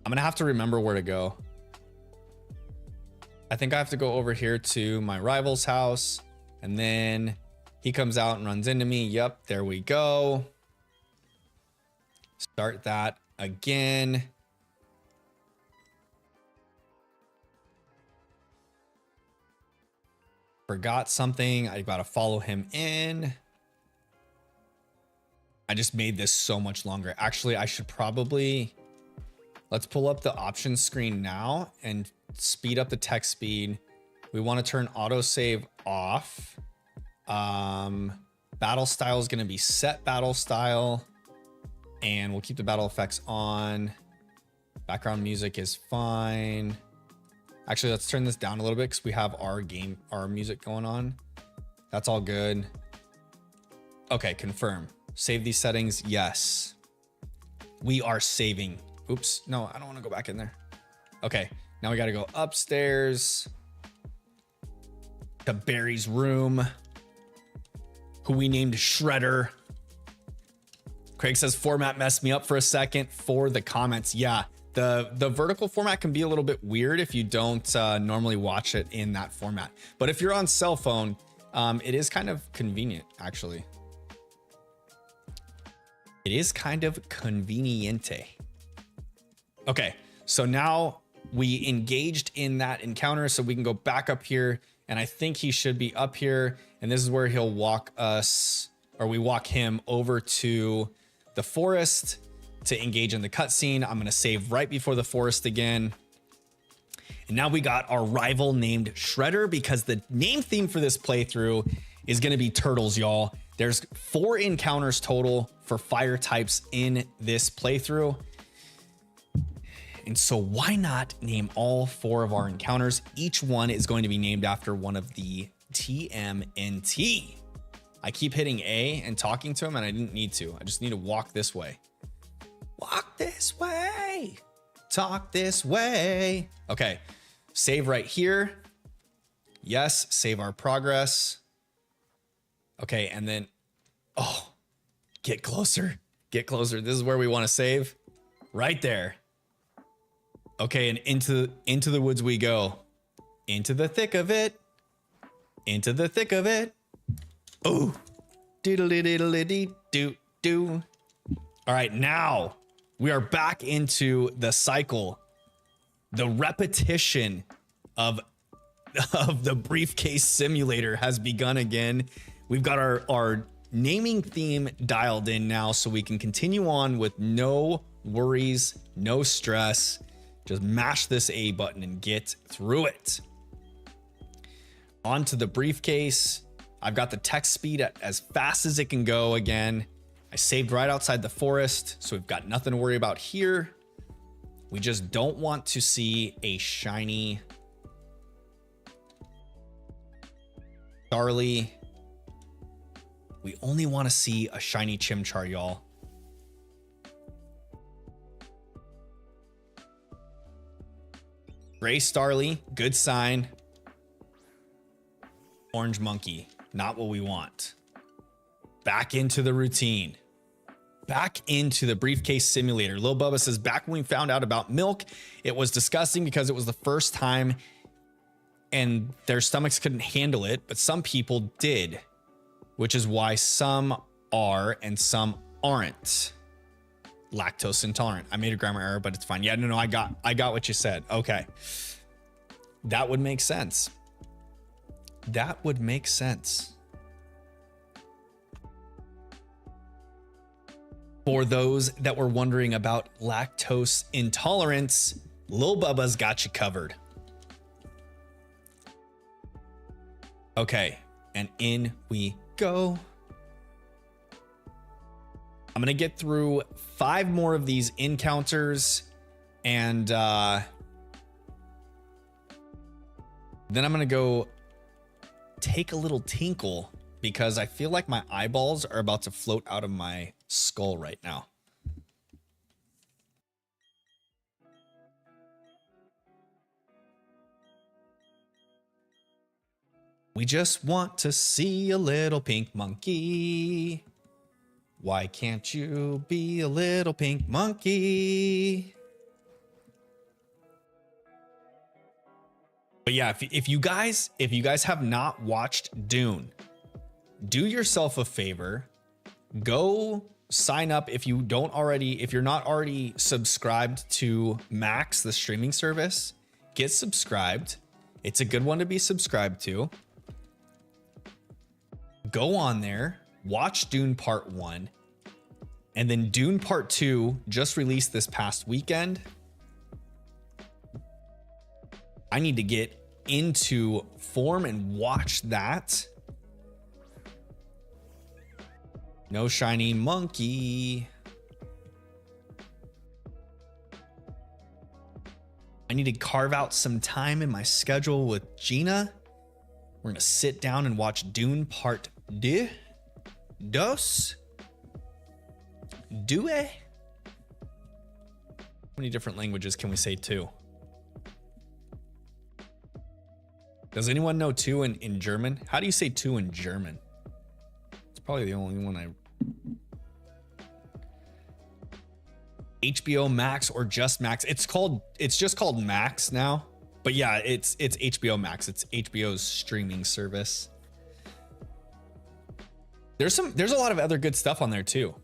I'm gonna have to remember where to go. I think I have to go over here to my rival's house, and then he comes out and runs into me. Yep, there we go. Start that again. Forgot something. I gotta follow him in. I just made this so much longer. Actually, I should probably, let's pull up the options screen now and speed up the text speed. We want to turn autosave off. Battle style is going to be set battle style, and we'll keep the battle effects on. Background music is fine. Actually, let's turn this down a little bit because we have our music going on. That's all good. Okay, confirm. Save these settings. Yes. We are saving. Oops. No, I don't want to go back in there. Okay. Now we got to go upstairs to Barry's room, who we named Shredder. Craig says format messed me up for a second for the comments. Yeah. The vertical format can be a little bit weird if you don't normally watch it in that format. But if you're on cell phone, it is kind of convenient, actually. It is kind of conveniente. Okay, so now we engaged in that encounter, so we can go back up here, and I think he should be up here, and this is where he'll walk us, or we walk him over to the forest to engage in the cutscene. I'm gonna save right before the forest again. And now we got our rival named Shredder, because the name theme for this playthrough is gonna be turtles, y'all. There's 4 encounters total for fire types in this playthrough. And so why not name all 4 of our encounters? Each one is going to be named after one of the TMNT. I keep hitting A and talking to him, and I didn't need to. I just need to walk this way. Walk this way. Talk this way. Okay, save right here. Yes, save our progress. Okay, and then, oh, get closer. Get closer. This is where we want to save. Right there. Okay, and into the woods we go. Into the thick of it. Into the thick of it. Oh. Doodle-dee-dee-dee-doo-doo. All right, now we are back into the cycle. The repetition of the briefcase simulator has begun again. We've got our naming theme dialed in now, so we can continue on with no worries, no stress. Just mash this A button and get through it. Onto the briefcase. I've got the text speed at as fast as it can go again. I saved right outside the forest, so we've got nothing to worry about here. We just don't want to see a shiny Charlie. We only want to see a shiny Chimchar, y'all. Gray Starly, good sign. Orange Monkey, not what we want. Back into the routine. Back into the briefcase simulator. Lil Bubba says, back when we found out about milk, it was disgusting because it was the first time and their stomachs couldn't handle it, but some people did, which is why some are and some aren't lactose intolerant. I made a grammar error, but it's fine. Yeah, no, I got what you said. Okay. That would make sense. That would make sense. For those that were wondering about lactose intolerance, Lil Bubba's got you covered. Okay, and in we go. I'm gonna get through 5 more of these encounters, and then I'm gonna go take a little tinkle because I feel like my eyeballs are about to float out of my skull right now. We just want to see a little pink monkey. Why can't you be a little pink monkey? But yeah, if you guys have not watched Dune, do yourself a favor, go sign up if you're not already subscribed to Max, the streaming service. Get subscribed. It's a good one to be subscribed to. Go on there, watch Dune Part 1, and then Dune Part 2 just released this past weekend. I need to get into form and watch that. No shiny monkey. I need to carve out some time in my schedule with Gina. We're gonna sit down and watch Dune Part 2. Due? How many different languages can we say two? Does anyone know two in German? How do you say two in German? It's probably the only one I... HBO Max or just Max. It's just called Max now. But yeah, it's HBO Max. It's HBO's streaming service. There's a lot of other good stuff on there too.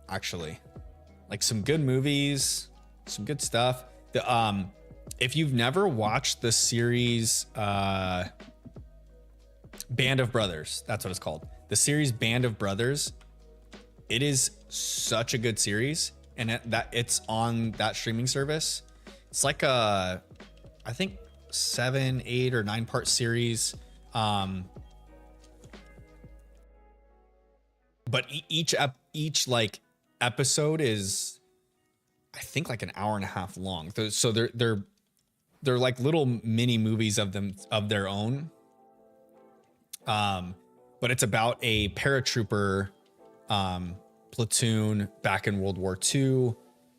Actually. Like some good movies, some good stuff. If you've never watched the series Band of Brothers, that's what it's called. The series Band of Brothers, it is such a good series, and it's on that streaming service. It's like I think 7, 8, or 9 part series. But each like episode is, I think, like an hour and a half long. So they're like little mini movies of their own. But it's about a paratrooper platoon back in World War II.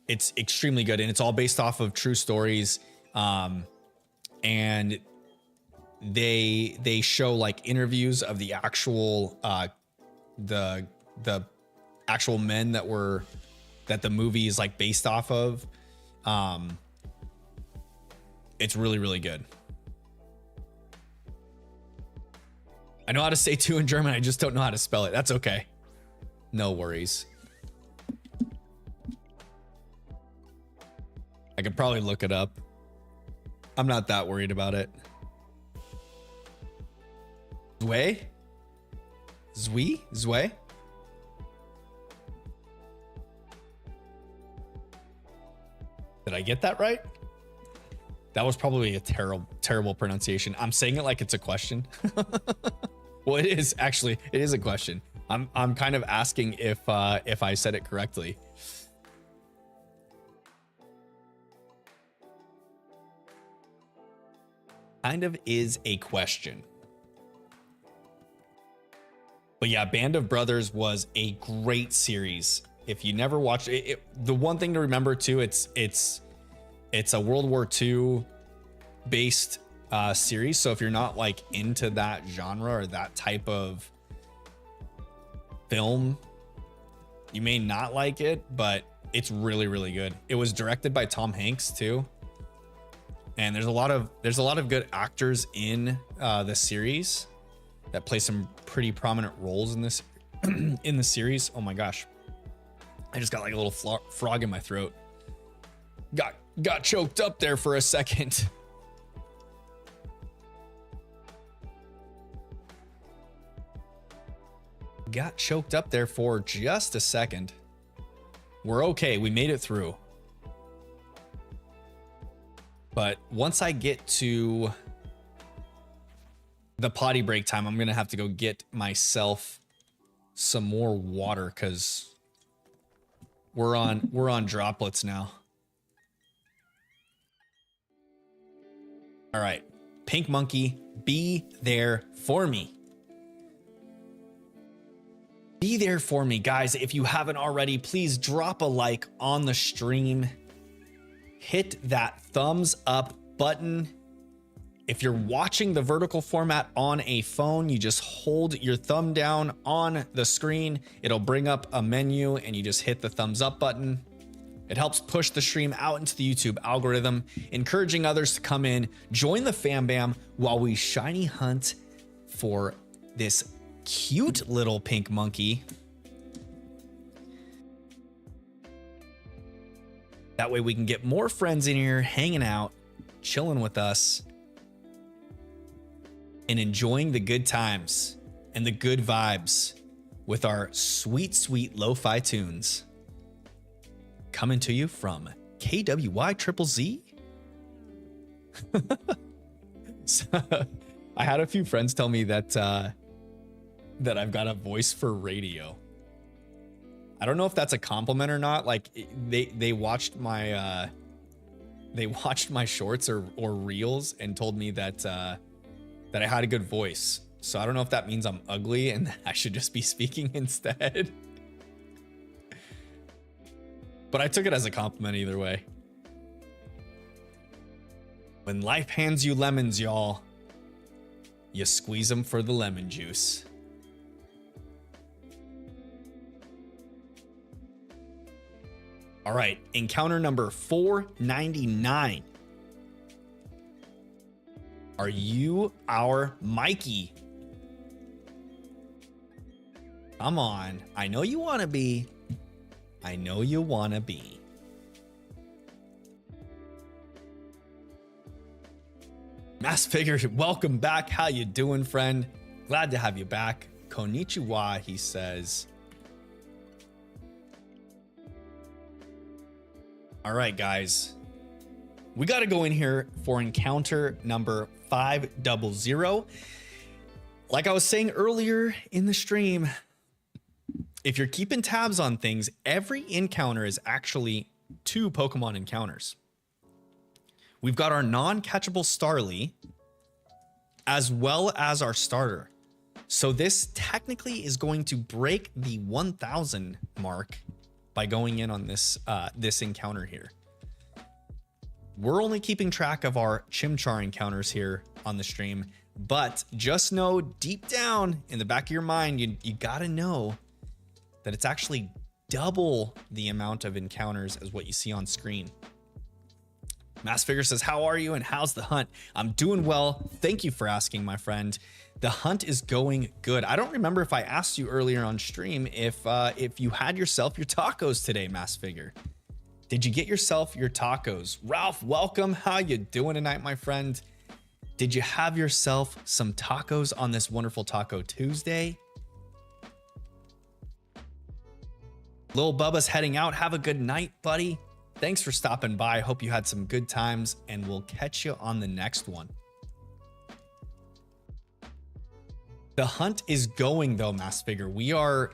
It's extremely good, and it's all based off of true stories. And they show like interviews of the actual the actual men that the movie is like based off of. It's really, really good. I know how to say two in German. I just don't know how to spell it. That's okay. No worries. I could probably look it up. I'm not that worried about it. Zwei? Zwei? Did I get that right? That was probably a terrible pronunciation. I'm saying it like it's a question. Well, it is actually. It is a question. I'm kind of asking if I said it correctly. Kind of is a question. But yeah, Band of Brothers was a great series. If you never watched it, the one thing to remember too, it's a World War II based series. So if you're not like into that genre or that type of film, you may not like it, but it's really, really good. It was directed by Tom Hanks too. And there's a lot of good actors in the series that play some pretty prominent roles in this in the series. Oh my gosh. I just got like a little frog in my throat. Got choked up there for a second. Got choked up there for just a second. We're okay. We made it through. But once I get to the potty break time, I'm going to have to go get myself some more water because we're on droplets now. All right. Pink Monkey, be there for me. Be there for me, guys. If you haven't already, please drop a like on the stream. Hit that thumbs up button. If you're watching the vertical format on a phone, you just hold your thumb down on the screen. It'll bring up a menu and you just hit the thumbs up button. It helps push the stream out into the YouTube algorithm, encouraging others to come in, join the fam bam while we shiny hunt for this cute little pink monkey. That way we can get more friends in here hanging out, chilling with us, and enjoying the good times and the good vibes with our sweet, sweet lo-fi tunes. Coming to you from KWY Triple Z. So, I had a few friends tell me that that I've got a voice for radio. I don't know if that's a compliment or not. Like they watched my shorts or reels and told me that that I had a good voice. So I don't know if that means I'm ugly and I should just be speaking instead. But I took it as a compliment either way. When life hands you lemons, y'all, you squeeze them for the lemon juice. All right, encounter number 499. Are you our Mikey? Come on, I know you want to be. I know you want to be. Mass Figure, welcome back. How you doing, friend? Glad to have you back. Konnichiwa, he says. All right, guys. We got to go in here for encounter number 500. Like I was saying earlier in the stream, if you're keeping tabs on things, every encounter is actually 2 Pokemon encounters. We've got our non-catchable Starly as well as our starter. So this technically is going to break the 1,000 mark by going in on this this encounter here. We're only keeping track of our Chimchar encounters here on the stream, but just know deep down in the back of your mind, you gotta know that it's actually double the amount of encounters as what you see on screen. Mass Figure says, how are you and how's the hunt? I'm doing well. Thank you for asking, my friend. The hunt is going good. I don't remember if I asked you earlier on stream if you had yourself your tacos today, Mass Figure. Did you get yourself your tacos? Ralph, welcome. How you doing tonight, my friend? Did you have yourself some tacos on this wonderful Taco Tuesday? Lil Bubba's heading out. Have a good night, buddy. Thanks for stopping by. Hope you had some good times, and we'll catch you on the next one. The hunt is going though, Mass Figure. We are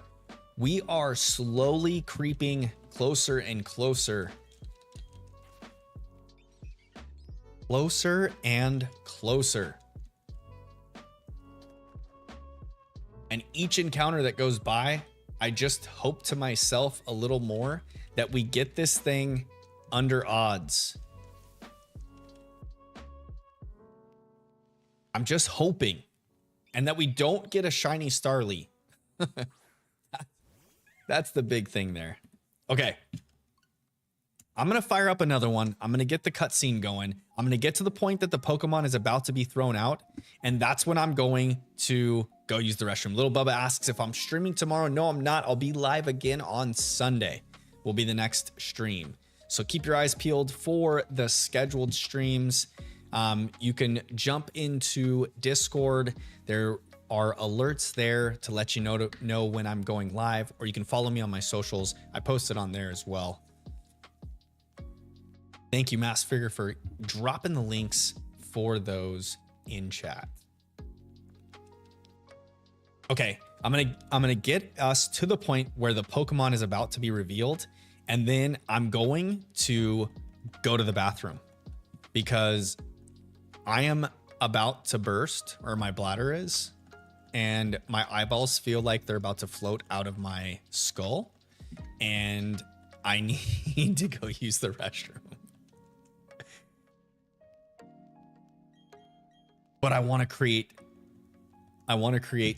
slowly creeping closer and closer. Closer and closer. And each encounter that goes by, I just hope to myself a little more that we get this thing under odds. I'm just hoping. And that we don't get a shiny Starly. That's the big thing there. Okay. I'm going to fire up another one. I'm going to get the cutscene going. I'm going to get to the point that the Pokemon is about to be thrown out. And that's when I'm going to go use the restroom. Little Bubba asks if I'm streaming tomorrow. No, I'm not. I'll be live again on Sunday. Will be the next stream. So keep your eyes peeled for the scheduled streams. You can jump into Discord. There are alerts there to let you know when I'm going live, or you can follow me on my socials. I posted on there as well. Thank you, Mass Figure, for dropping the links for those in chat. Okay, I'm gonna get us to the point where the Pokemon is about to be revealed, and then I'm going to go to the bathroom because I am about to burst, or my bladder is, and my eyeballs feel like they're about to float out of my skull, and I need to go use the restroom. But I want to create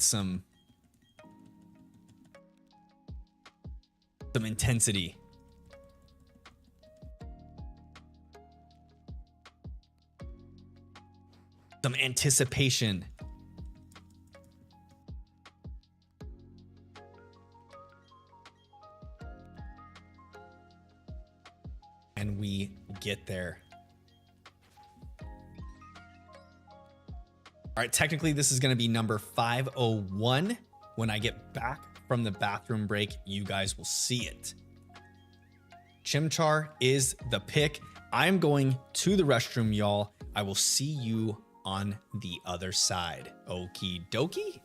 some intensity Some anticipation. And we get there. All right, technically this is going to be number 501. When I get back from the bathroom break, you guys will see it. Chimchar is the pick. I'm going to the restroom, y'all. I will see you on the other side. Okie dokie.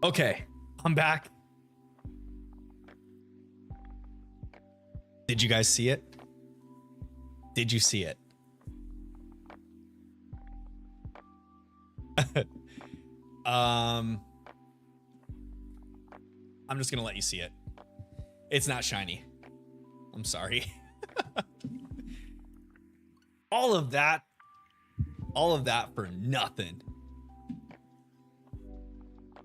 Okay, I'm back. Did you guys see it? Did you see it? I'm just gonna let you see it. It's not shiny. I'm sorry. All of that for nothing.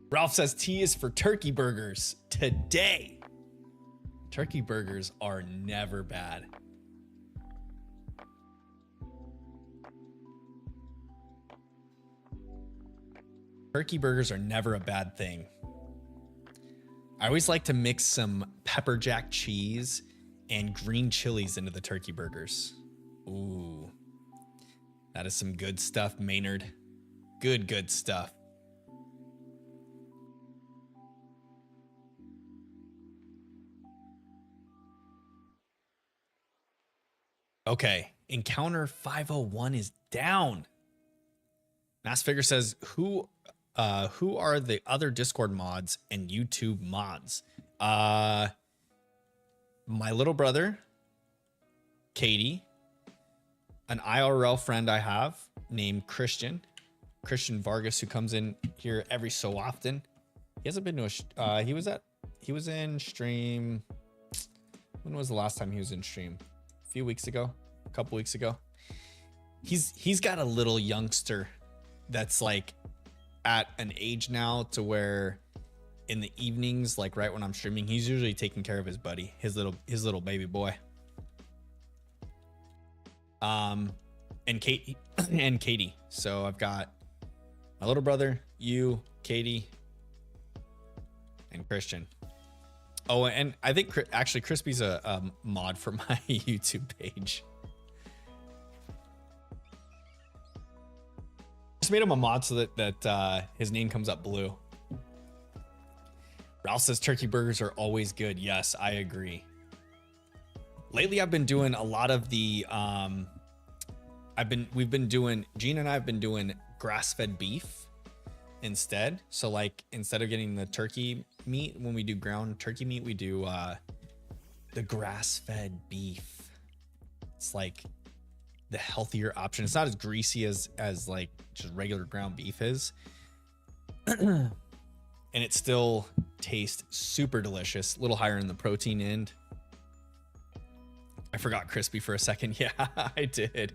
Ralph says T is for turkey burgers today. Turkey burgers are never bad. Turkey burgers are never a bad thing. I always like to mix some pepper jack cheese and green chilies into the turkey burgers. Ooh, that is some good stuff, Maynard. Good stuff. Okay, encounter 501 is down. Mass Figure says, who are the other Discord mods and YouTube mods? My little brother, Katie, an IRL friend I have named Christian Vargas, who comes in here every so often. He hasn't been to a, he was in stream. When was the last time he was in stream? A few weeks ago, a couple weeks ago. He's got a little youngster that's like at an age now to where in the evenings, like right when I'm streaming, he's usually taking care of his buddy, his little baby boy. And Katie. So I've got my little brother, you, Katie, and Christian. Oh, and I think actually Crispy's a mod for my YouTube page. Just made him a mod so that his name comes up blue. Ralph says turkey burgers are always good. Yes, I agree. Lately, I've been doing a lot of the Gene and I have been doing grass-fed beef instead. So like instead of getting the turkey meat, when we do ground turkey meat, we do the grass-fed beef. It's like the healthier option. It's not as greasy as like just regular ground beef is. And it still tastes super delicious, a little higher in the protein end. I forgot Crispy for a second. Yeah, I did.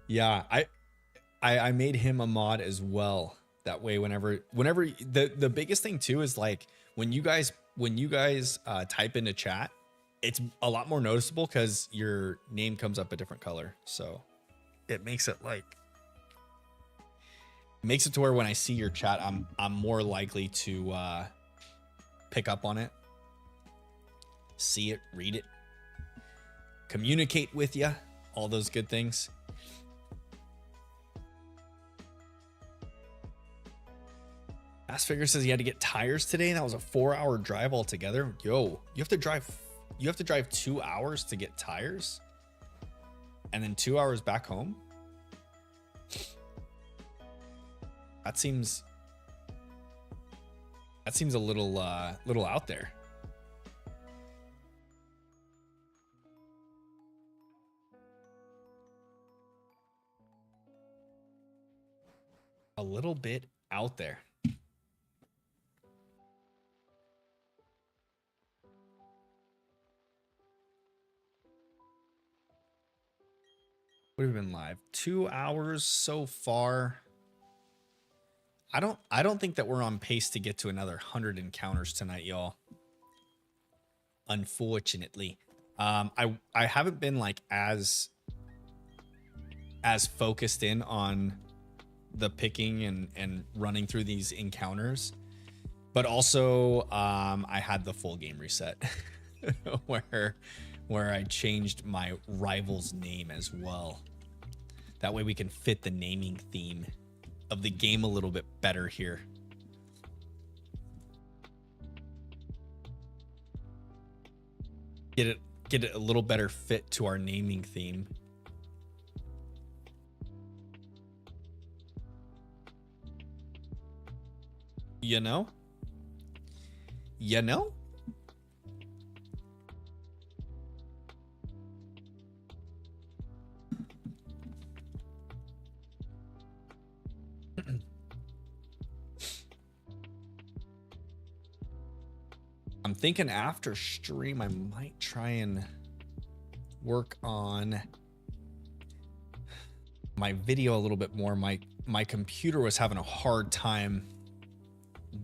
Yeah, I made him a mod as well. That way, whenever the biggest thing too is like when you guys type into chat, it's a lot more noticeable because your name comes up a different color. So it makes it to where when I see your chat, I'm more likely to pick up on it, see it, read it, communicate with you, all those good things. Assfigure says he had to get tires today, and that was a 4-hour drive altogether. Yo, you have to drive 2 hours to get tires, and then 2 hours back home. That seems a little out there. A little bit out there. We've been live 2 hours so far. I don't think that we're on pace to get to another 100 encounters tonight, y'all. Unfortunately, I haven't been like as focused in on the picking and running through these encounters, but also I had the full game reset where I changed my rival's name as well. That way we can fit the naming theme of the game a little bit better here. Get it a little better fit to our naming theme. You know? You know? I'm thinking after stream, I might try and work on my video a little bit more. My computer was having a hard time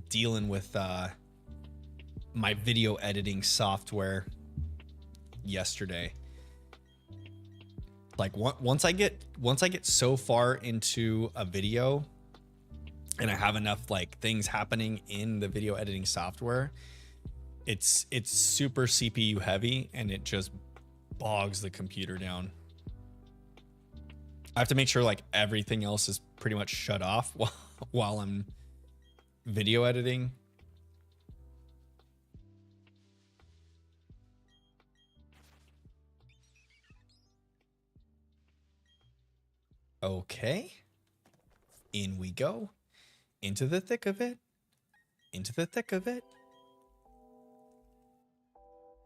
dealing with my video editing software yesterday. Like once I get so far into a video and I have enough like things happening in the video editing software, it's super CPU heavy and it just bogs the computer down. I have to make sure like everything else is pretty much shut off while I'm video editing. Okay, in we go, into the thick of it, into the thick of it.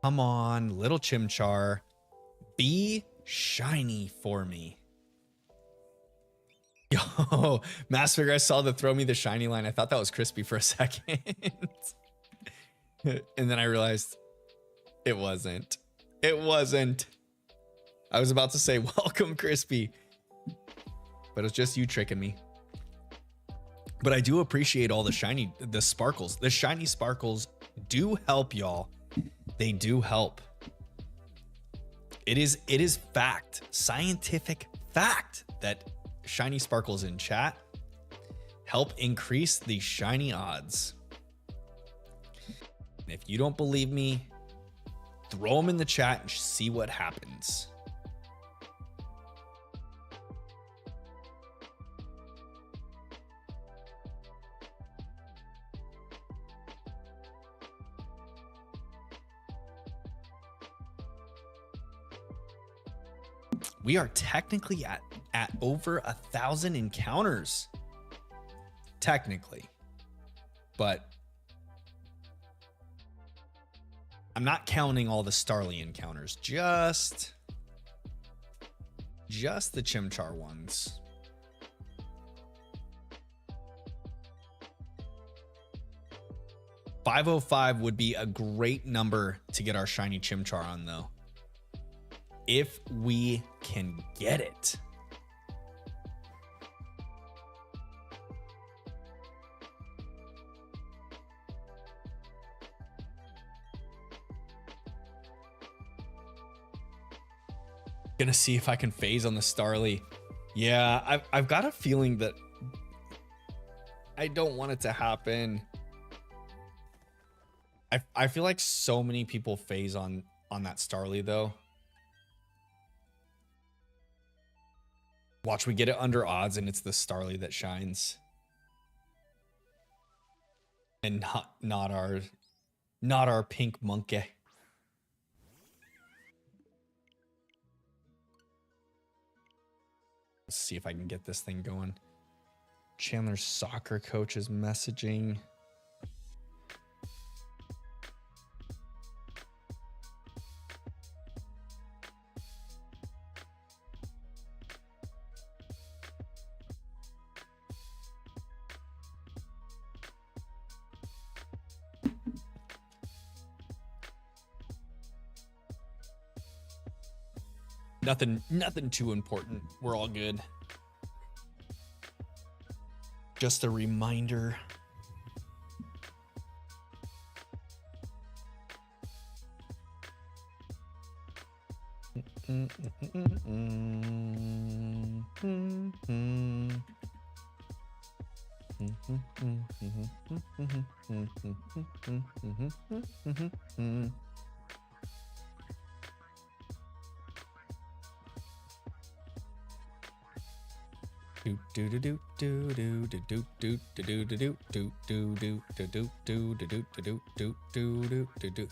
Come on, little Chimchar, be shiny for me. Yo, Mass Figure, I saw the throw me the shiny line. I thought that was Crispy for a second. And then I realized it wasn't. It wasn't. I was about to say, welcome, Crispy. But it's just you tricking me. But I do appreciate all the sparkles. The shiny sparkles do help, y'all. They do help. It is fact, scientific fact, that shiny sparkles in chat help increase the shiny odds. And if you don't believe me, throw them in the chat and see what happens. We are technically at over 1,000 encounters. Technically. but I'm not counting all the Starly encounters, just the Chimchar ones. $505 would be a great number to get our shiny Chimchar on, though, if we can get it. Gonna see if I can phase on the Starly. Yeah, I've got a feeling that I don't want it to happen. I feel like so many people phase on that Starly, though. Watch, we get it under odds and it's the Starly that shines. And not our pink monkey. Let's see if I can get this thing going. Chandler's soccer coach is messaging. Nothing too important. We're all good. Just a reminder.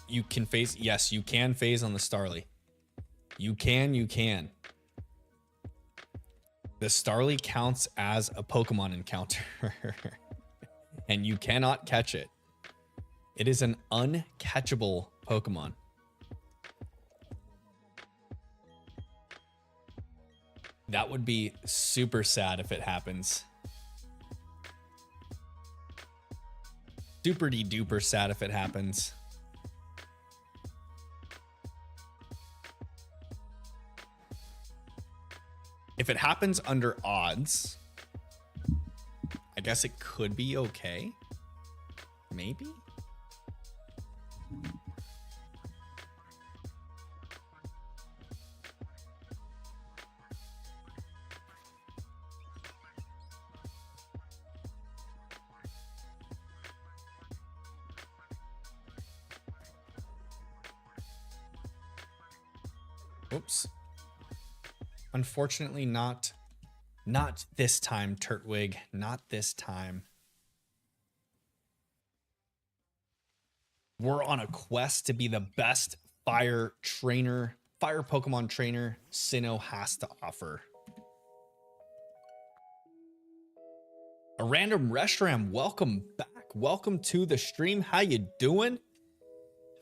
You can phase. Yes, you can phase on the Starly. You can. The Starly counts as a Pokemon encounter. And you cannot catch it. It is an uncatchable Pokemon. That would be super sad if it happens. Super-de-duper sad if it happens. If it happens under odds, I guess it could be okay. Maybe? Oops. Unfortunately, not this time, Turtwig. Not this time. We're on a quest to be the best fire Pokemon trainer Sinnoh has to offer. A random Reshiram, welcome back. Welcome to the stream. How you doing?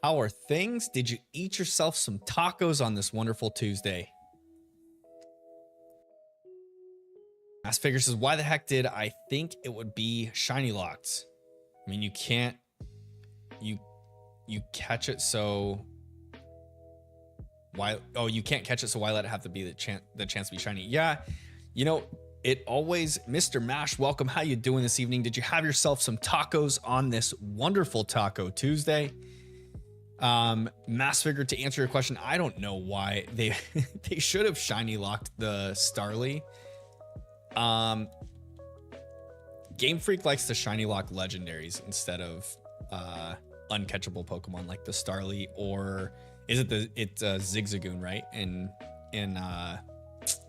How are things? Did you eat yourself some tacos on this wonderful Tuesday? Mass Figure says, why the heck did I think it would be shiny locked? I mean, you can't, you catch it, so why? Oh, you can't catch it, so why let it have to be the chance to be shiny? Yeah, you know, it always, Mr. Mash, welcome. How you doing this evening? Did you have yourself some tacos on this wonderful Taco Tuesday? Mass Figure, to answer your question, I don't know why they they should have shiny locked the Starly. Game Freak likes to shiny lock legendaries instead of uncatchable Pokemon like the Starly, or is it it's Zigzagoon, right? In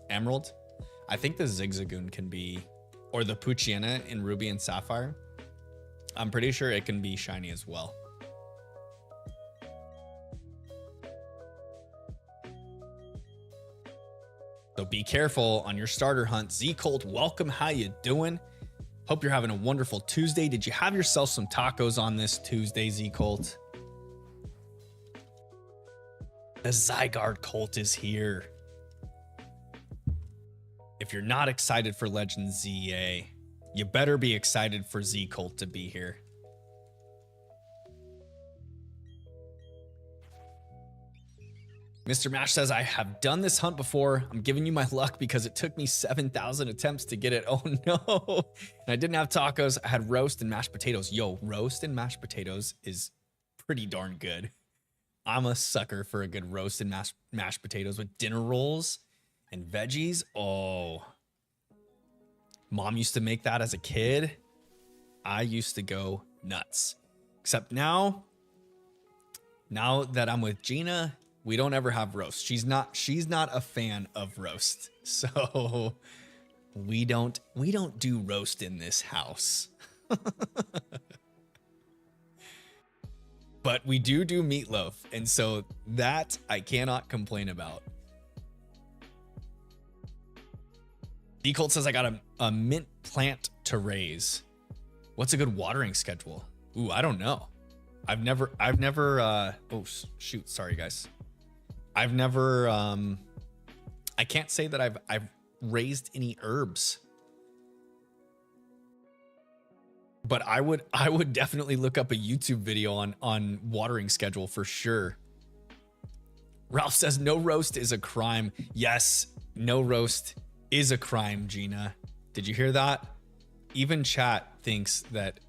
Emerald, I think the Zigzagoon can be, or the Poochyena in Ruby and Sapphire. I'm pretty sure it can be shiny as well. So be careful on your starter hunt. Z Colt, welcome. How you doing? Hope you're having a wonderful Tuesday. Did you have yourself some tacos on this Tuesday, Z Colt? The Zygarde Colt is here. If you're not excited for Legend ZA, you better be excited for Z Colt to be here. Mr. Mash says, I have done this hunt before. I'm giving you my luck because it took me 7,000 attempts to get it. Oh no. And I didn't have tacos. I had roast and mashed potatoes. Yo, roast and mashed potatoes is pretty darn good. I'm a sucker for a good roast and mashed potatoes with dinner rolls and veggies. Oh, mom used to make that as a kid. I used to go nuts. Except now that I'm with Gina, we don't ever have roast. She's not a fan of roast. So we don't do roast in this house. But we do meatloaf. And so that I cannot complain about. D-Colt says I got a mint plant to raise. What's a good watering schedule? Ooh, I don't know. I've never oh shoot, sorry guys. I've never I can't say that I've raised any herbs. But I would definitely look up a YouTube video on watering schedule for sure. Ralph says no roast is a crime. Yes, no roast is a crime, Gina. Did you hear that? Even chat thinks that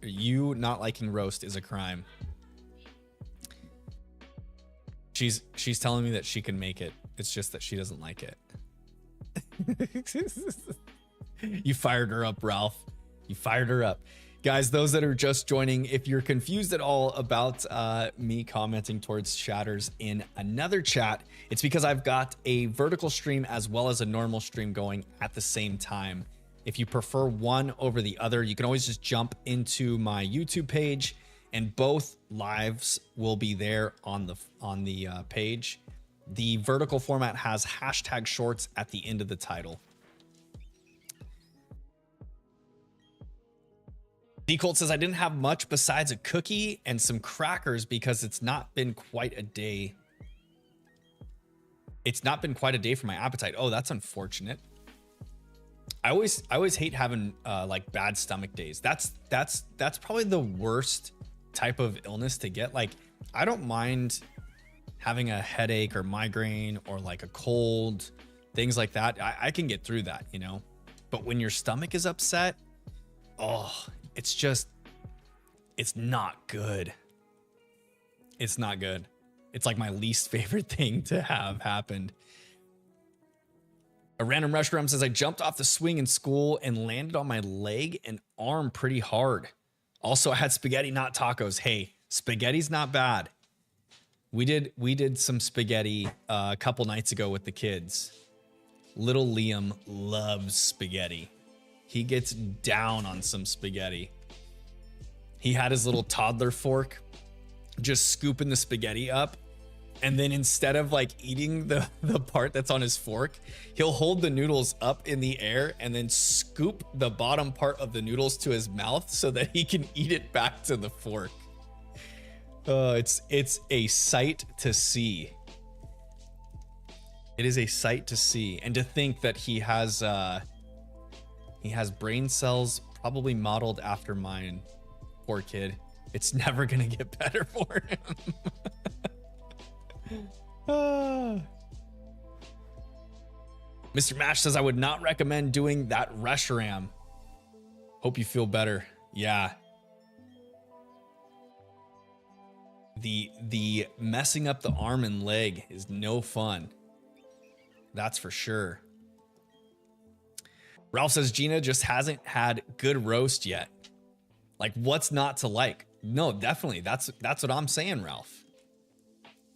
you not liking roast is a crime. She's telling me that she can make it. It's just that she doesn't like it. You fired her up, Ralph. You fired her up. Guys, those that are just joining, if you're confused at all about me commenting towards chatters in another chat, it's because I've got a vertical stream as well as a normal stream going at the same time. If you prefer one over the other, you can always just jump into my YouTube page and both lives will be there on the page. The vertical format has hashtag shorts at the end of the title. D-Colt says I didn't have much besides a cookie and some crackers because it's not been quite a day. It's not been quite a day for my appetite. Oh, that's unfortunate. I always hate having like bad stomach days. That's probably the worst type of illness to get. Like, I don't mind having a headache or migraine or like a cold, things like that. I can get through that, you know. But when your stomach is upset, oh, it's not good. It's not good. It's like my least favorite thing to have happened. A random restaurant says I jumped off the swing in school and landed on my leg and arm pretty hard. Also, I had spaghetti, not tacos. Hey, spaghetti's not bad. We did some spaghetti a couple nights ago with the kids. Little Liam loves spaghetti. He gets down on some spaghetti. He had his little toddler fork, just scooping the spaghetti up. And then instead of like eating the part that's on his fork, he'll hold the noodles up in the air and then scoop the bottom part of the noodles to his mouth so that he can eat it back to the fork. It's a sight to see. It is a sight to see. And to think that he has brain cells probably modeled after mine. Poor kid. It's never gonna get better for him. Mr. Mash says I would not recommend doing that Reshiram. Hope you feel better. Yeah. The messing up the arm and leg is no fun. That's for sure. Ralph says Gina just hasn't had good roast yet. Like, what's not to like? No, definitely. That's what I'm saying, Ralph.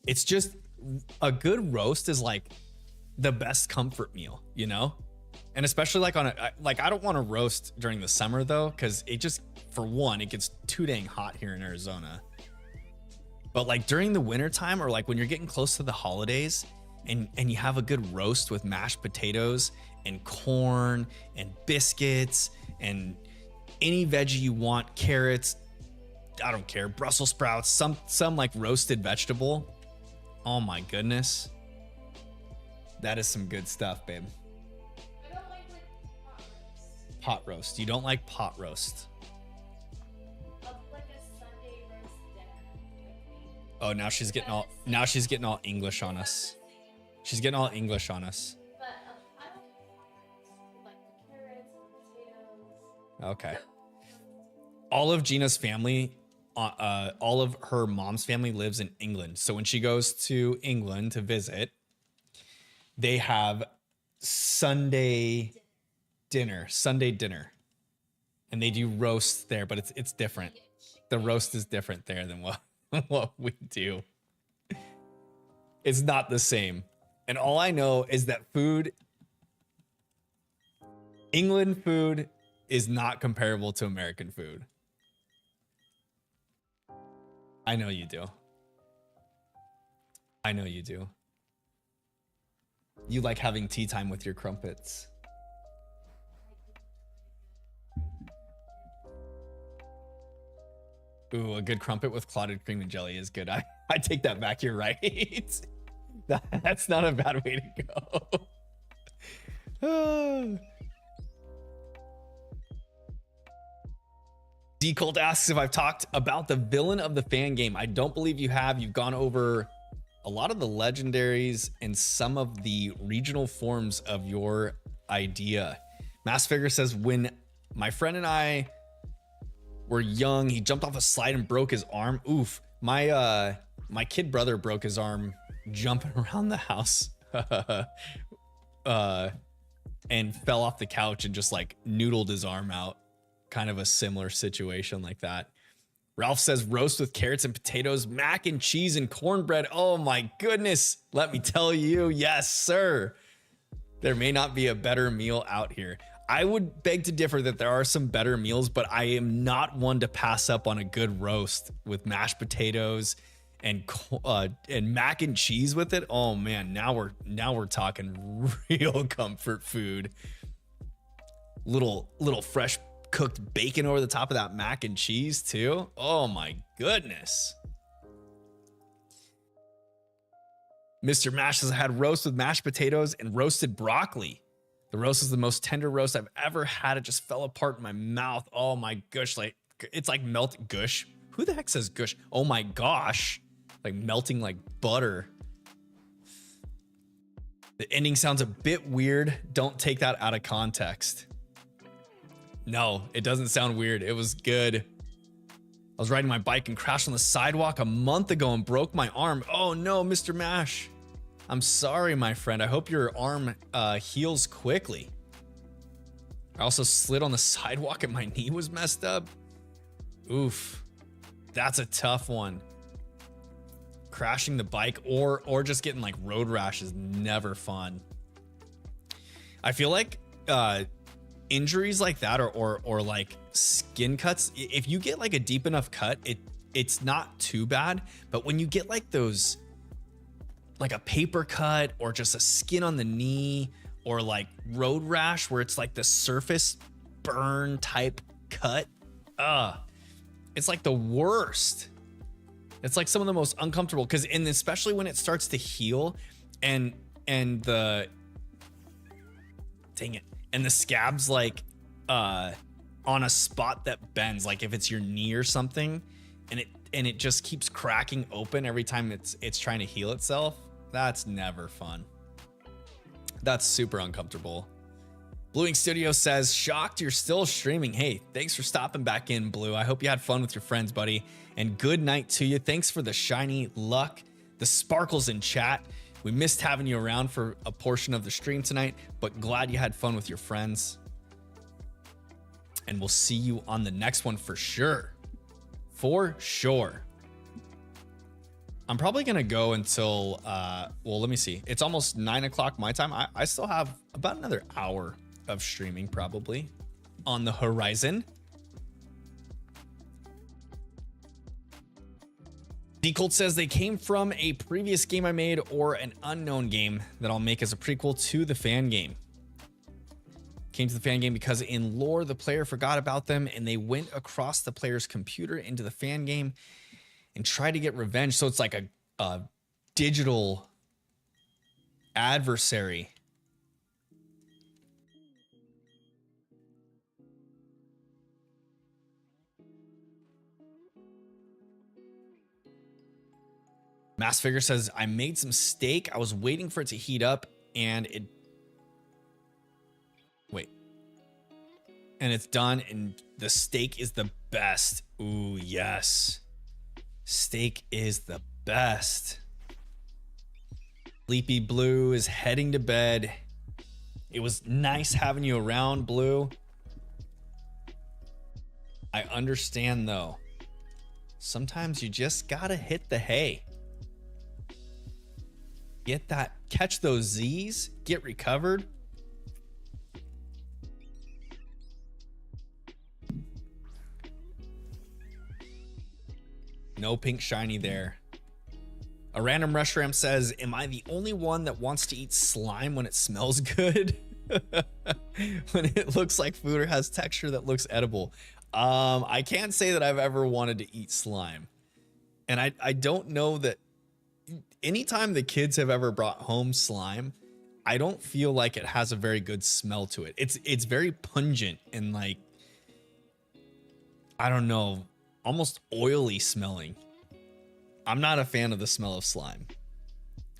It's just a good roast is like the best comfort meal, you know? And especially like I don't want to roast during the summer though, because it just, for one, it gets too dang hot here in Arizona. But like during the winter time, or like when you're getting close to the holidays and you have a good roast with mashed potatoes and corn and biscuits and any veggie you want, carrots, I don't care, Brussels sprouts, some like roasted vegetable. Oh my goodness. That is some good stuff, babe. I don't like pot roast. Pot roast. You don't like pot roast. Of like a Sunday roast dinner type thing. Oh, now she's getting all English on us. She's getting all English on us. But I don't like the carrots and potatoes. Okay. All of Gina's family, all of her mom's family lives in England. So when she goes to England to visit, they have Sunday dinner, and they do roast there, but it's different. The roast is different there than what we do. It's not the same. And all I know is that England food is not comparable to American food. I know you do. I know you do. You like having tea time with your crumpets. Ooh, a good crumpet with clotted cream and jelly is good. I take that back. You're right. That's not a bad way to go. D-Cult asks if I've talked about the villain of the fan game. I don't believe you have. You've gone over a lot of the legendaries and some of the regional forms of your idea. Mass Figure says, when my friend and I were young, he jumped off a slide and broke his arm. Oof. My kid brother broke his arm jumping around the house and fell off the couch and just like noodled his arm out. Kind of a similar situation like that. Ralph says roast with carrots and potatoes, mac and cheese and cornbread. Oh my goodness. Let me tell you, yes, sir. There may not be a better meal out here. I would beg to differ that there are some better meals, but I am not one to pass up on a good roast with mashed potatoes and mac and cheese with it. Oh man, now we're talking real comfort food. Little fresh cooked bacon over the top of that mac and cheese too. Oh my goodness. Mr. Mash has had roast with mashed potatoes and roasted broccoli. The roast is the most tender roast I've ever had. It just fell apart in my mouth. Oh my gosh, like it's like melt gush. Who the heck says gush? Oh my gosh. Like melting like butter. The ending sounds a bit weird. Don't take that out of context. No, it doesn't sound weird. It was good. I was riding my bike and crashed on the sidewalk a month ago and broke my arm. Oh no, Mr. Mash. I'm sorry, my friend. I hope your arm heals quickly. I also slid on the sidewalk and my knee was messed up. Oof. That's a tough one. Crashing the bike or just getting like road rash is never fun. I feel like injuries like that or like skin cuts, if you get like a deep enough cut, it's not too bad. But when you get like those, like a paper cut or just a skin on the knee or like road rash where it's like the surface burn type cut, it's like the worst. It's like some of the most uncomfortable because especially when it starts to heal and the dang it. And the scab's like on a spot that bends, like if it's your knee or something, and it just keeps cracking open every time it's trying to heal itself. That's never fun. That's super uncomfortable. Bluing Studio says, shocked you're still streaming. Hey, thanks for stopping back in, Blue. I hope you had fun with your friends, buddy. And good night to you. Thanks for the shiny luck, the sparkles in chat. We missed having you around for a portion of the stream tonight, but glad you had fun with your friends. And we'll see you on the next one for sure. For sure. I'm probably going to go until, well, let me see. It's almost 9 o'clock my time. I still have about another hour of streaming probably on the horizon. D-Cult says they came from a previous game I made or an unknown game that I'll make as a prequel to the fan game. came to the fan game because in lore, the player forgot about them and they went across the player's computer into the fan game and tried to get revenge. So it's like a digital adversary. Mass Figure says, I made some steak. I was waiting for it to heat up and it... Wait. And it's done and the steak is the best. Ooh, yes. Steak is the best. Sleepy Blue is heading to bed. It was nice having you around, Blue. I understand though. Sometimes you just gotta hit the hay. Get that, catch those Z's, get recovered. No pink shiny there. A random Rushram says, am I the only one that wants to eat slime when it smells good? When it looks like food or has texture that looks edible. I can't say that I've ever wanted to eat slime. And I don't know that anytime the kids have ever brought home slime, I don't feel like it has a very good smell to it. It's very pungent and like, I don't know, almost oily smelling. I'm not a fan of the smell of slime.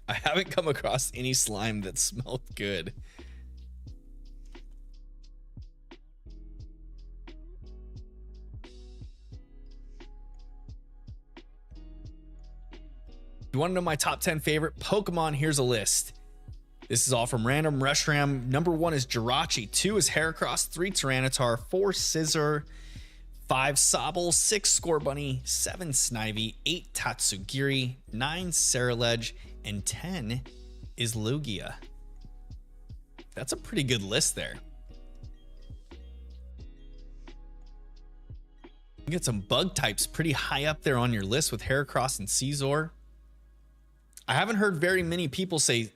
I haven't come across any slime that smelled good. You want to know my top 10 favorite Pokemon? Here's a list. This is all from Random Rushram. Number 1 is Jirachi. 2 is Heracross. 3 Tyranitar. 4 Scizor. 5 Sobble. 6 Scorbunny. 7 Snivy. 8 Tatsugiri. 9 Ceruledge. And 10 is Lugia. That's a pretty good list there. You get some bug types pretty high up there on your list with Heracross and Scizor. I haven't heard very many people say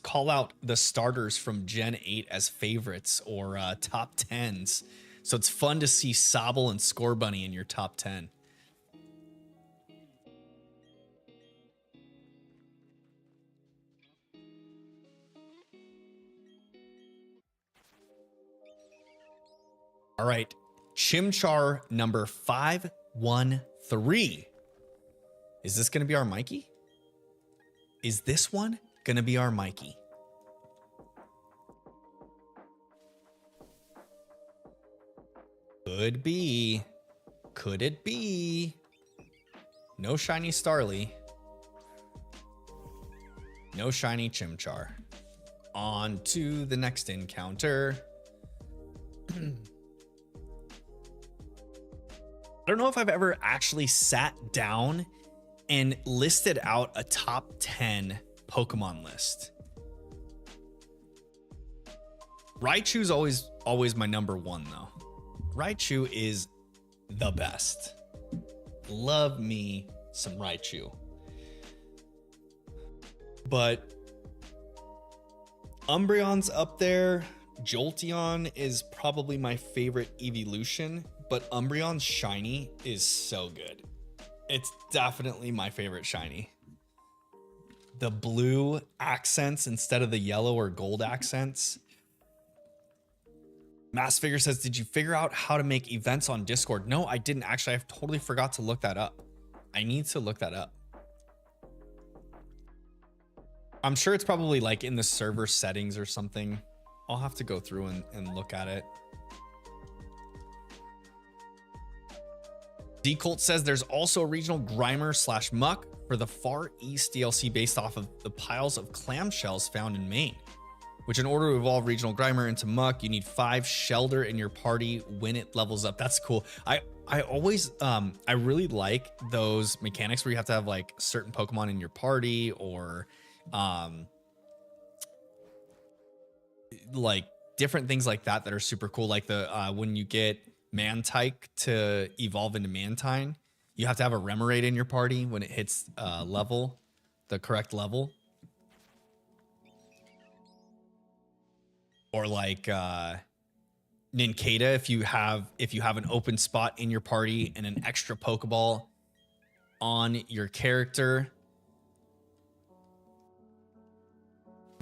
call out the starters from Gen 8 as favorites or top 10s. So it's fun to see Sobble and Scorbunny in your top 10. All right, Chimchar number 513. Is this going to be our Mikey? Is this one gonna be our Mikey? Could be. Could it be? No shiny Starly. No shiny Chimchar. On to the next encounter. I don't know if I've ever actually sat down and listed out a top 10 Pokemon list. Raichu's always my number 1 though. Raichu is the best. Love me some Raichu. But Umbreon's up there. Jolteon is probably my favorite evolution, but Umbreon's shiny is so good. It's definitely my favorite shiny. The blue accents instead of the yellow or gold accents. Mass Figure says, did you figure out how to make events on Discord? No, I didn't actually. I totally forgot to look that up. I need to look that up. I'm sure it's probably like in the server settings or something. I'll have to go through and look at it. D-Colt says there's also a regional Grimer / Muck for the Far East DLC based off of the piles of clamshells found in Maine, which in order to evolve regional Grimer into Muck, you need 5 Shelder in your party when it levels up. That's cool. I always, I really like those mechanics where you have to have like certain Pokemon in your party or like different things like that are super cool. Like the when you get Mantike to evolve into Mantine, you have to have a Remoraid in your party when it hits level, the correct level. Or like Nincada if you have an open spot in your party and an extra Pokeball on your character.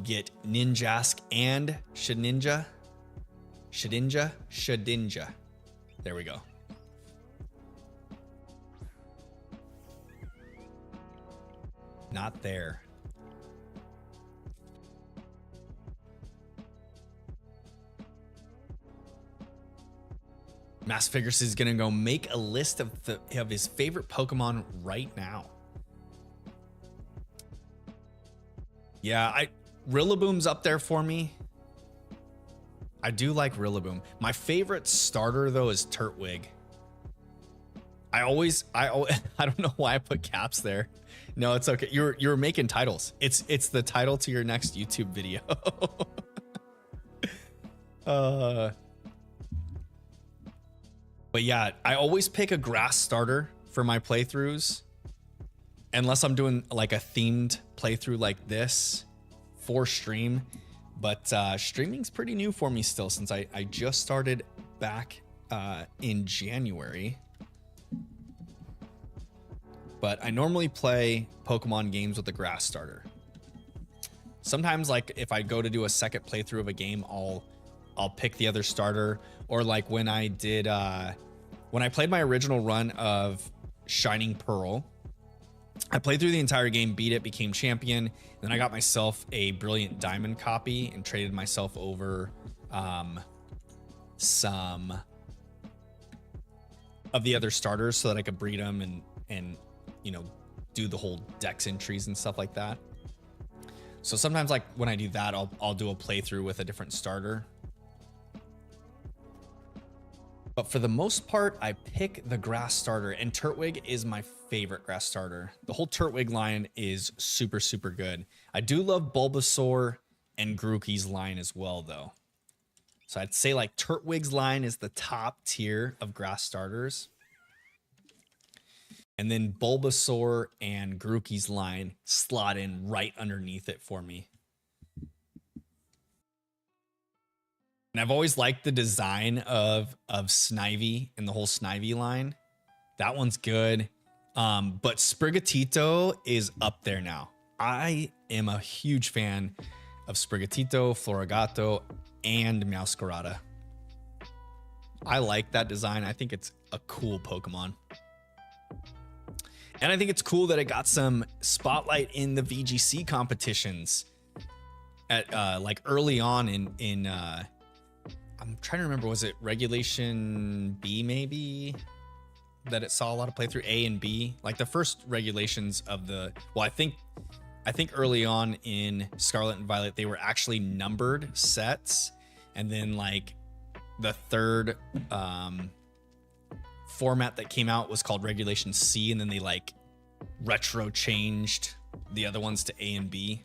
Get Ninjask and Shedinja. There we go. Not there. Mass Figures is gonna go make a list of his favorite Pokemon right now. Yeah, Rillaboom's up there for me. I do like Rillaboom. My favorite starter though is Turtwig. I don't know why I put caps there. No, it's okay. You're making titles. It's the title to your next YouTube video. But yeah, I always pick a grass starter for my playthroughs. Unless I'm doing like a themed playthrough like this for stream. But streaming's pretty new for me still since I just started back in January. But I normally play Pokemon games with a grass starter. Sometimes like if I go to do a second playthrough of a game, I'll pick the other starter. Or like when I did when I played my original run of Shining Pearl, I played through the entire game, beat it, became champion. Then I got myself a Brilliant Diamond copy and traded myself over some of the other starters so that I could breed them and you know, do the whole dex entries and stuff like that. So sometimes like when I do that, I'll do a playthrough with a different starter. But for the most part, I pick the grass starter, and Turtwig is my favorite grass starter. The whole Turtwig line is super, super good. I do love Bulbasaur and Grookey's line as well, though. So I'd say like Turtwig's line is the top tier of grass starters. And then Bulbasaur and Grookey's line slot in right underneath it for me. And I've always liked the design of Snivy and the whole Snivy line. That one's good. But Sprigatito is up there now. I am a huge fan of Sprigatito, Florigato, and Meowscarada. I like that design. I think it's a cool Pokemon. And I think it's cool that it got some spotlight in the VGC competitions at like early on in I'm trying to remember, was it Regulation B maybe that it saw a lot of playthrough? A and B, like the first regulations of the, well, I think early on in Scarlet and Violet they were actually numbered sets, and then like the third format that came out was called Regulation C, and then they like retro changed the other ones to A and B.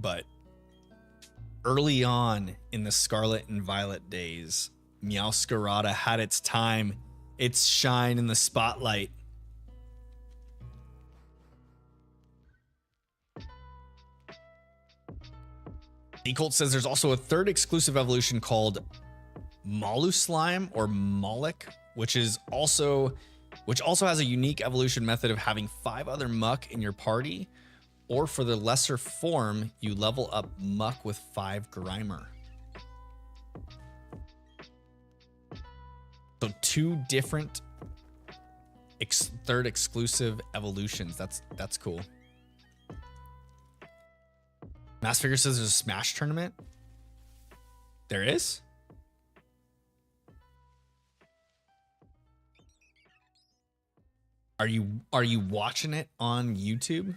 But early on in the Scarlet and Violet days, Meowscarada had its time, its shine in the spotlight. Ecolt says there's also a third exclusive evolution called Molluslime or Molic, which also has a unique evolution method of having 5 other muck in your party. Or for the lesser form, you level up Muck with 5 Grimer. So 2 different third exclusive evolutions. That's cool. Mass Figure says there's a Smash tournament. There is? Are you watching it on YouTube?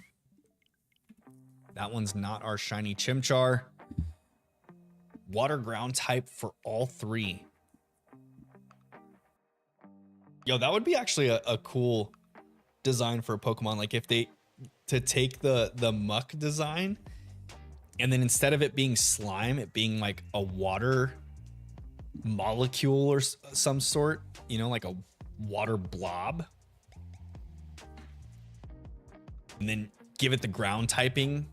That one's not our shiny Chimchar. Water ground type for all 3. Yo, that would be actually a cool design for a Pokemon. Like if they to take the muck design, and then instead of it being slime, it being like a water molecule or some sort, you know, like a water blob. And then give it the ground typing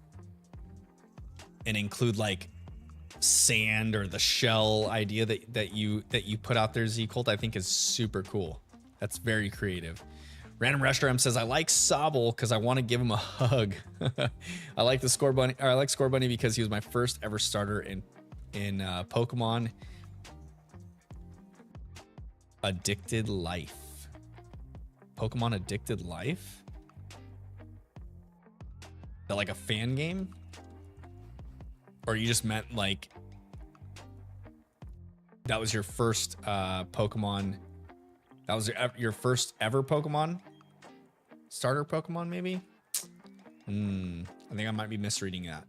and include like sand or the shell idea that you put out there, Z Colt, I think is super cool. That's very creative. Random Restaurant says, I like Sobble because I want to give him a hug. I like the Score Bunny, or I like Score Bunny because he was my first ever starter in Pokemon Addicted Life. Pokemon Addicted Life? Is that like a fan game? Or you just meant like that was your first Pokemon? That was your first ever Pokemon? Starter Pokemon, maybe? I think I might be misreading that.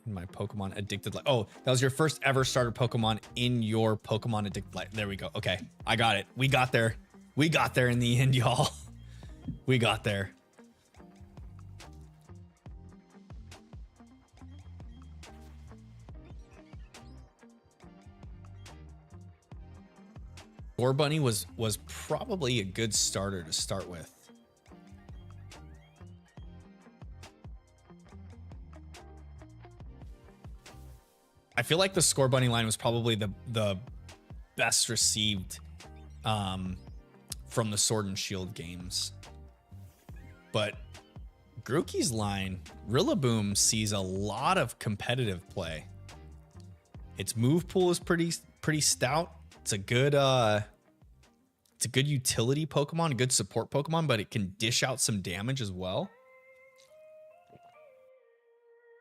In my Pokemon Addicted Life. Oh, that was your first ever starter Pokemon in your Pokemon Addicted Life. There we go. Okay, I got it. We got there. We got there in the end, y'all. We got there. Score Bunny was probably a good starter to start with. I feel like the Score Bunny line was probably the best received from the Sword and Shield games. But Grookey's line, Rillaboom, sees a lot of competitive play. Its move pool is pretty stout. It's a good utility Pokemon, a good support Pokemon, but it can dish out some damage as well.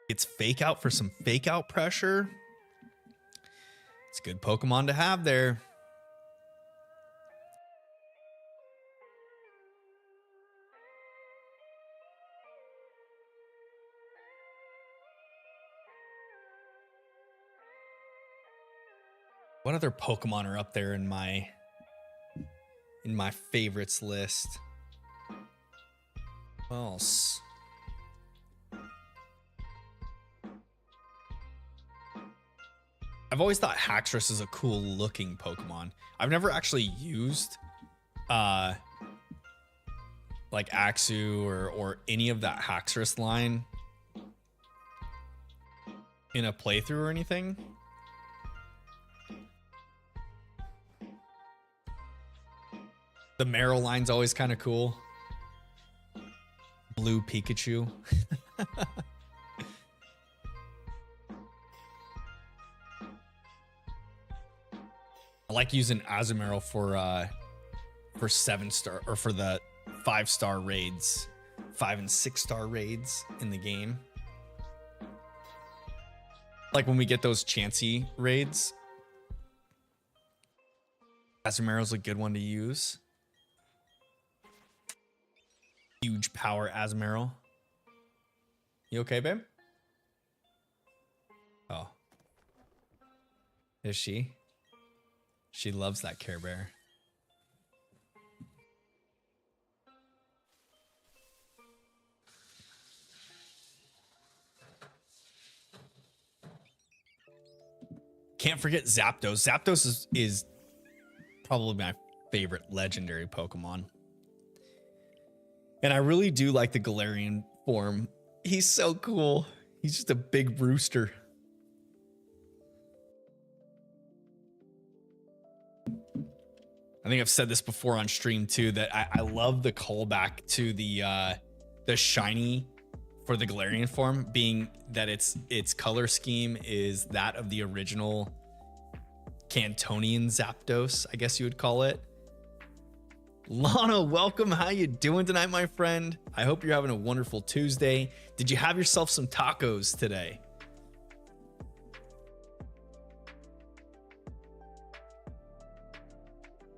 It's Fake Out for some Fake Out pressure. It's a good Pokemon to have there. What other Pokemon are up there in my favorites list? What else? I've always thought Haxorus is a cool looking Pokemon. I've never actually used like Axew or any of that Haxorus line in a playthrough or anything. The Marrow line's always kind of cool. Blue Pikachu. I like using Azumarill for 7-star or for the 5-star raids, 5 and 6-star raids in the game. Like when we get those Chansey raids, Azumarill's a good one to use. Huge power Azumarill. You okay, babe? Oh. Is she? She loves that Care Bear. Can't forget Zapdos. Zapdos is probably my favorite legendary Pokemon. And I really do like the Galarian form. He's so cool. He's just a big rooster. I think I've said this before on stream too, that I love the callback to the shiny for the Galarian form, being that its color scheme is that of the original Cantonian Zapdos, I guess you would call it. Lana, welcome. How you doing tonight, my friend? I hope you're having a wonderful Tuesday. Did you have yourself some tacos today?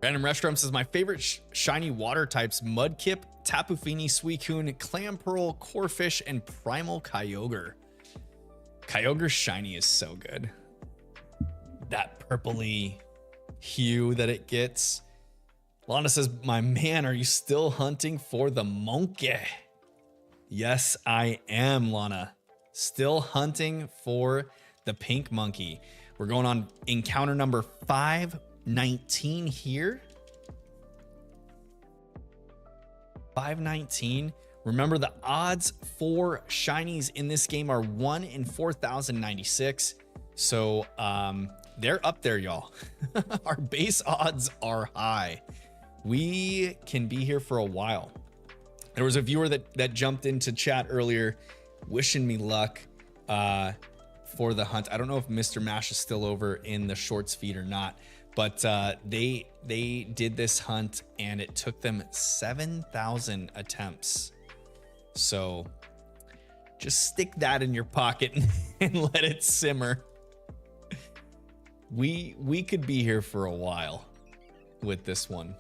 Random Restaurant says, my favorite shiny water types, Mudkip, Tapu Fini, Suicune, Clamperl, Corphish, and Primal Kyogre. Kyogre's shiny is so good. That purpley hue that it gets. Lana says, my man, are you still hunting for the monkey? Yes, I am, Lana. Still hunting for the pink monkey. We're going on encounter number 519 here. 519. Remember, the odds for shinies in this game are 1 in 4,096. So they're up there, y'all. Our base odds are high. We can be here for a while. There was a viewer that jumped into chat earlier wishing me luck for the hunt. I don't know if Mr. Mash is still over in the shorts feed or not, but they did this hunt and it took them 7,000 attempts. So just stick that in your pocket and let it simmer. We could be here for a while with this one.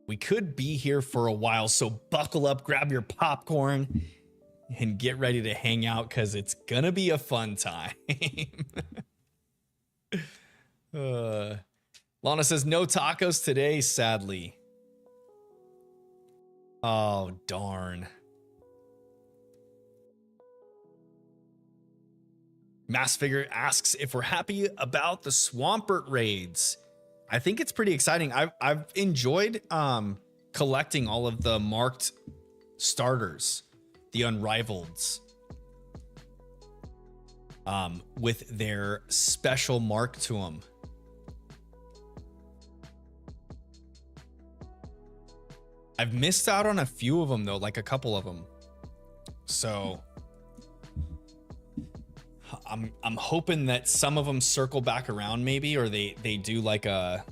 We could be here for a while, so buckle up, grab your popcorn, and get ready to hang out because it's gonna be a fun time. Lana says, no tacos today, sadly. Oh, darn. Mass Figure asks if we're happy about the Swampert raids. I think it's pretty exciting. I've enjoyed collecting all of the marked starters, the Unrivaleds, with their special mark to them. I've missed out on a few of them though, like a couple of them. So I'm hoping that some of them circle back around maybe, or they do like a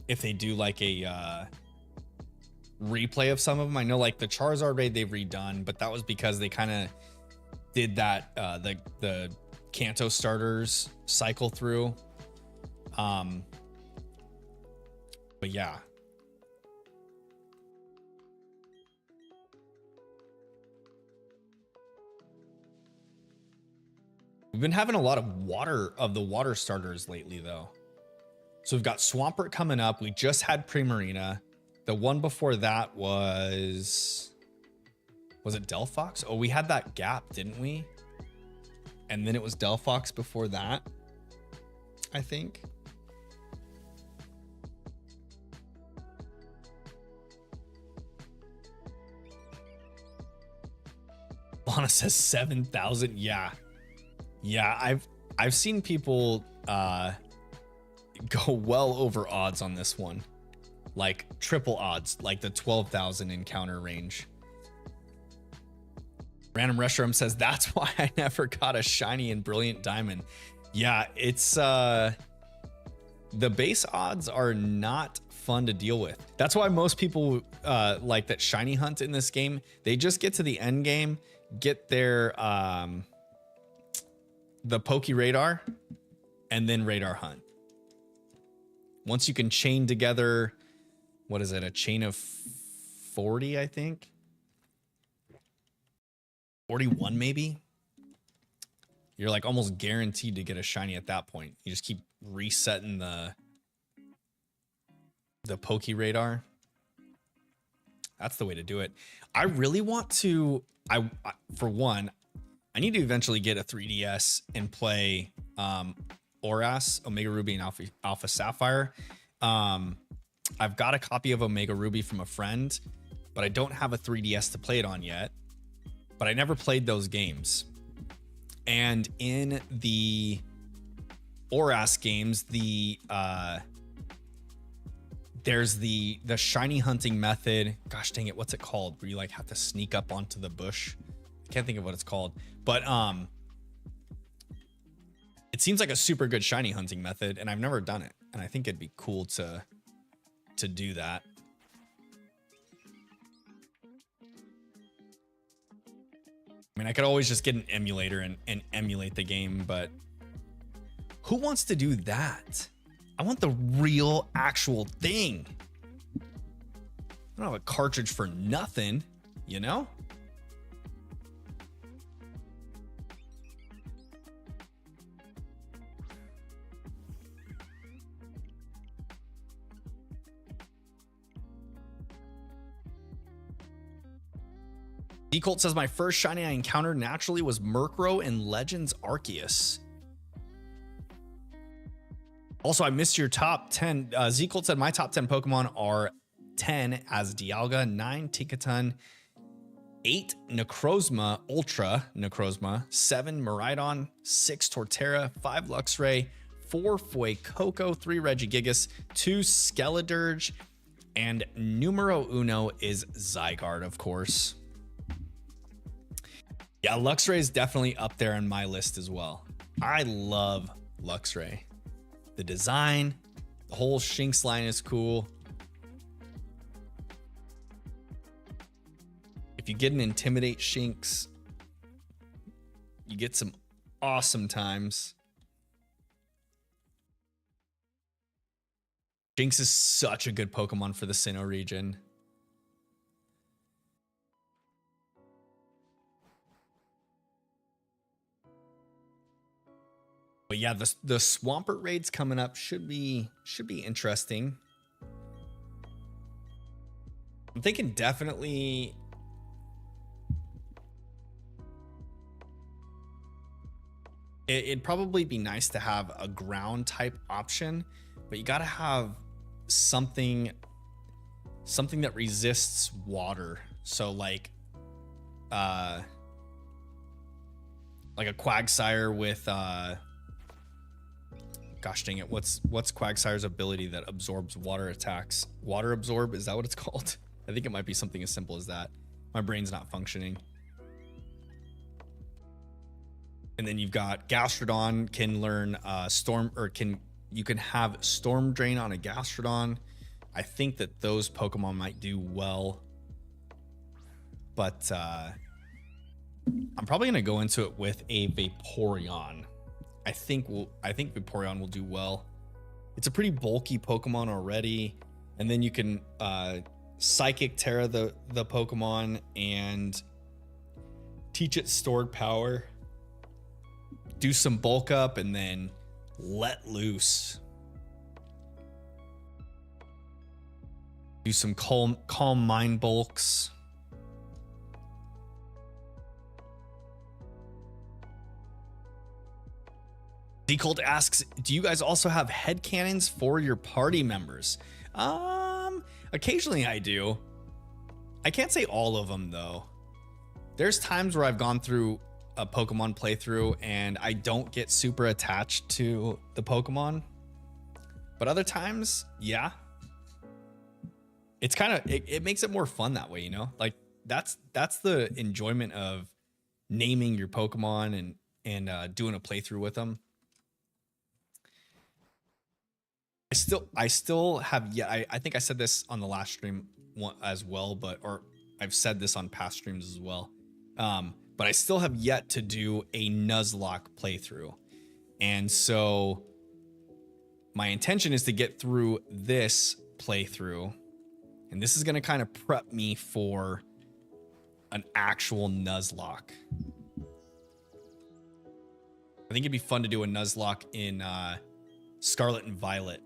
if they do like a replay of some of them. I know like the Charizard raid they've redone, but that was because they kind of did that the Kanto starters cycle through. But yeah. We've been having a lot of the water starters lately though. So we've got Swampert coming up. We just had Primarina. The one before that was it Delphox? Oh, we had that gap, didn't we? And then it was Delphox before that, I think. Lana says 7,000. Yeah. I've seen people go well over odds on this one, like triple odds, like the 12,000 encounter range. Random Restroom says that's why I never got a shiny and Brilliant Diamond. Yeah, it's the base odds are not fun to deal with. That's why most people like that shiny hunt in this game. They just get to the end game, get their the Poke Radar, and then Radar Hunt. Once you can chain together, what is it? A chain of 40, I think. 41 maybe. You're like almost guaranteed to get a shiny at that point. You just keep resetting the Poke Radar. That's the way to do it. I really want to, for one, I need to eventually get a 3DS and play Oras, Omega Ruby, and Alpha Sapphire. I've got a copy of Omega Ruby from a friend, but I don't have a 3DS to play it on yet. But I never played those games. And in the Oras games, there's the shiny hunting method. Gosh dang it, what's it called? Where you like have to sneak up onto the bush. I can't think of what it's called, but it seems like a super good shiny hunting method, and I've never done it, and I think it'd be cool to do that. I mean, I could always just get an emulator and emulate the game, but who wants to do that? I want the real actual thing. I don't have a cartridge for nothing, you know? D-Colt says, my first shiny I encountered naturally was Murkrow in Legends Arceus. Also, I missed your top 10. Z-Colt said, my top 10 Pokemon are 10 as Dialga, 9 Tinkaton, 8 Necrozma, Ultra Necrozma, 7 Miraidon, 6 Torterra, 5 Luxray, 4 Fuecoco, 3 Regigigas, 2 Skeledirge, and numero uno is Zygarde, of course. Yeah, Luxray is definitely up there on my list as well. I love Luxray. The design, the whole Shinx line is cool. If you get an Intimidate Shinx, you get some awesome times. Shinx is such a good Pokemon for the Sinnoh region. But yeah, the Swampert raids coming up should be interesting. I'm thinking definitely it'd probably be nice to have a ground type option, but you got to have something that resists water. So like a Quagsire with gosh dang it, what's Quagsire's ability that absorbs water attacks? Water absorb, is that what it's called? I think it might be something as simple as that. My brain's not functioning. And then you've got Gastrodon can learn you can have Storm Drain on a Gastrodon. I think that those Pokemon might do well, but I'm probably gonna go into it with a Vaporeon. I think Vaporeon will do well. It's a pretty bulky Pokemon already, and then you can Psychic Terra the Pokemon and teach it stored power. Do some bulk up and then let loose. Do some calm mind bulks. D-Colt asks, do you guys also have head cannons for your party members? Occasionally I do. I can't say all of them though. There's times where I've gone through a Pokemon playthrough and I don't get super attached to the Pokemon, but other times, yeah, it's kind of, it makes it more fun that way, you know, like that's the enjoyment of naming your Pokemon and doing a playthrough with them. I still have, yeah, I think I said this on the last stream as well, or I've said this on past streams as well. But I still have yet to do a Nuzlocke playthrough. And so my intention is to get through this playthrough. And this is going to kind of prep me for an actual Nuzlocke. I think it'd be fun to do a Nuzlocke in Scarlet and Violet.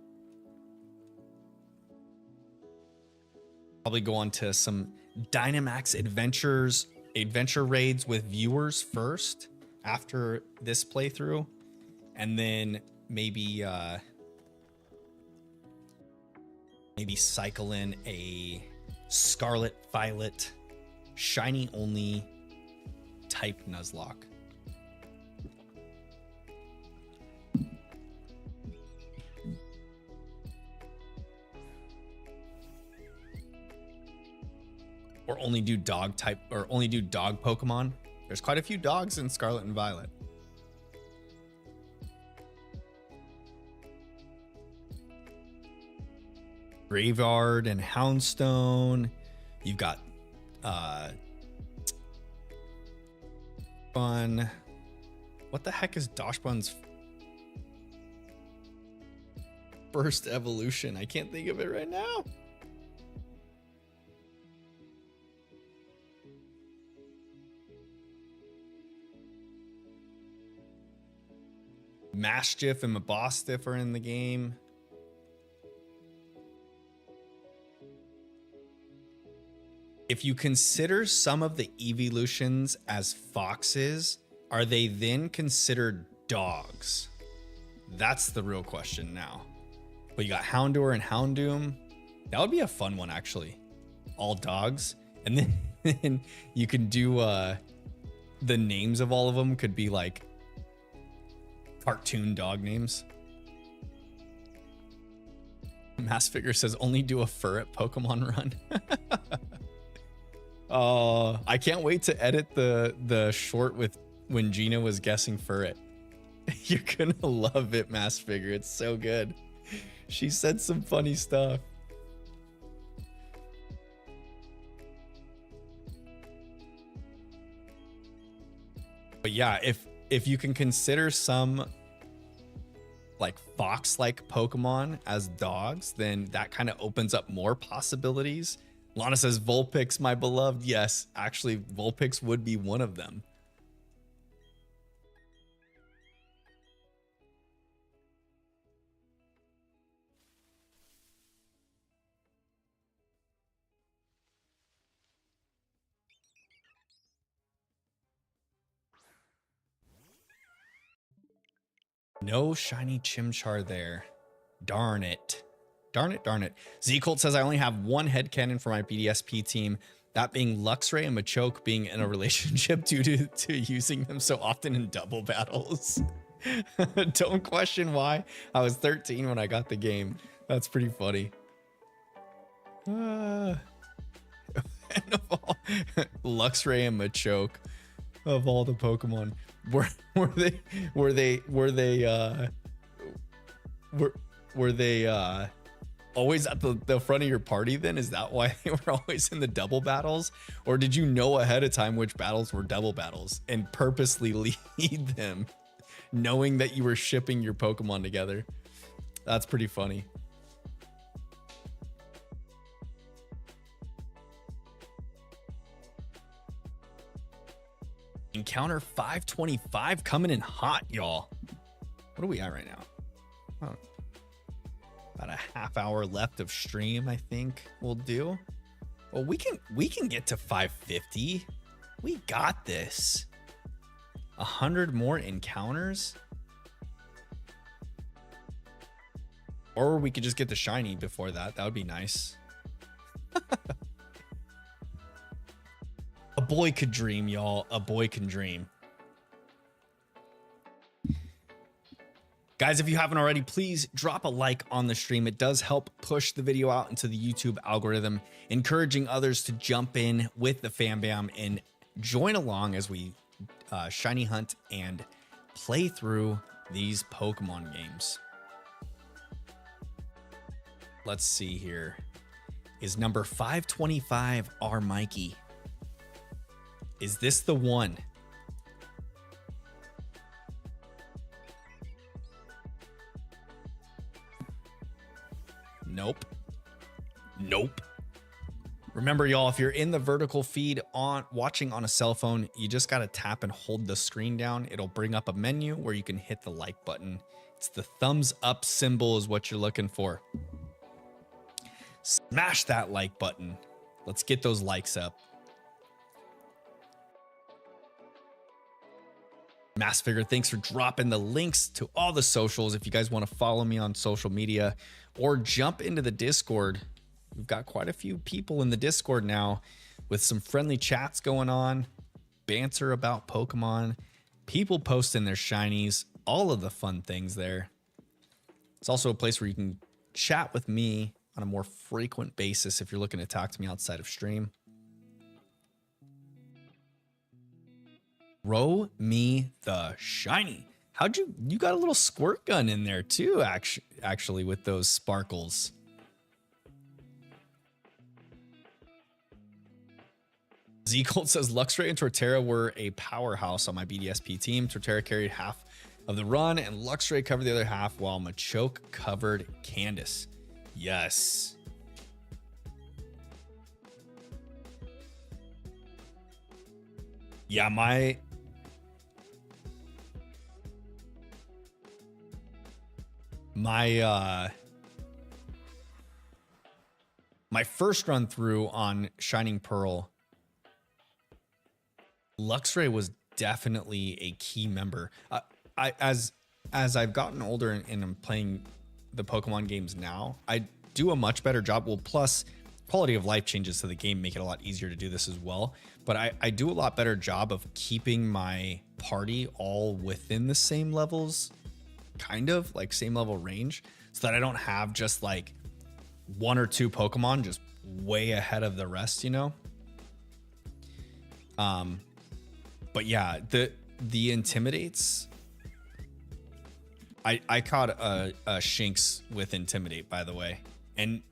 Probably go on to some Dynamax adventure raids with viewers first after this playthrough, and then maybe cycle in a Scarlet Violet shiny only type Nuzlocke. Or only do dog type, or only do dog Pokemon. There's quite a few dogs in Scarlet and Violet. Graveyard and Houndstone. You've got Fun. What the heck is Doshbun's first evolution? I can't think of it right now. Mastiff and Mabostiff are in the game. If you consider some of the evolutions as foxes, are they then considered dogs? That's the real question now. But you got Houndour and Houndoom. That would be a fun one, actually. All dogs. And then you can do the names of all of them could be like cartoon dog names. Mass Figure says only do a fur at Pokemon Run. I can't wait to edit the short with when Gina was guessing Furret. You're gonna love it, Mass Figure. It's so good. She said some funny stuff. But yeah, if you can consider some like fox-like Pokemon as dogs, then that kind of opens up more possibilities. Lana says Vulpix, my beloved. Yes, actually, Vulpix would be one of them. No shiny Chimchar there. Darn it. Darn it, darn it. Z-Colt says I only have one headcanon for my BDSP team, that being Luxray and Machoke being in a relationship due to using them so often in double battles. Don't question why. I was 13 when I got the game. That's pretty funny. Luxray and Machoke of all the Pokemon. Were they always at the front of your party then? Is that why they were always in the double battles? Or did you know ahead of time which battles were double battles and purposely lead them knowing that you were shipping your Pokemon together? That's pretty funny. Encounter 525 coming in hot, y'all. What are we at right now? Oh, about a half hour left of stream, I think we'll do. Well, we can get to 550. We got this. 100 more encounters. Or we could just get the shiny before that. That would be nice. A boy could dream, y'all. A boy can dream. Guys, if you haven't already, please drop a like on the stream. It does help push the video out into the YouTube algorithm, encouraging others to jump in with the fam bam and join along as we shiny hunt and play through these Pokemon games. Let's see here. Is number 525 our Mikey? Is this the one? Nope. Nope. Remember, y'all, if you're in the vertical feed watching on a cell phone, you just got to tap and hold the screen down. It'll bring up a menu where you can hit the like button. It's the thumbs up symbol is what you're looking for. Smash that like button. Let's get those likes up. Mass Figure, thanks for dropping the links to all the socials. If you guys want to follow me on social media or jump into the Discord, we've got quite a few people in the Discord now with some friendly chats going on, banter about Pokemon, people posting their shinies, all of the fun things there. It's also a place where you can chat with me on a more frequent basis if you're looking to talk to me outside of stream. Throw me the shiny. How'd you got a little squirt gun in there too, actually with those sparkles. Z-Colt says Luxray and Torterra were a powerhouse on my BDSP team. Torterra carried half of the run and Luxray covered the other half while Machoke covered Candace. Yes. Yeah, my My first run through on Shining Pearl, Luxray was definitely a key member. As I've gotten older and I'm playing the Pokemon games now, I do a much better job. Well, plus quality of life changes to the game make it a lot easier to do this as well. But I do a lot better job of keeping my party all within the same levels, kind of like same level range, so that I don't have just like one or two Pokemon just way ahead of the rest, you know? But yeah, the Intimidates. I caught a Shinx with Intimidate, by the way. And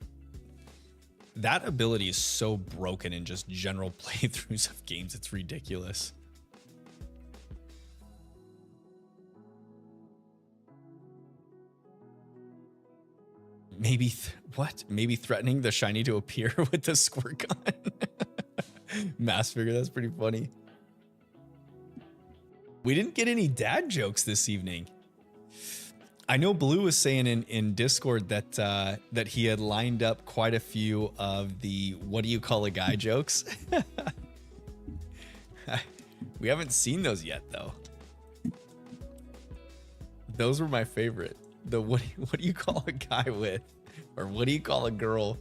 that ability is so broken in just general playthroughs of games. It's ridiculous. Maybe maybe threatening the shiny to appear with the squirt gun. Mass figure, that's pretty funny. We didn't get any dad jokes this evening. I know Blue was saying in Discord that that he had lined up quite a few of the "what do you call a guy" jokes. We haven't seen those yet, though. Those were my favorite. The what do you call a guy with, or what do you call a girl?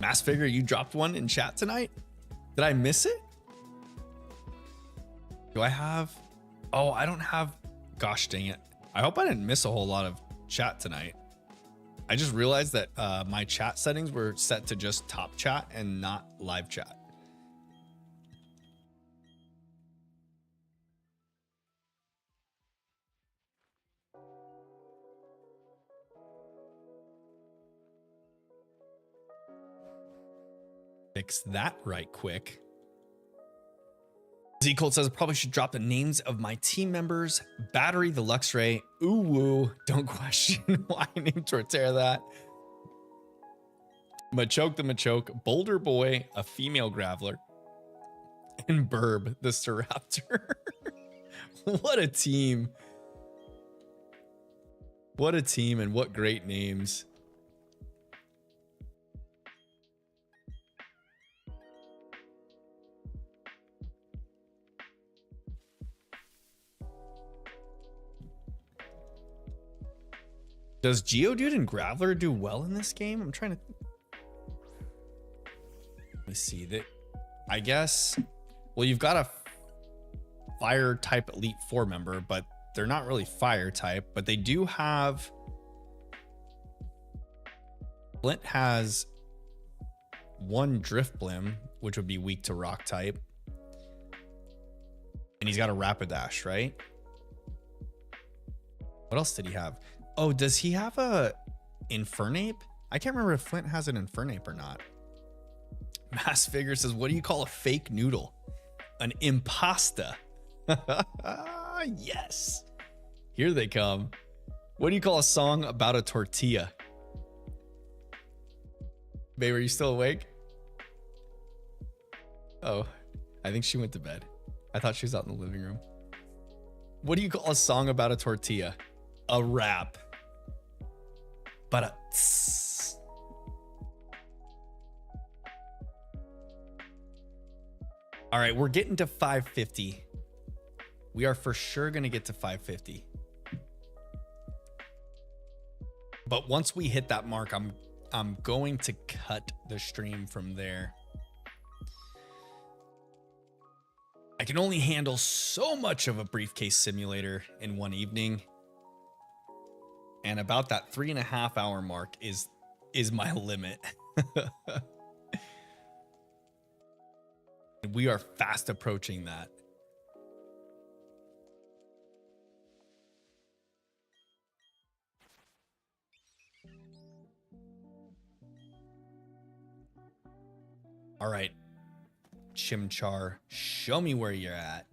Mass figure, you dropped one in chat tonight? Did I miss it? Do I have? Oh, I don't have. Gosh dang it. I hope I didn't miss a whole lot of chat tonight. I just realized that my chat settings were set to just top chat and not live chat. Fix that right quick. Z Colt says, I probably should drop the names of my team members. Battery, the Luxray, Uwu, don't question why I named Torterra that. Machoke the Machoke, Boulder Boy, a female Graveler, and Burb the Staraptor. What a team. What a team and what great names. Does Geodude and Graveler do well in this game? I'm trying to... Let me see. That. I guess... Well, you've got a fire type Elite Four member, but they're not really fire type. But they do have... Flint has one Driftblim, which would be weak to rock type. And he's got a Rapidash, right? What else did he have? Oh, does he have a Infernape? I can't remember if Flint has an Infernape or not. Mass Figure says, what do you call a fake noodle? An impasta. Yes. Here they come. What do you call a song about a tortilla? Babe, are you still awake? Oh, I think she went to bed. I thought she was out in the living room. What do you call a song about a tortilla? A rap. But a tss. All right, we're getting to 550. We are for sure going to get to 550. But once we hit that mark, I'm going to cut the stream from there. I can only handle so much of a briefcase simulator in one evening. And about that 3.5 hour mark is my limit. We are fast approaching that. All right, Chimchar, show me where you're at.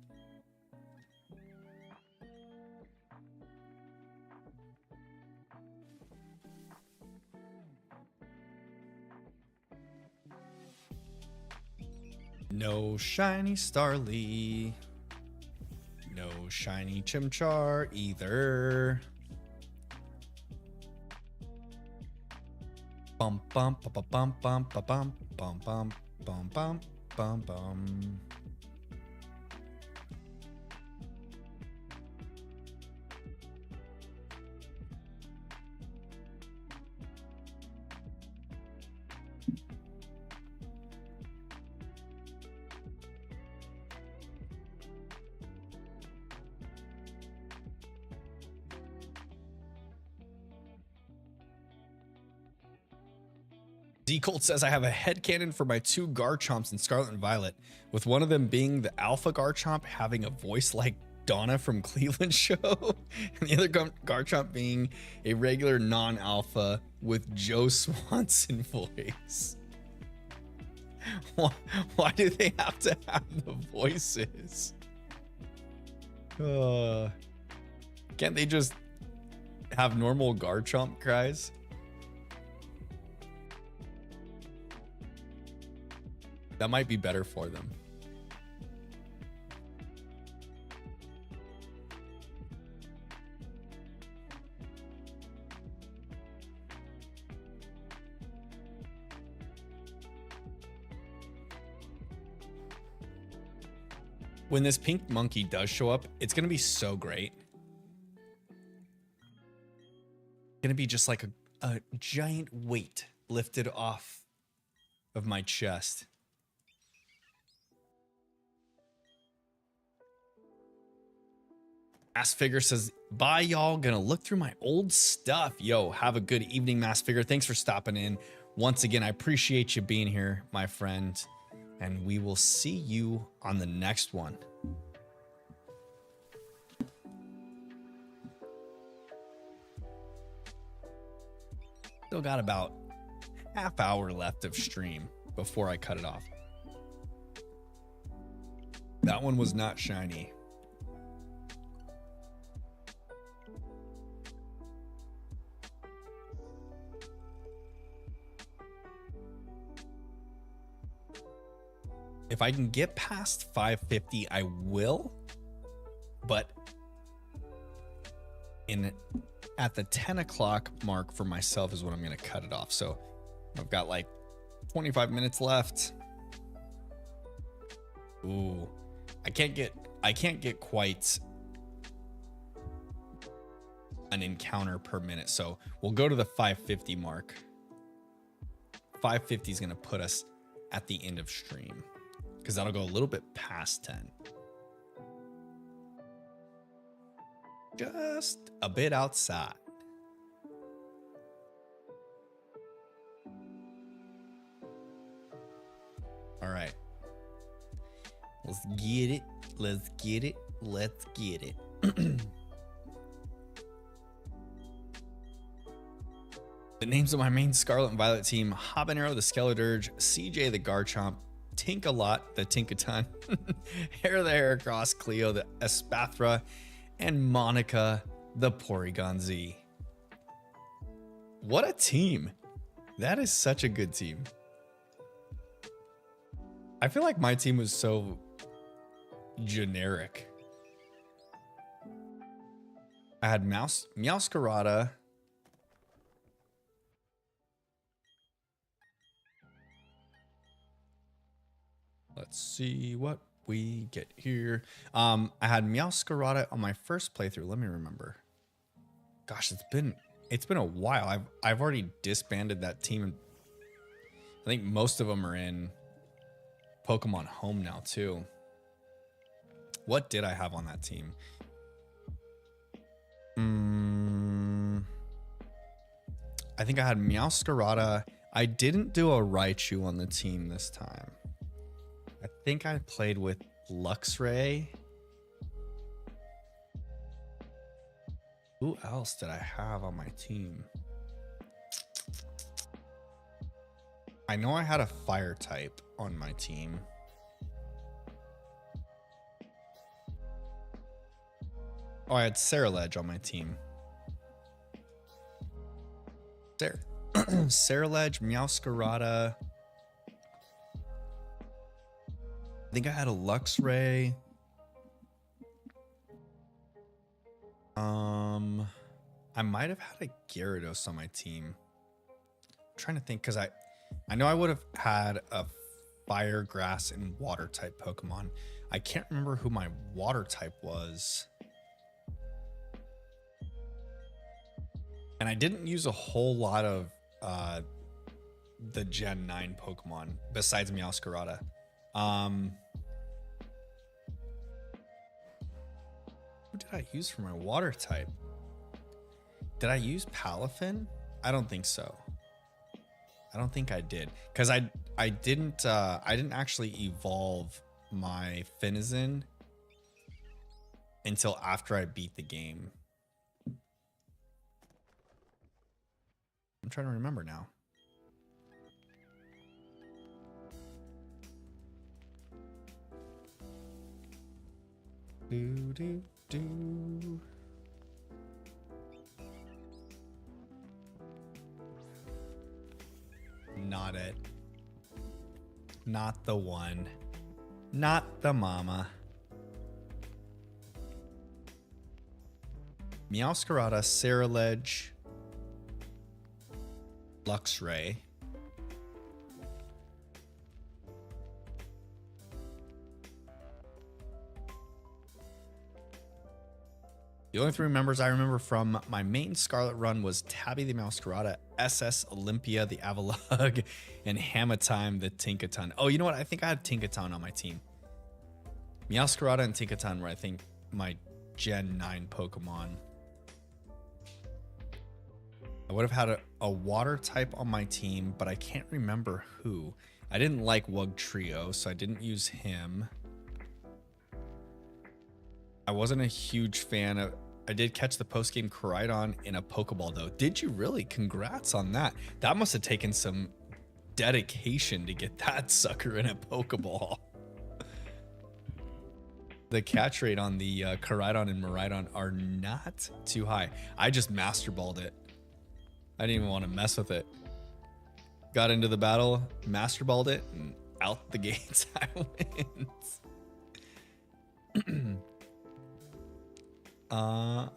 No shiny Starly. No shiny Chimchar either. Bum bum bum bum bum bum bum bum bum bum bum bum bum. D-Colt says, I have a headcanon for my 2 Garchomps in Scarlet and Violet, with one of them being the Alpha Garchomp having a voice like Donna from Cleveland Show, and the other Garchomp being a regular non-alpha with Joe Swanson voice. Why do they have to have the voices? Can't they just have normal Garchomp cries? That might be better for them. When this pink monkey does show up, it's going to be so great. It's going to be just like a giant weight lifted off of my chest. Mass Figure says, bye y'all, gonna look through my old stuff. Yo, have a good evening, Mass Figure. Thanks for stopping in. Once again, I appreciate you being here, my friend. And we will see you on the next one. Still got about half hour left of stream before I cut it off. That one was not shiny. If I can get past 550, I will. But at the 10 o'clock mark for myself is when I'm going to cut it off. So I've got like 25 minutes left. Ooh, I can't get quite an encounter per minute. So we'll go to the 550 mark. 550 is going to put us at the end of stream, because that'll go a little bit past 10. Just a bit outside. All right. Let's get it. Let's get it. Let's get it. The names of my main Scarlet and Violet team: Habanero the Skeledirge, CJ the Garchomp, Tink-a-Lot the Tinkaton, Hair the Heracross, Cleo the Espathra, and Monica the Porygon Z. What a team. That is such a good team. I feel like my team was so generic. I had Meowscarada, let's see what we get here. I had Meowscarada on my first playthrough. Let me remember. Gosh, it's been a while. I've already disbanded that team, and I think most of them are in Pokemon Home now too. What did I have on that team? I think I had Meowscarada. I didn't do a Raichu on the team this time. I think I played with Luxray. Who else did I have on my team? I know I had a fire type on my team. Oh, I had Ceruledge on my team. Ceruledge, Meowscarada. I think I had a Luxray. I might have had a Gyarados on my team. I'm trying to think, because I know I would have had a fire, grass, and water type Pokemon. I can't remember who my water type was. And I didn't use a whole lot of the Gen 9 Pokemon besides Meowscarada. Who did I use for my water type? Did I use Palafin? I don't think so. I don't think I did, because I didn't actually evolve my Finizen until after I beat the game. I'm trying to remember now. Do. Not it. Not the one. Not the mama. Meowscarada, Ceruledge, Luxray. The only three members I remember from my main Scarlet run was Tabby the Meowscarada, SS Olympia the Avalugg, and Hamatime the Tinkaton. Oh, you know what? I think I had Tinkaton on my team. Meowscarada and Tinkaton were, I think, my Gen 9 Pokemon. I would have had a water type on my team, but I can't remember who. I didn't like Wugtrio, so I didn't use him. I wasn't a huge fan of... I did catch the post-game Koraidon in a Pokeball, though. Did you really? Congrats on that. That must have taken some dedication to get that sucker in a Pokeball. The catch rate on the Koraidon and Miraidon are not too high. I just Master Balled it. I didn't even want to mess with it. Got into the battle, Master Balled it, and out the gates I went. I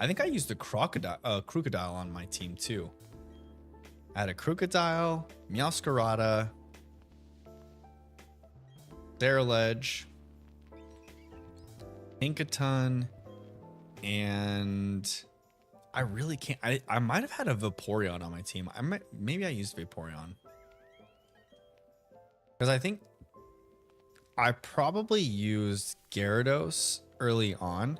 think I used a Crocodile on my team too. I had a Crocodile, Meowscarada, Ceruledge, Tinkaton, and I really can't. I might have had a Vaporeon on my team. Maybe I used Vaporeon, because I think I probably used Gyarados early on,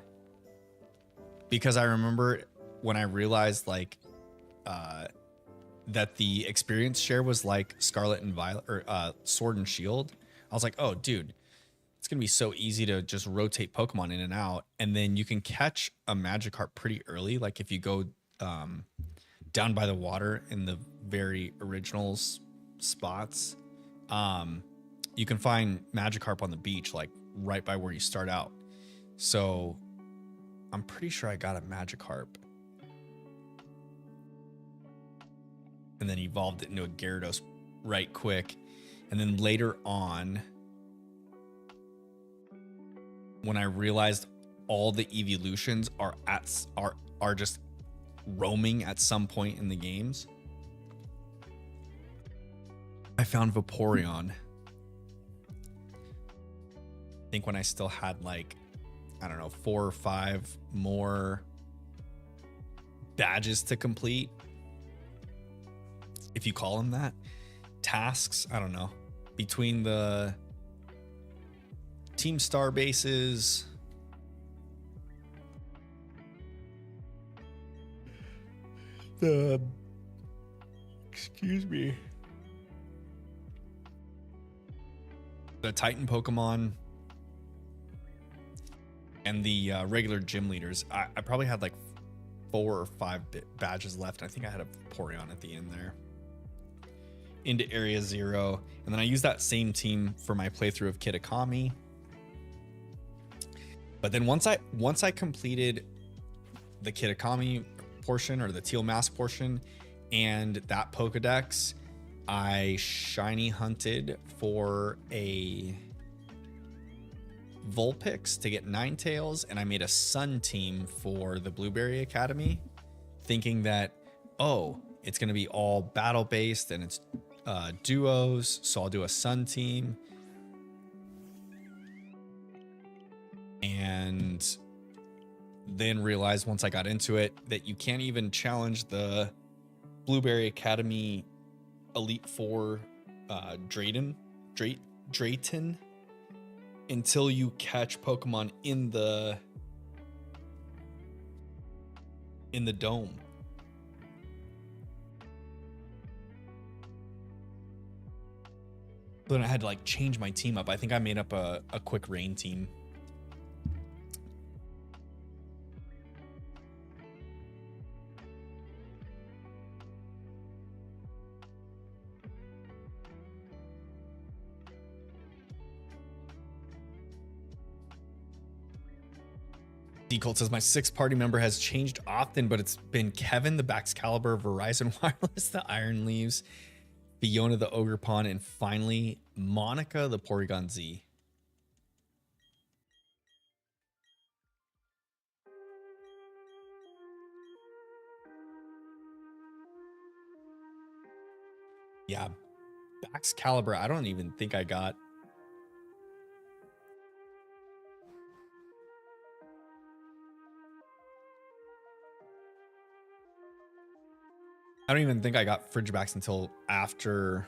because I remember when I realized like that the experience share was like Scarlet and Violet, or Sword and Shield. I was like, oh, dude, it's gonna be so easy to just rotate Pokemon in and out, and then you can catch a Magikarp pretty early. Like if you go down by the water in the very originals spots, you can find Magikarp on the beach, like right by where you start out. So I'm pretty sure I got a Magikarp and then evolved it into a Gyarados right quick. And then later on, when I realized all the evolutions are just roaming at some point in the games, I found Vaporeon. I think when I still had like, I don't know, 4 or 5 more badges to complete, if you call them that, tasks, I don't know, between the Team Star bases, excuse me, the Titan Pokemon, and the regular gym leaders, I probably had like 4 or 5 badges left. I think I had a Vaporeon at the end there. Into Area 0, and then I used that same team for my playthrough of Kitakami. But then once I completed the Kitakami portion, or the Teal Mask portion, and that Pokedex, I shiny hunted for a Vulpix to get Ninetales, and I made a Sun team for the Blueberry Academy, thinking that, oh, it's going to be all battle based and it's duos, so I'll do a Sun team. And then realized once I got into it that you can't even challenge the Blueberry Academy Elite Four Drayton until you catch Pokemon in the dome. So then I had to like change my team up. I think I made up a quick rain team. D-Colt says, my sixth party member has changed often, but it's been Kevin, the Baxcalibur, Verizon Wireless, the Iron Leaves, Fiona, the Ogre Pawn, and finally Monica, the Porygon Z. Yeah, Baxcalibur, I don't even think I got. I don't even think I got Frigibax until after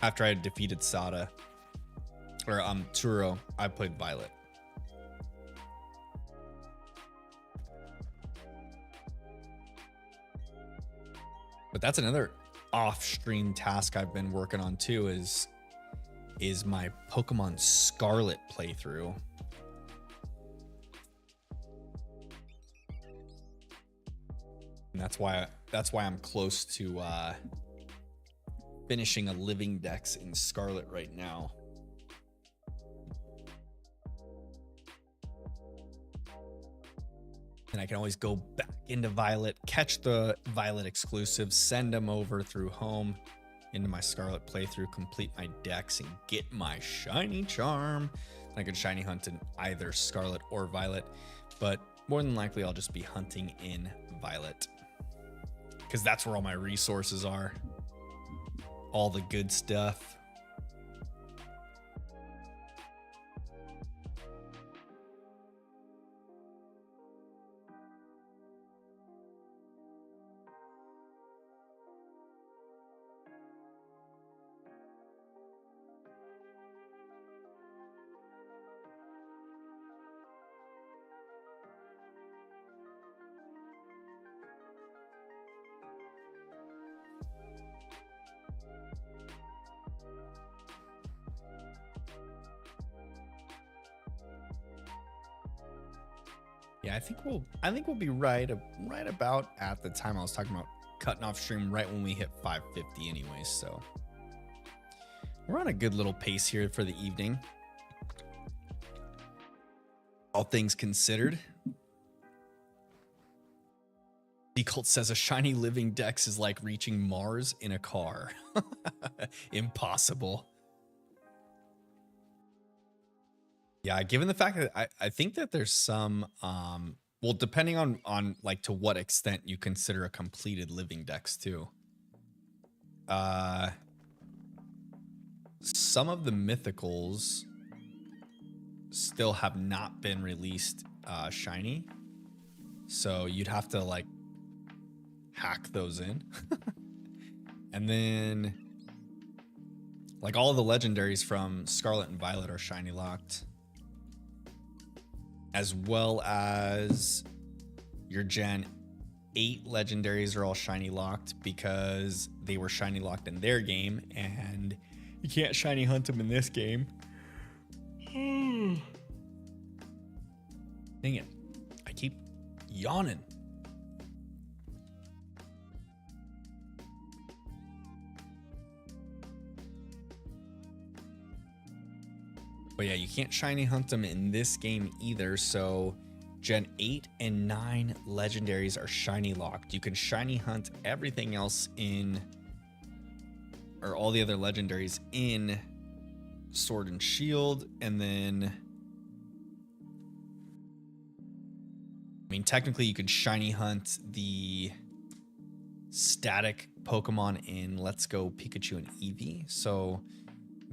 I had defeated Sada. Or Turo. I played Violet. But that's another off-stream task I've been working on too, is my Pokemon Scarlet playthrough. And that's why I'm close to finishing a living dex in Scarlet right now. And I can always go back into Violet, catch the Violet exclusives, send them over through home into my Scarlet playthrough, complete my dex, and get my shiny charm. I can shiny hunt in either Scarlet or Violet, but more than likely I'll just be hunting in Violet, because that's where all my resources are. All the good stuff. Yeah, I think we'll be right about at the time I was talking about cutting off stream, right when we hit 550 anyways, so we're on a good little pace here for the evening, all things considered. D-Cult says a shiny living dex is like reaching Mars in a car. Impossible. Yeah, given the fact that I think that there's some, well, depending on like to what extent you consider a completed living dex too. Some of the mythicals still have not been released shiny. So you'd have to like hack those in. And then like all the legendaries from Scarlet and Violet are shiny locked, as well as your Gen 8 legendaries are all shiny locked because they were shiny locked in their game, and you can't shiny hunt them in this game. Dang it. I keep yawning. But yeah, you can't shiny hunt them in this game either, so Gen 8 and 9 legendaries are shiny locked. You can shiny hunt everything else in, or all the other legendaries in Sword and Shield. And then, I mean, technically you could shiny hunt the static Pokemon in Let's Go Pikachu and Eevee. So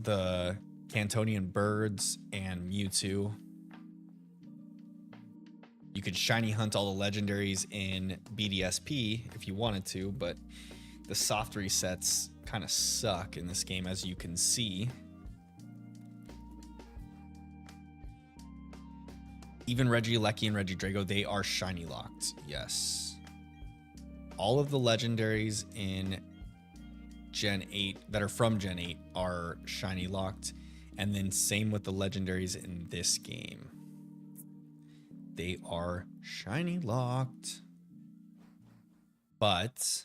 the Cantonian birds and Mewtwo. You could shiny hunt all the legendaries in BDSP if you wanted to, but the soft resets kind of suck in this game, as you can see. Even Regieleki and Regidrago, they are shiny locked. Yes. All of the legendaries in Gen 8 that are from Gen 8 are shiny locked. And then same with the legendaries in this game. They are shiny locked. But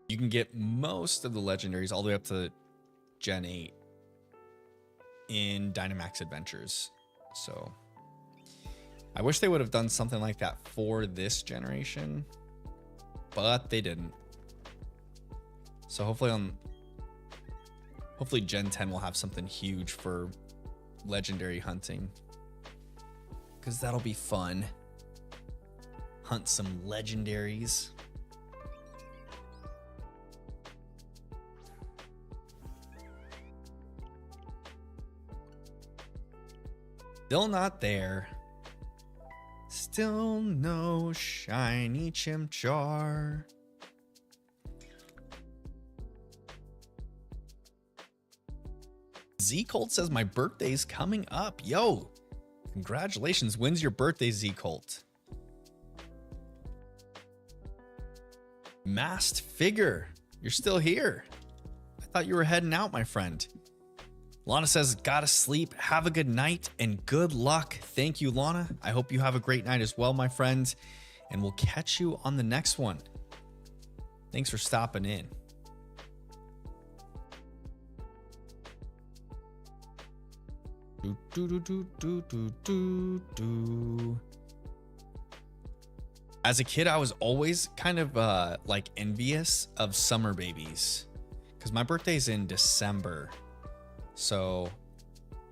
you can get most of the legendaries all the way up to Gen 8 in Dynamax Adventures. So I wish they would have done something like that for this generation, but they didn't. So hopefully Gen 10 will have something huge for legendary hunting, because that'll be fun. Hunt some legendaries. Still not there. Still no shiny Chimchar. Z-Colt says my birthday's coming up. Yo, congratulations. When's your birthday, Z-Colt? Masked Figure, you're still here. I thought you were heading out, my friend. Lana says, gotta sleep. Have a good night and good luck. Thank you, Lana. I hope you have a great night as well, my friend. And we'll catch you on the next one. Thanks for stopping in. As a kid, I was always kind of like envious of summer babies, because my birthday's in December. So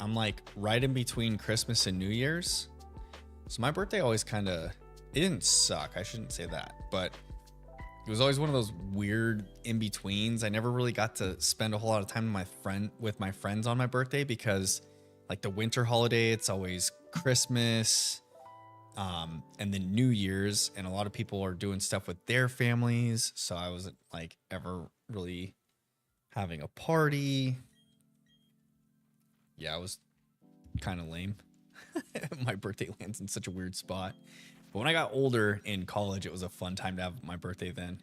I'm like right in between Christmas and New Year's. So my birthday always kind of, it didn't suck. I shouldn't say that, but it was always one of those weird in-betweens. I never really got to spend a whole lot of time with my friends on my birthday, because like the winter holiday, it's always Christmas, and then New Year's, and a lot of people are doing stuff with their families. So I wasn't like ever really having a party. Yeah, it was kind of lame. My birthday lands in such a weird spot. But when I got older in college, it was a fun time to have my birthday then,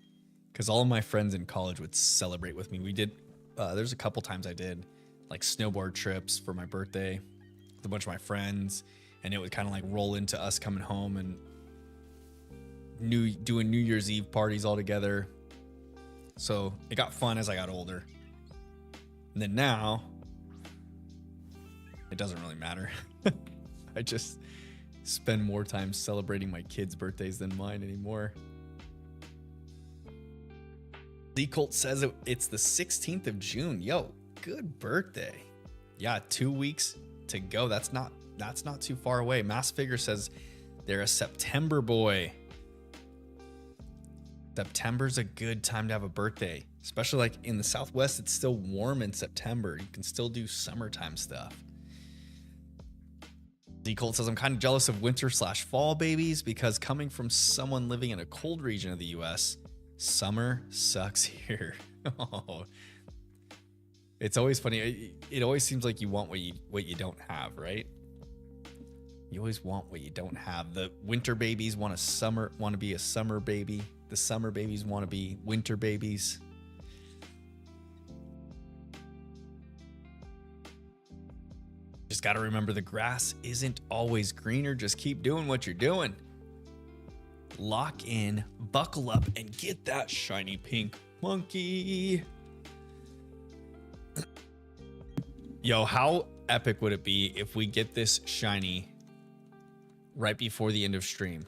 because all of my friends in college would celebrate with me. We did, there's a couple times I did like snowboard trips for my birthday with a bunch of my friends, and it would kind of like roll into us coming home and doing New Year's Eve parties all together. So it got fun as I got older. And then now it doesn't really matter. I just spend more time celebrating my kids' birthdays than mine anymore. Z-Colt says it's the 16th of June. Yo, good birthday. Yeah, 2 weeks to go. That's not too far away. Mass Figure says they're a September boy. September's a good time to have a birthday, especially like in the Southwest. It's still warm in September. You can still do summertime stuff. Z-Colt says, I'm kind of jealous of winter/fall babies, because coming from someone living in a cold region of the US, summer sucks here. Oh, it's always funny. It always seems like you want what you don't have, right? You always want what you don't have. The winter babies want to be a summer baby. The summer babies want to be winter babies. Just got to remember, the grass isn't always greener. Just keep doing what you're doing. Lock in, buckle up, and get that shiny pink monkey. Yo, how epic would it be if we get this shiny right before the end of stream?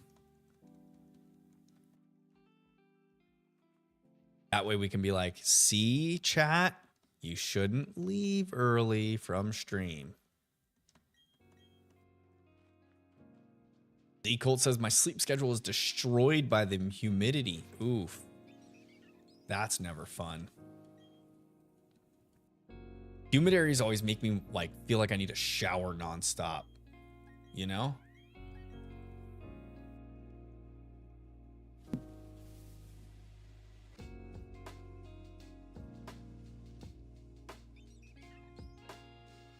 That way we can be like, see, chat, you shouldn't leave early from stream. The Colt says my sleep schedule is destroyed by the humidity. Oof. That's never fun. Humid areas always make me like feel like I need a shower nonstop. You know?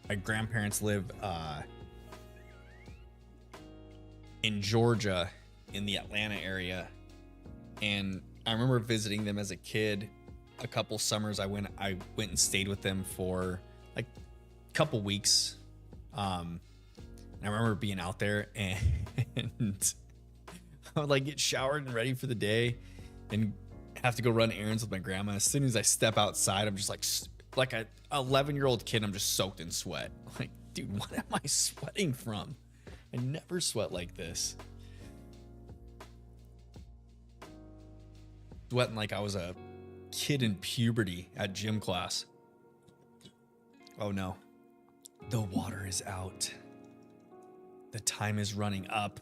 My grandparents live in Georgia, in the Atlanta area, and I remember visiting them as a kid. A couple summers I went and stayed with them for like a couple weeks. And I remember being out there and I would like get showered and ready for the day and have to go run errands with my grandma. As soon as I step outside, I'm just like a 11-year-old kid, I'm just soaked in sweat. Like, dude, what am I sweating from? I never sweat like this. Sweating like I was a kid in puberty at gym class. Oh no. The water is out. The time is running up.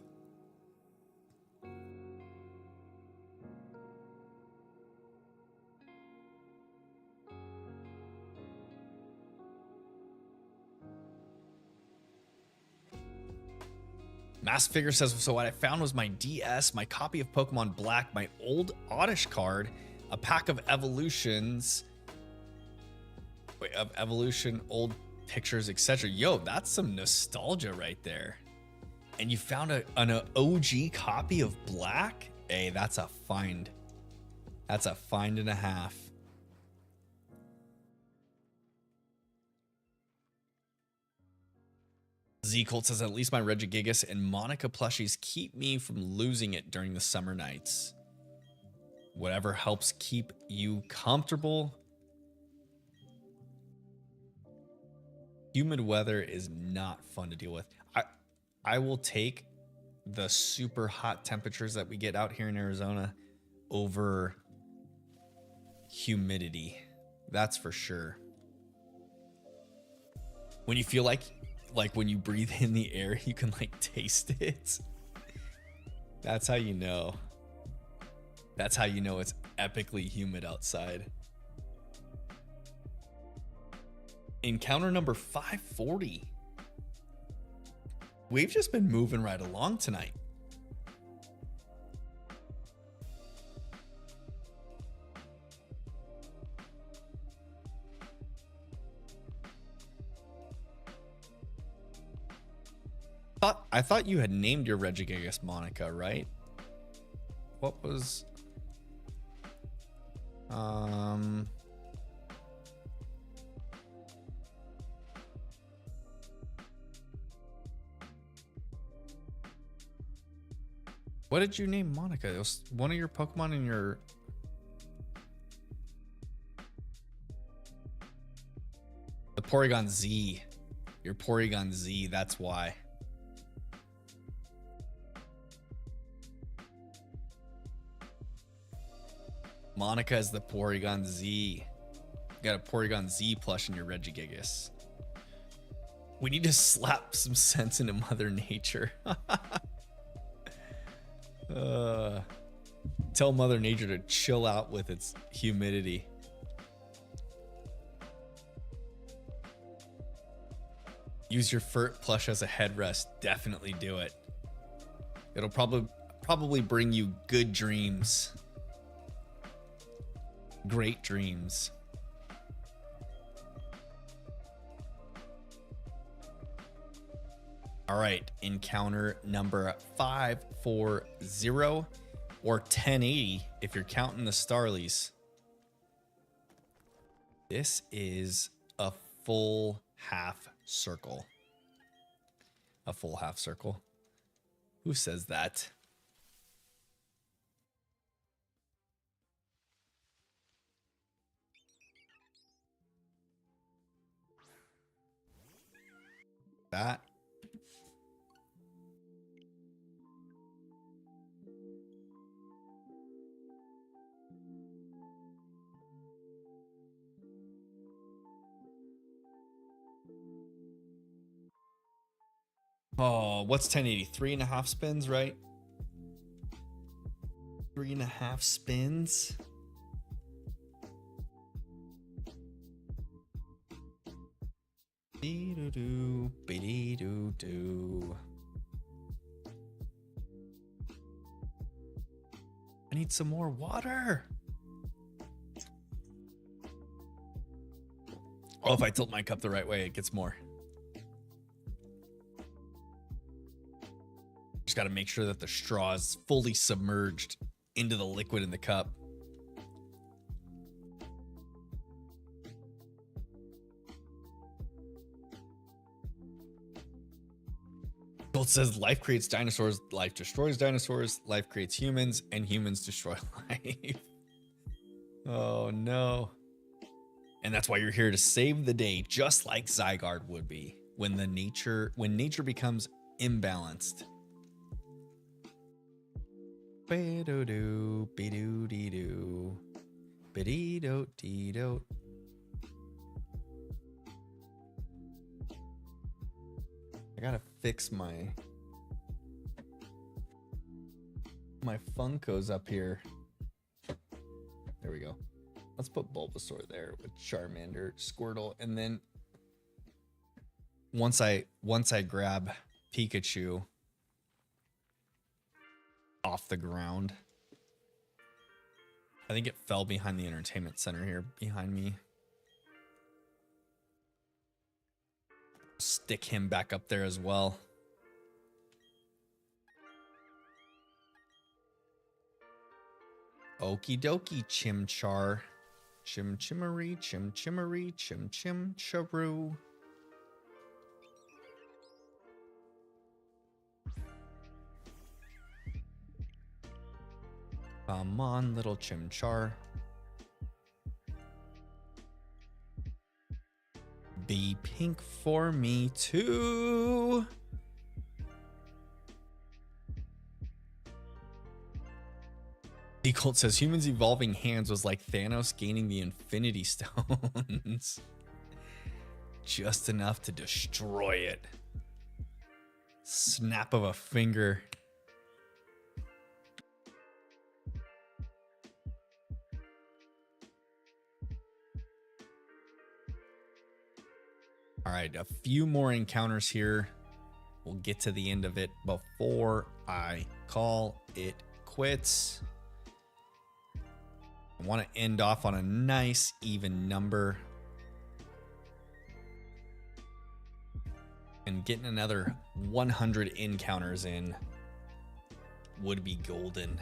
Mass Figure says, so what I found was my DS, my copy of Pokemon Black, my old Oddish card, a pack of evolutions, old pictures, etc. Yo, that's some nostalgia right there. And you found an OG copy of Black? Hey, that's a find. That's a find and a half. Z-Colt says, at least my Regigigas and Monica plushies keep me from losing it during the summer nights. Whatever helps keep you comfortable. Humid weather is not fun to deal with. I will take the super hot temperatures that we get out here in Arizona over humidity. That's for sure. When you feel like when you breathe in the air, you can like taste it. That's how you know. That's how you know it's epically humid outside. Encounter number 540. We've just been moving right along tonight. I thought you had named your Regigigas Monica, right? What was what did you name Monica? It was one of your Pokemon in your the Porygon Z. Your Porygon Z, that's why. Monica is the Porygon Z. You got a Porygon Z plush in your Regigigas. We need to slap some sense into Mother Nature. Tell Mother Nature to chill out with its humidity. Use your Furt plush as a headrest. Definitely do it. It'll probably bring you good dreams. Great dreams. All right, encounter number 540 or 1080 if you're counting the Starlies. This is a full half circle. A full half circle. Who says that? that. Oh, what's 1080? 3.5 spins, right? 3.5 spins. Be-do-do, be-do-do. I need some more water. Oh, if I tilt my cup the right way, it gets more. Just got to make sure that the straw is fully submerged into the liquid in the cup. Gold says life creates dinosaurs, life destroys dinosaurs, life creates humans, and humans destroy life. Oh no. And that's why you're here to save the day, just like Zygarde would be when nature becomes imbalanced. Be-do-do, be-do-dee-do, be-dee-do-dee-do. I gotta fix my Funkos up here. There we go. Let's put Bulbasaur there with Charmander, Squirtle, and then once I grab Pikachu off the ground. I think it fell behind the entertainment center here behind me. Stick him back up there as well. Okie dokie, Chimchar. Chimchimery, Chimchimery, Chimchimcharoo. Come on, little Chimchar. Be pink for me too. Colt says humans evolving hands was like Thanos gaining the Infinity Stones. Just enough to destroy it. Snap of a finger. All right, a few more encounters here. We'll get to the end of it before I call it quits. I want to end off on a nice even number. And getting another 100 encounters in would be golden.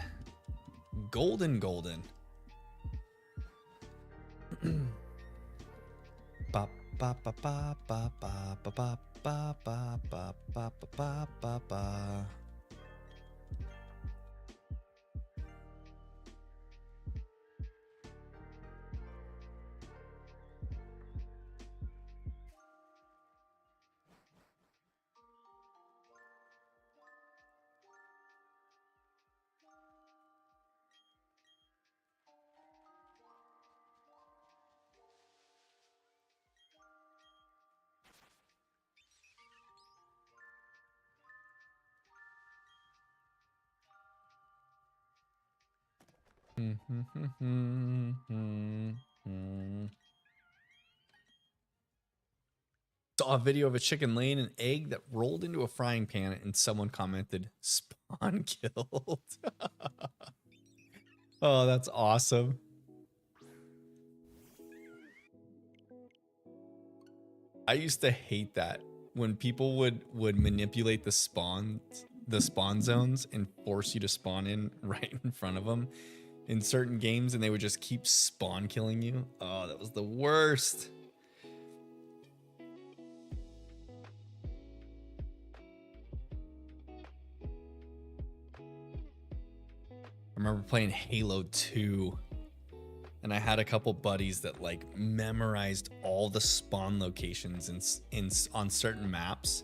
Golden. Ba ba ba ba ba ba ba ba ba ba ba ba ba ba ba. Saw a video of a chicken laying an egg that rolled into a frying pan and someone commented, spawn killed. Oh, that's awesome. I used to hate that when people would manipulate the spawn zones and force you to spawn in right in front of them in certain games, and they would just keep spawn killing you. Oh, that was the worst. I remember playing Halo 2, and I had a couple buddies that like memorized all the spawn locations on certain maps,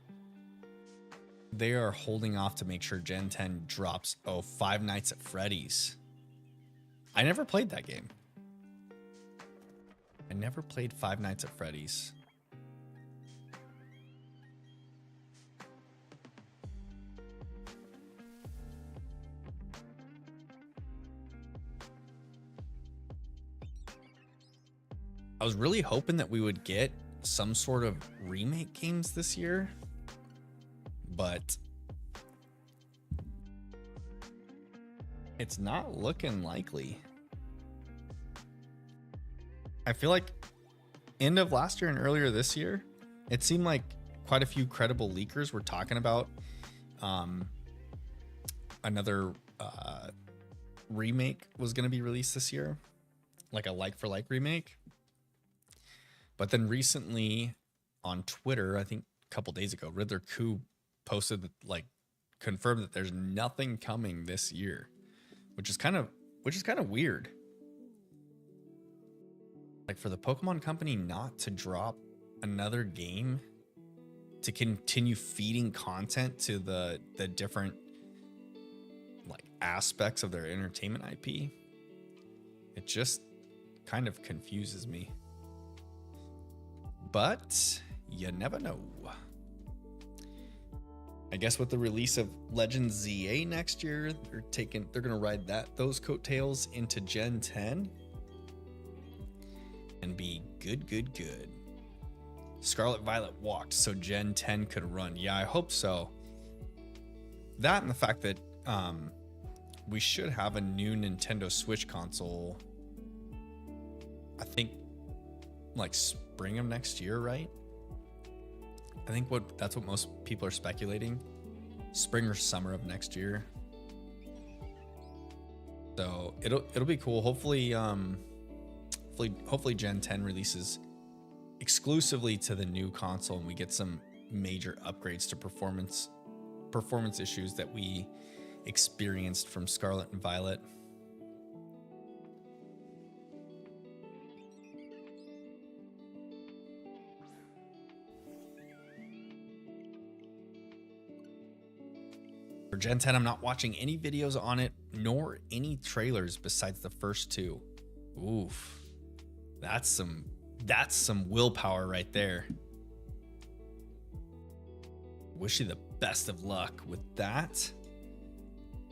they are holding off to make sure Gen 10 drops. Oh, Five Nights at Freddy's. I never played that game. I never played Five Nights at Freddy's. I was really hoping that we would get some sort of remake games this year, but it's not looking likely. I feel like end of last year and earlier this year, it seemed like quite a few credible leakers were talking about another remake was going to be released this year, like a like-for-like remake. But then recently on Twitter, I think a couple days ago, Riddler Coup posted that, like, confirmed that there's nothing coming this year, which is kind of weird. Like, for the Pokemon Company not to drop another game to continue feeding content to the different, like, aspects of their entertainment IP, it just kind of confuses me. But you never know. I guess with the release of Legends ZA next year, they're gonna ride those coattails into Gen 10 and be good. Scarlet Violet walked so Gen 10 could run. Yeah, I hope so. That and the fact that we should have a new Nintendo Switch console, I think, like spring of next year, right? I think that's what most people are speculating. Spring or summer of next year. So it'll be cool. Hopefully Gen 10 releases exclusively to the new console and we get some major upgrades to performance issues that we experienced from Scarlet and Violet. For Gen 10, I'm not watching any videos on it, nor any trailers besides the first two. Oof. That's some willpower right there. Wish you the best of luck with that.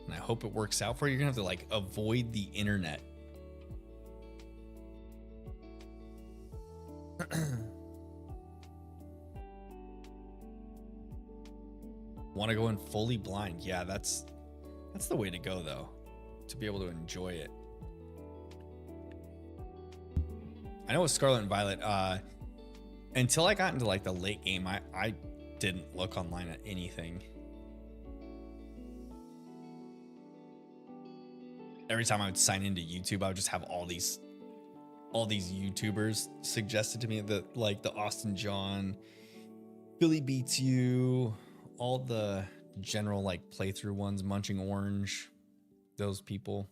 And I hope it works out for you. You're gonna have to, like, avoid the internet. Want to go in fully blind. Yeah, that's the way to go, though, to be able to enjoy it. I know with Scarlet and Violet, until I got into, like, the late game, I didn't look online at anything. Every time I would sign into YouTube, I would just have all these YouTubers suggested to me, that, like, the Austin John, Billy Beats You, all the general, like, playthrough ones, Munching Orange, those people.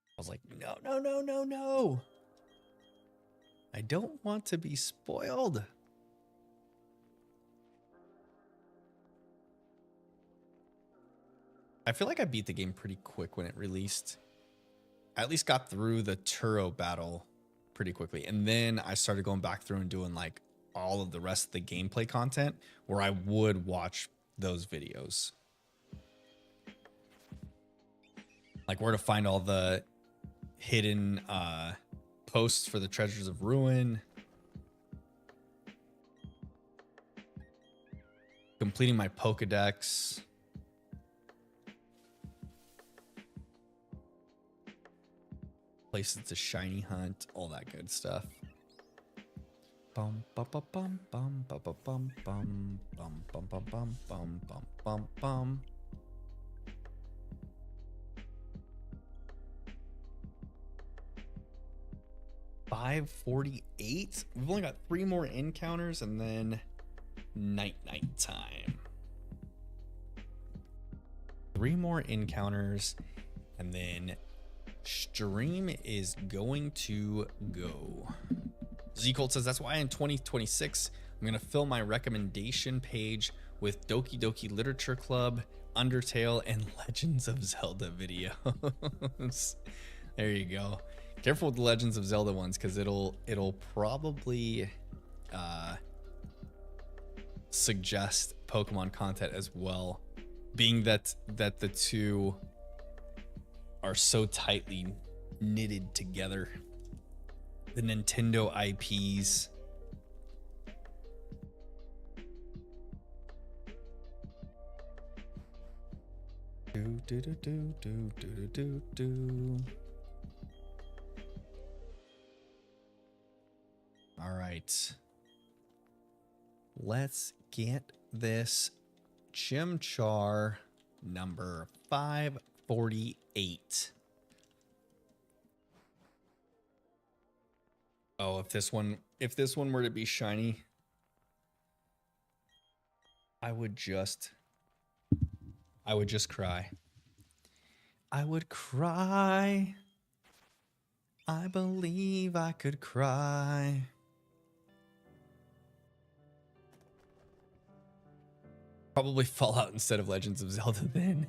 I was like, no. I don't want to be spoiled. I feel like I beat the game pretty quick when it released. I at least got through the Turo battle pretty quickly. And then I started going back through and doing, like, all of the rest of the gameplay content where I would watch those videos. Like where to find all the hidden posts for the Treasures of Ruin. Completing my Pokedex. Places to shiny hunt, all that good stuff. Bum bum bum bum bum bum bum bum bum bum bum bum bum bum bum bum. $548. We've only got 3 more encounters and then night time. 3 more encounters and then stream is going to go. Z Colt says that's why in 2026 I'm going to fill my recommendation page with Doki Doki Literature Club, Undertale, and Legends of Zelda videos. There you go. Careful with the Legends of Zelda ones, because it'll probably suggest Pokemon content as well, being that the two are so tightly knitted together. The Nintendo IPs. All right. Let's get this Chimchar number 548. Oh, if this one were to be shiny, I would just cry. I would cry. I believe I could cry. Probably Fallout instead of Legends of Zelda then.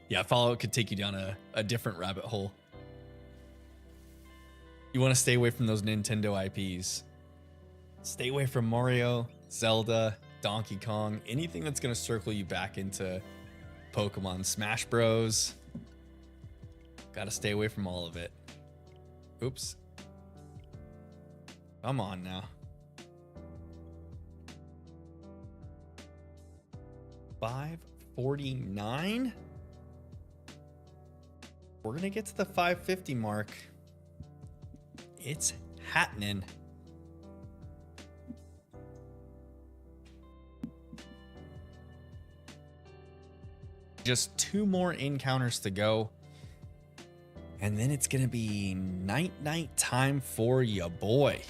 Yeah, Fallout could take you down a different rabbit hole. You want to stay away from those Nintendo IPs. Stay away from Mario, Zelda, Donkey Kong, anything that's going to circle you back into Pokemon. Smash Bros. Got to stay away from all of it. Oops. Come on now. 549. We're gonna get to the 550 mark. It's happening. Just 2 more encounters to go, and then it's gonna be night time for ya boy.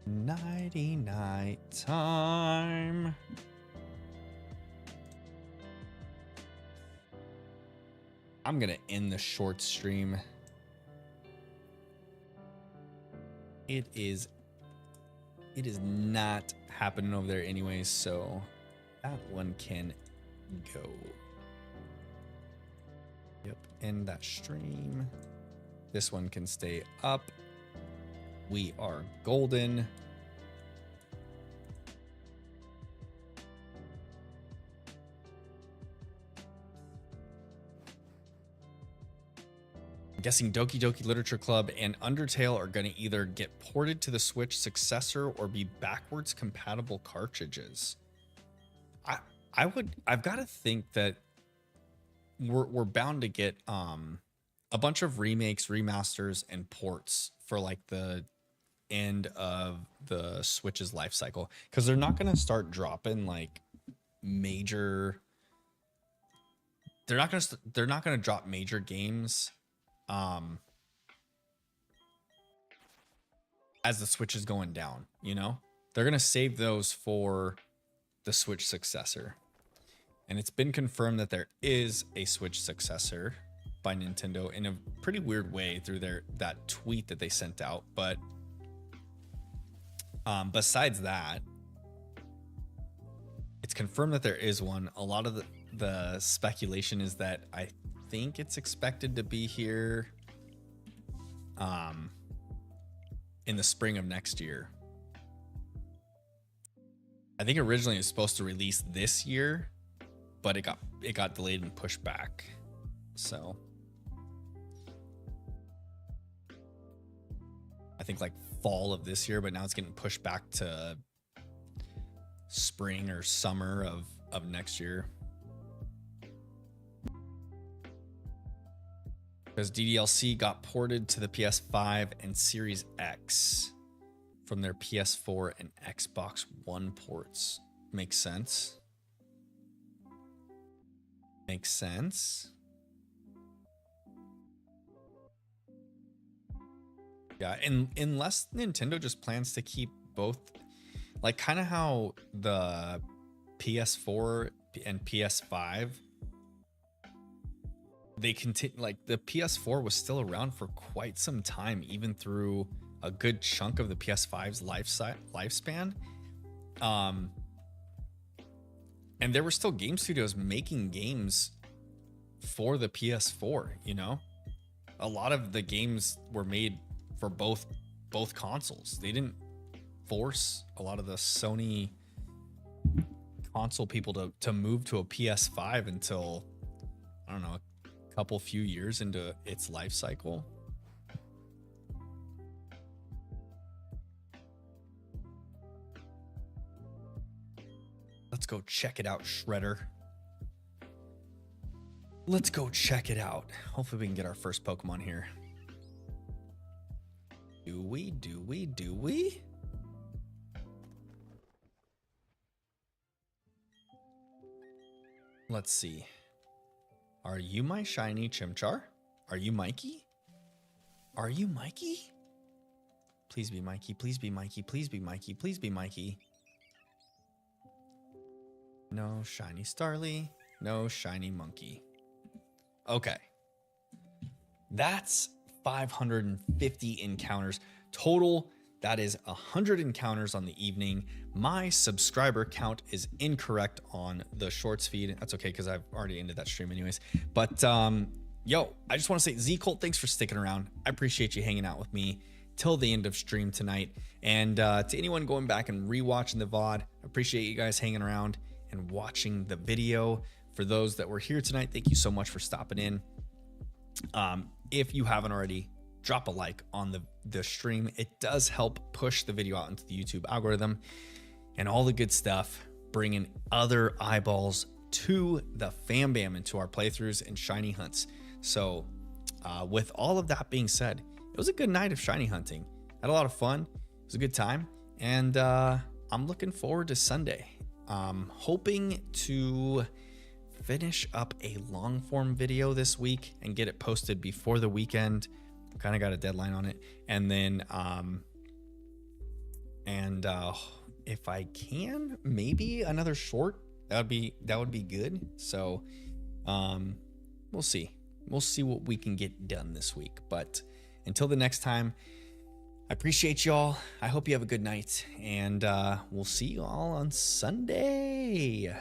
Nighty night time. I'm gonna end the short stream. It is not happening over there anyways, so that one can go. Yep, end that stream. This one can stay up. We are golden. I'm guessing Doki Doki Literature Club and Undertale are going to either get ported to the Switch successor or be backwards compatible cartridges. I've got to think that we're bound to get a bunch of remakes, remasters, and ports for like the end of the Switch's life cycle, because they're not going to start dropping like major. They're not going to drop major games as the Switch is going down, you know? They're going to save those for the Switch successor. And it's been confirmed that there is a Switch successor by Nintendo in a pretty weird way through that tweet that they sent out. But besides that, it's confirmed that there is one. A lot of the speculation is that I think it's expected to be here in the spring of next year. I think originally it was supposed to release this year, but it got delayed and pushed back. So I think like fall of this year, but now it's getting pushed back to spring or summer of next year. Because DDLC got ported to the PS5 and Series X from their PS4 and Xbox One ports. Makes sense. Makes sense. Yeah, and unless Nintendo just plans to keep both, like kind of how the PS4 and PS5, they continue, like the PS4 was still around for quite some time, even through a good chunk of the PS5's lifespan. And there were still game studios making games for the PS4, you know? A lot of the games were made for both consoles. They didn't force a lot of the Sony console people to move to a PS5 until, I don't know, a couple few years into its life cycle. Let's go check it out, Shredder. Let's go check it out. Hopefully we can get our first Pokemon here. Do we? Let's see. Are you my shiny Chimchar? Are you Mikey? Are you Mikey? Please be Mikey. Please be Mikey. Please be Mikey. Please be Mikey. No shiny Starly. No shiny Monkey. Okay. That's 550 encounters total. That is 100 encounters on the evening. My subscriber count is incorrect on the shorts feed. That's okay, because I've already ended that stream anyways. But yo, I just want to say, Z-Colt, thanks for sticking around. I appreciate you hanging out with me till the end of stream tonight. And to anyone going back and rewatching the VOD, I appreciate you guys hanging around and watching the video. For those that were here tonight, thank you so much for stopping in. If you haven't already, drop a like on the stream. It does help push the video out into the YouTube algorithm and all the good stuff, bringing other eyeballs to the fam bam and to our playthroughs and shiny hunts. So with all of that being said, it was a good night of shiny hunting. Had a lot of fun. It was a good time. And I'm looking forward to Sunday. Hoping to finish up a long form video this week and get it posted before the weekend. Kind of got a deadline on it. And then if I can, maybe another short. That would be good. So we'll see what we can get done this week. But until the next time, I appreciate y'all. I hope you have a good night, and we'll see you all on Sunday.